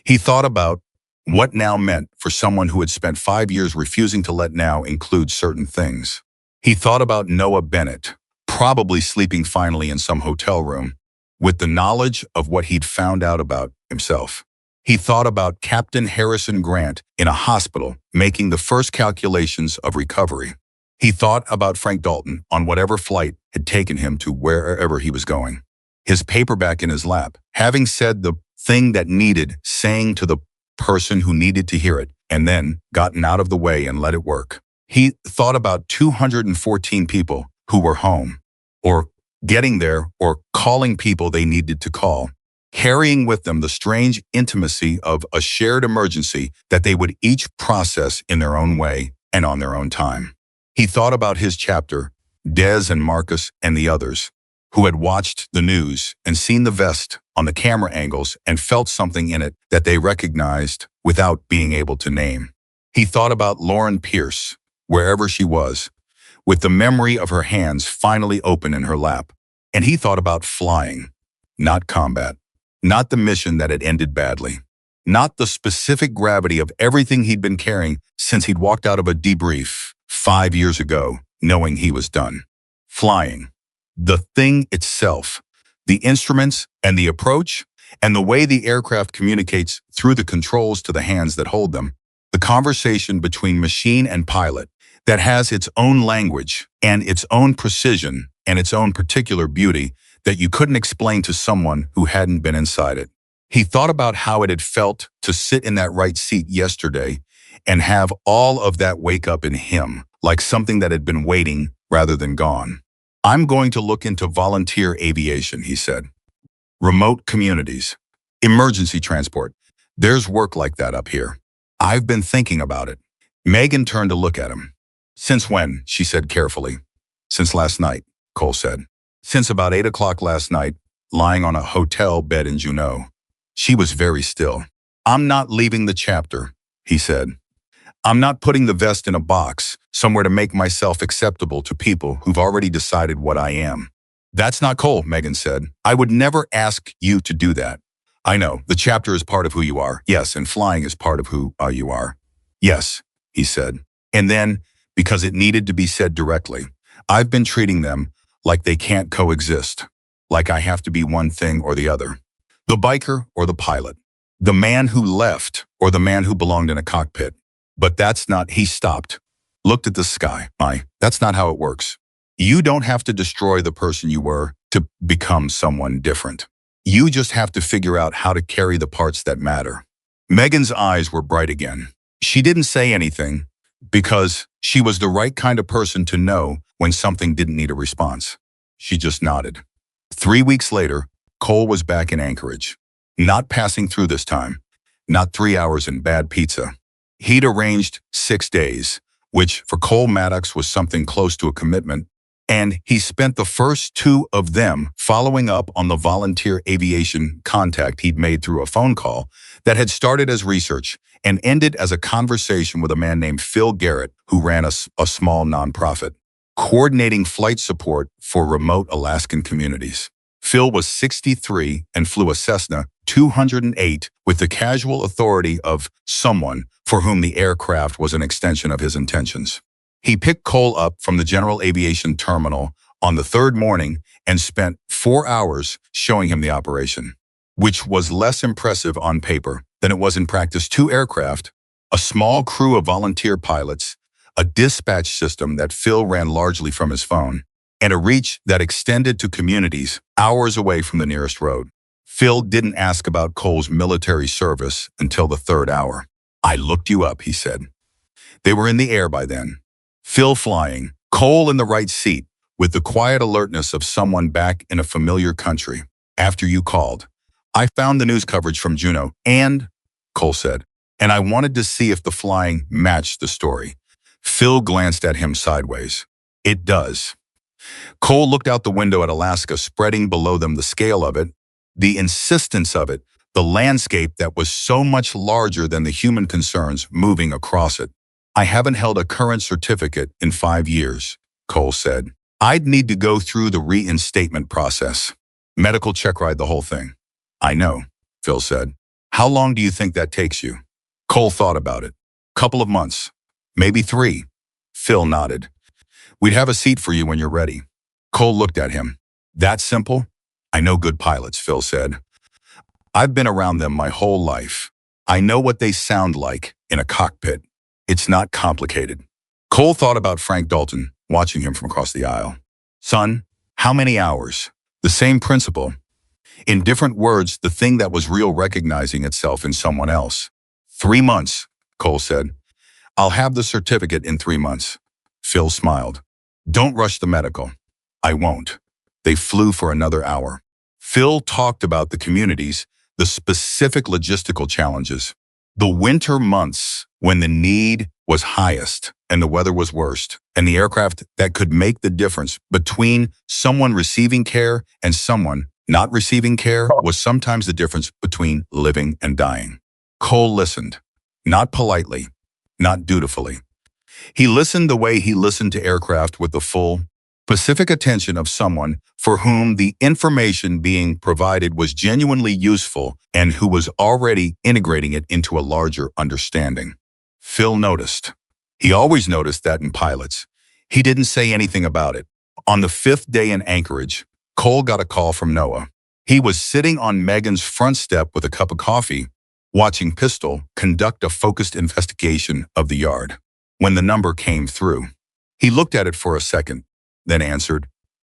He thought about what now meant for someone who had spent 5 years refusing to let now include certain things. He thought about Noah Bennett, probably sleeping finally in some hotel room, with the knowledge of what he'd found out about himself. He thought about Captain Harrison Grant in a hospital making the first calculations of recovery. He thought about Frank Dalton on whatever flight had taken him to wherever he was going. His paperback in his lap, having said the thing that needed saying to the person who needed to hear it, and then gotten out of the way and let it work. He thought about 214 people who were home, or getting there, or calling people they needed to call, carrying with them the strange intimacy of a shared emergency that they would each process in their own way and on their own time. He thought about his chapter, Des and Marcus and the others, who had watched the news and seen the vest on the camera angles and felt something in it that they recognized without being able to name. He thought about Lauren Pierce, wherever she was, with the memory of her hands finally open in her lap. And he thought about flying, not combat, not the mission that had ended badly, not the specific gravity of everything he'd been carrying since he'd walked out of a debrief 5 years ago, knowing he was done. Flying, the thing itself, the instruments and the approach, and the way the aircraft communicates through the controls to the hands that hold them, the conversation between machine and pilot that has its own language and its own precision and its own particular beauty that you couldn't explain to someone who hadn't been inside it. He thought about how it had felt to sit in that right seat yesterday and have all of that wake up in him, like something that had been waiting rather than gone. "I'm going to look into volunteer aviation," he said. "Remote communities, emergency transport. There's work like that up here. I've been thinking about it." Megan turned to look at him. "Since when?" she said carefully. "Since last night," Cole said. "Since about 8 o'clock last night, lying on a hotel bed in Juneau." She was very still. "I'm not leaving the chapter," he said. "I'm not putting the vest in a box somewhere to make myself acceptable to people who've already decided what I am." "That's not Cole," Megan said. "I would never ask you to do that. I know, the chapter is part of who you are. Yes, and flying is part of who you are." "Yes," he said. And then, because it needed to be said directly, "I've been treating them like they can't coexist, like I have to be one thing or the other. The biker or the pilot, the man who left or the man who belonged in a cockpit. But that's not," he stopped, looked at the sky. "That's not how it works. You don't have to destroy the person you were to become someone different. You just have to figure out how to carry the parts that matter." Megan's eyes were bright again. She didn't say anything because she was the right kind of person to know when something didn't need a response. She just nodded. 3 weeks later, Cole was back in Anchorage. Not passing through this time. Not 3 hours and bad pizza. He'd arranged 6 days, which for Cole Maddox was something close to a commitment, and he spent the first 2 of them following up on the volunteer aviation contact he'd made through a phone call that had started as research and ended as a conversation with a man named Phil Garrett, who ran a small nonprofit, coordinating flight support for remote Alaskan communities. Phil was 63 and flew a Cessna 208 with the casual authority of someone for whom the aircraft was an extension of his intentions. He picked Cole up from the general aviation terminal on the 3rd morning and spent 4 hours showing him the operation, which was less impressive on paper than it was in practice. 2 aircraft, a small crew of volunteer pilots, a dispatch system that Phil ran largely from his phone, and a reach that extended to communities hours away from the nearest road. Phil didn't ask about Cole's military service until the 3rd hour. "I looked you up," he said. They were in the air by then. Phil flying, Cole in the right seat, with the quiet alertness of someone back in a familiar country. "After you called, I found the news coverage from Juneau, and," Cole said, "and I wanted to see if the flying matched the story." Phil glanced at him sideways. "It does." Cole looked out the window at Alaska, spreading below them the scale of it, the insistence of it, the landscape that was so much larger than the human concerns moving across it. "I haven't held a current certificate in 5 years, Cole said. "I'd need to go through the reinstatement process. Medical check ride, the whole thing." "I know," Phil said. "How long do you think that takes you?" Cole thought about it. "Couple of months. Maybe 3. Phil nodded. "We'd have a seat for you when you're ready." Cole looked at him. "That simple?" "I know good pilots," Phil said. "I've been around them my whole life. I know what they sound like in a cockpit. It's not complicated." Cole thought about Frank Dalton, watching him from across the aisle. "Son, how many hours?" The same principle. In different words, the thing that was real recognizing itself in someone else. 3 months, Cole said. "I'll have the certificate in 3 months." Phil smiled. "Don't rush the medical." "I won't." They flew for another hour. Phil talked about the communities, the specific logistical challenges, the winter months when the need was highest and the weather was worst, and the aircraft that could make the difference between someone receiving care and someone not receiving care was sometimes the difference between living and dying. Cole listened, not politely, not dutifully. He listened the way he listened to aircraft, with the full, specific attention of someone for whom the information being provided was genuinely useful and who was already integrating it into a larger understanding. Phil noticed. He always noticed that in pilots. He didn't say anything about it. On the 5th day in Anchorage, Cole got a call from Noah. He was sitting on Megan's front step with a cup of coffee, watching Pistol conduct a focused investigation of the yard. When the number came through, he looked at it for a second, then answered,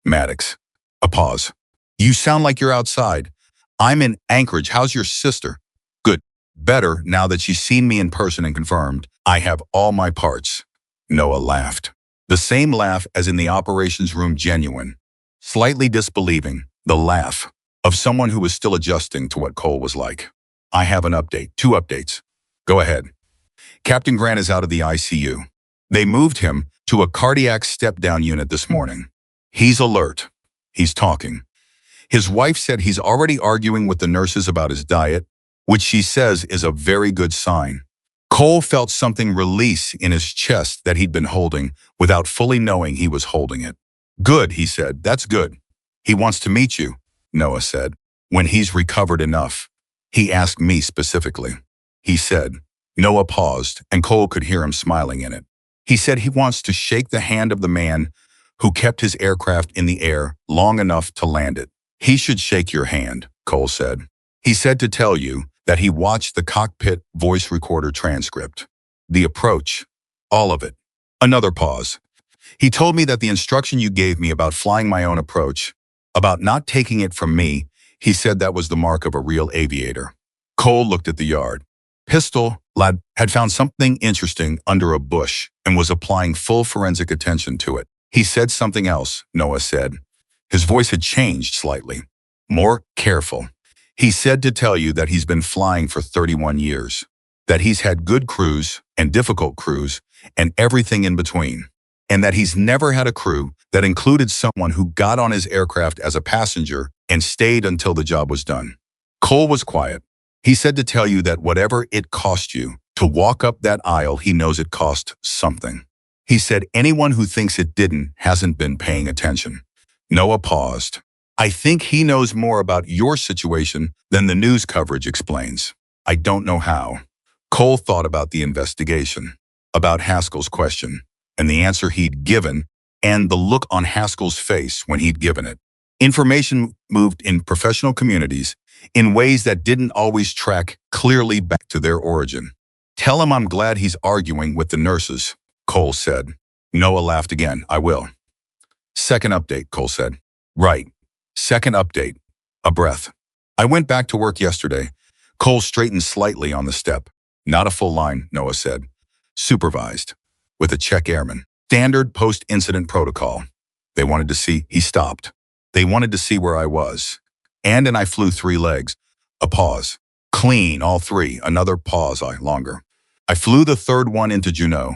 "Maddox." A pause. "You sound like you're outside." "I'm in Anchorage. How's your sister?" "Good. Better now that she's seen me in person and confirmed I have all my parts." Noah laughed. The same laugh as in the operations room, genuine, slightly disbelieving, the laugh of someone who was still adjusting to what Cole was like. "I have an update. 2 updates." "Go ahead." "Captain Grant is out of the ICU. They moved him to a cardiac step-down unit this morning. He's alert. He's talking. His wife said he's already arguing with the nurses about his diet, which she says is a very good sign." Cole felt something release in his chest that he'd been holding without fully knowing he was holding it. "Good," he said. "That's good. He wants to meet you," Noah said. "When he's recovered enough." "He asked me specifically," he said. Noah paused, and Cole could hear him smiling in it. "He said he wants to shake the hand of the man who kept his aircraft in the air long enough to land it." "He should shake your hand," Cole said. "He said to tell you that he watched the cockpit voice recorder transcript. The approach, all of it." Another pause. "He told me that the instruction you gave me about flying my own approach, about not taking it from me, he said that was the mark of a real aviator." Cole looked at the yard. Pistol lad had found something interesting under a bush and was applying full forensic attention to it. "He said something else," Noah said. His voice had changed slightly. "More careful. He said to tell you that he's been flying for 31 years, that he's had good crews and difficult crews and everything in between, and that he's never had a crew that included someone who got on his aircraft as a passenger and stayed until the job was done." Cole was quiet. "He said to tell you that whatever it cost you to walk up that aisle, he knows it cost something. He said anyone who thinks it didn't hasn't been paying attention." Noah paused. "I think he knows more about your situation than the news coverage explains. I don't know how." Cole thought about the investigation, about Haskell's question, and the answer he'd given, and the look on Haskell's face when he'd given it. Information moved in professional communities in ways that didn't always track clearly back to their origin. Tell him I'm glad he's arguing with the nurses, Cole said. Noah laughed again. I will. Second update, Cole said. Right. Second update. A breath. I went back to work yesterday. Cole straightened slightly on the step. Not a full line, Noah said. Supervised. With a check airman. Standard post-incident protocol. They wanted to see. He stopped. They wanted to see where I was. And I flew 3 legs. A pause. Clean, all 3. Another pause, longer. I flew the 3rd one into Juneau.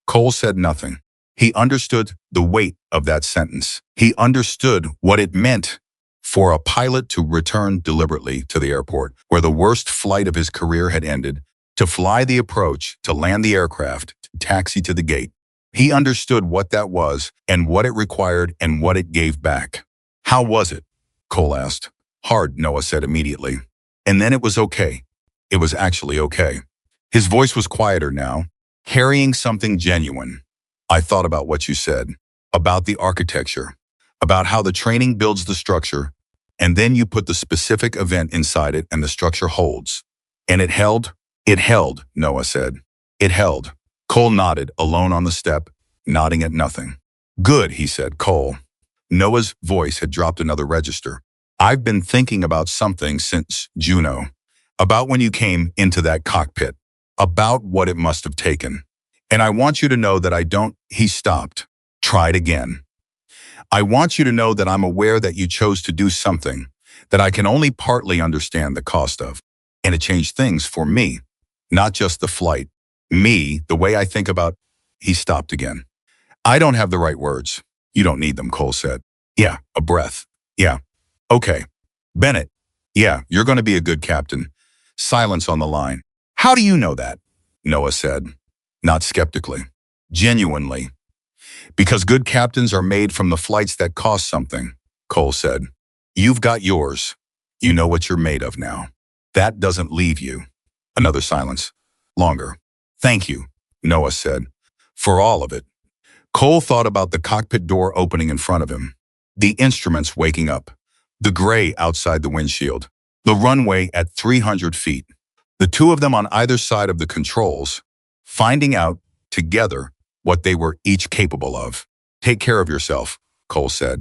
Cole said nothing. He understood the weight of that sentence. He understood what it meant for a pilot to return deliberately to the airport, where the worst flight of his career had ended, to fly the approach, to land the aircraft, to taxi to the gate. He understood what that was and what it required and what it gave back. How was it? Cole asked. Hard, Noah said immediately. And then it was okay. It was actually okay. His voice was quieter now, carrying something genuine. I thought about what you said, about the architecture, about how the training builds the structure, and then you put the specific event inside it and the structure holds. And it held? It held, Noah said. It held. Cole nodded, alone on the step, nodding at nothing. Good, he said. Cole. Noah's voice had dropped another register. I've been thinking about something since Juneau, about when you came into that cockpit, about what it must have taken. And I want you to know that I don't. He stopped. Tried again. I want you to know that I'm aware that you chose to do something that I can only partly understand the cost of. And it changed things for me, not just the flight. Me, the way I think about. He stopped again. I don't have the right words. You don't need them, Cole said. Yeah, a breath. Yeah. Okay. Bennett. Yeah, you're going to be a good captain. Silence on the line. How do you know that? Noah said, not skeptically. Genuinely. Because good captains are made from the flights that cost something, Cole said. You've got yours. You know what you're made of now. That doesn't leave you. Another silence. Longer. Thank you, Noah said, for all of it. Cole thought about the cockpit door opening in front of him, the instruments waking up, the gray outside the windshield, the runway at 300 feet, the 2 of them on either side of the controls, finding out together what they were each capable of. Take care of yourself, Cole said.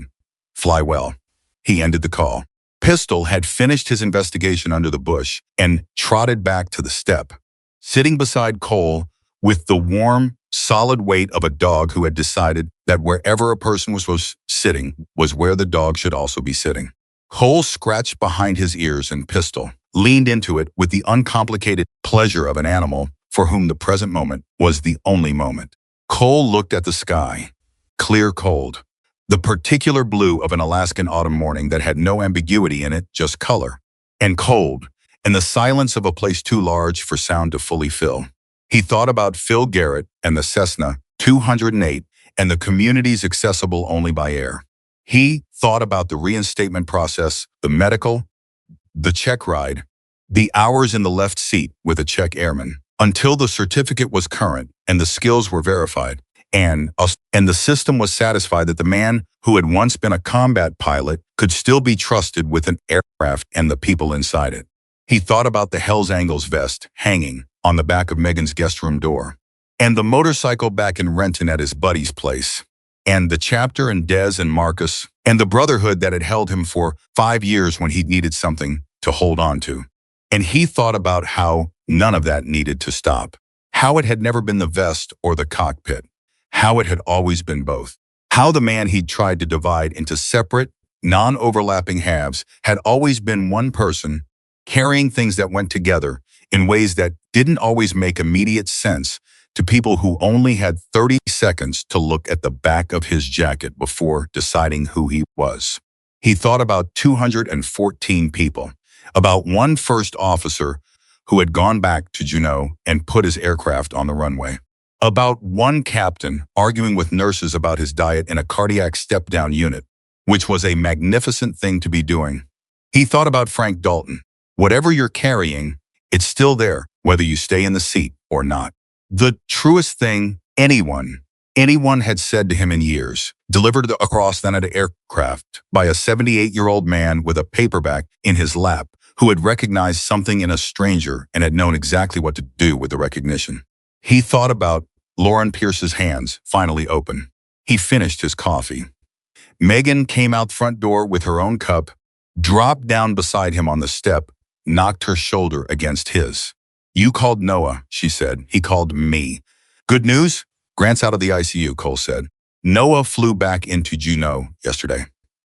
Fly well. He ended the call. Pistol had finished his investigation under the bush and trotted back to the step, sitting beside Cole with the warm, solid weight of a dog who had decided that wherever a person was sitting was where the dog should also be sitting. Cole scratched behind his ears and Pistol leaned into it with the uncomplicated pleasure of an animal for whom the present moment was the only moment. Cole looked at the sky, clear cold, the particular blue of an Alaskan autumn morning that had no ambiguity in it, just color, and cold, and the silence of a place too large for sound to fully fill. He thought about Phil Garrett and the Cessna 208 and the communities accessible only by air. He thought about the reinstatement process, the medical, the check ride, the hours in the left seat with a check airman, until the certificate was current and the skills were verified, and the system was satisfied that the man who had once been a combat pilot could still be trusted with an aircraft and the people inside it. He thought about the Hell's Angels vest hanging on the back of Megan's guest room door, and the motorcycle back in Renton at his buddy's place, and the chapter in Des and Marcus, and the brotherhood that had held him for 5 years when he needed something to hold on to. And he thought about how none of that needed to stop, how it had never been the vest or the cockpit, how it had always been both, how the man he'd tried to divide into separate, non-overlapping halves had always been one person, carrying things that went together in ways that didn't always make immediate sense to people who only had 30 seconds to look at the back of his jacket before deciding who he was. He thought about 214 people, about one first officer who had gone back to Juneau and put his aircraft on the runway, about one captain arguing with nurses about his diet in a cardiac step-down unit, which was a magnificent thing to be doing. He thought about Frank Dalton. Whatever you're carrying, it's still there, whether you stay in the seat or not. The truest thing anyone had said to him in years, delivered across then an aircraft by a 78-year-old man with a paperback in his lap, who had recognized something in a stranger and had known exactly what to do with the recognition. He thought about Lauren Pierce's hands, finally open. He finished his coffee. Megan came out front door with her own cup, dropped down beside him on the step, knocked her shoulder against his. "You called Noah," she said. "He called me." "Good news?" "Grant's out of the ICU," Cole said. "Noah flew back into Juneau yesterday.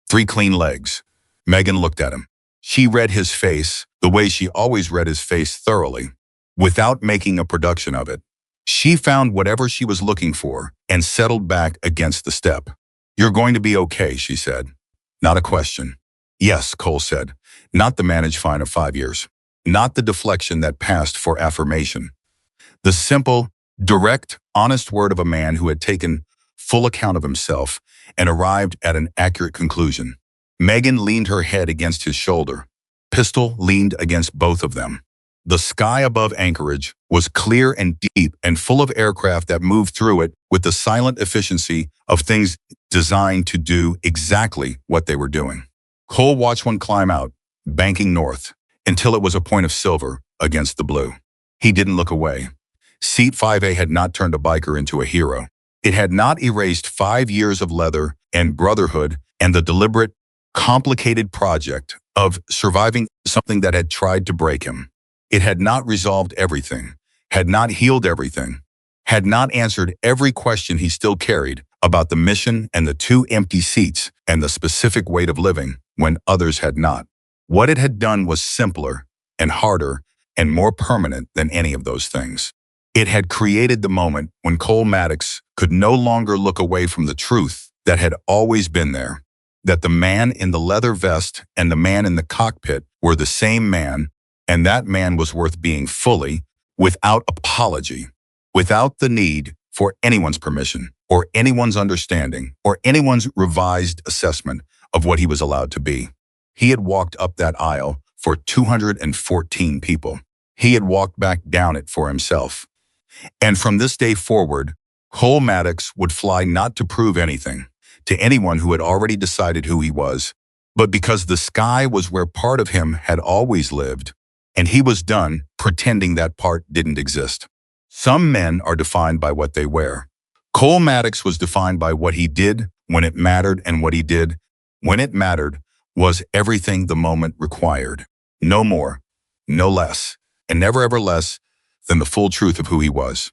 3 clean legs." Megan looked at him. She read his face the way she always read his face, thoroughly, without making a production of it. She found whatever she was looking for and settled back against the step. "You're going to be okay," she said. Not a question. "Yes," Cole said. Not the managed fine of 5 years. Not the deflection that passed for affirmation. The simple, direct, honest word of a man who had taken full account of himself and arrived at an accurate conclusion. Megan leaned her head against his shoulder. Pistol leaned against both of them. The sky above Anchorage was clear and deep and full of aircraft that moved through it with the silent efficiency of things designed to do exactly what they were doing. Cole watched one climb out, banking north, until it was a point of silver against the blue. He didn't look away. Seat 5A had not turned a biker into a hero. It had not erased 5 years of leather and brotherhood and the deliberate, complicated project of surviving something that had tried to break him. It had not resolved everything, had not healed everything, had not answered every question he still carried about the mission and the 2 empty seats and the specific weight of living when others had not. What it had done was simpler and harder and more permanent than any of those things. It had created the moment when Cole Maddox could no longer look away from the truth that had always been there, that the man in the leather vest and the man in the cockpit were the same man, and that man was worth being fully, without apology, without the need for anyone's permission or anyone's understanding or anyone's revised assessment of what he was allowed to be. He had walked up that aisle for 214 people. He had walked back down it for himself. And from this day forward, Cole Maddox would fly not to prove anything to anyone who had already decided who he was, but because the sky was where part of him had always lived, and he was done pretending that part didn't exist. Some men are defined by what they wear. Cole Maddox was defined by what he did when it mattered, and what he did when it mattered was everything the moment required. No more, no less, and never ever less than the full truth of who he was.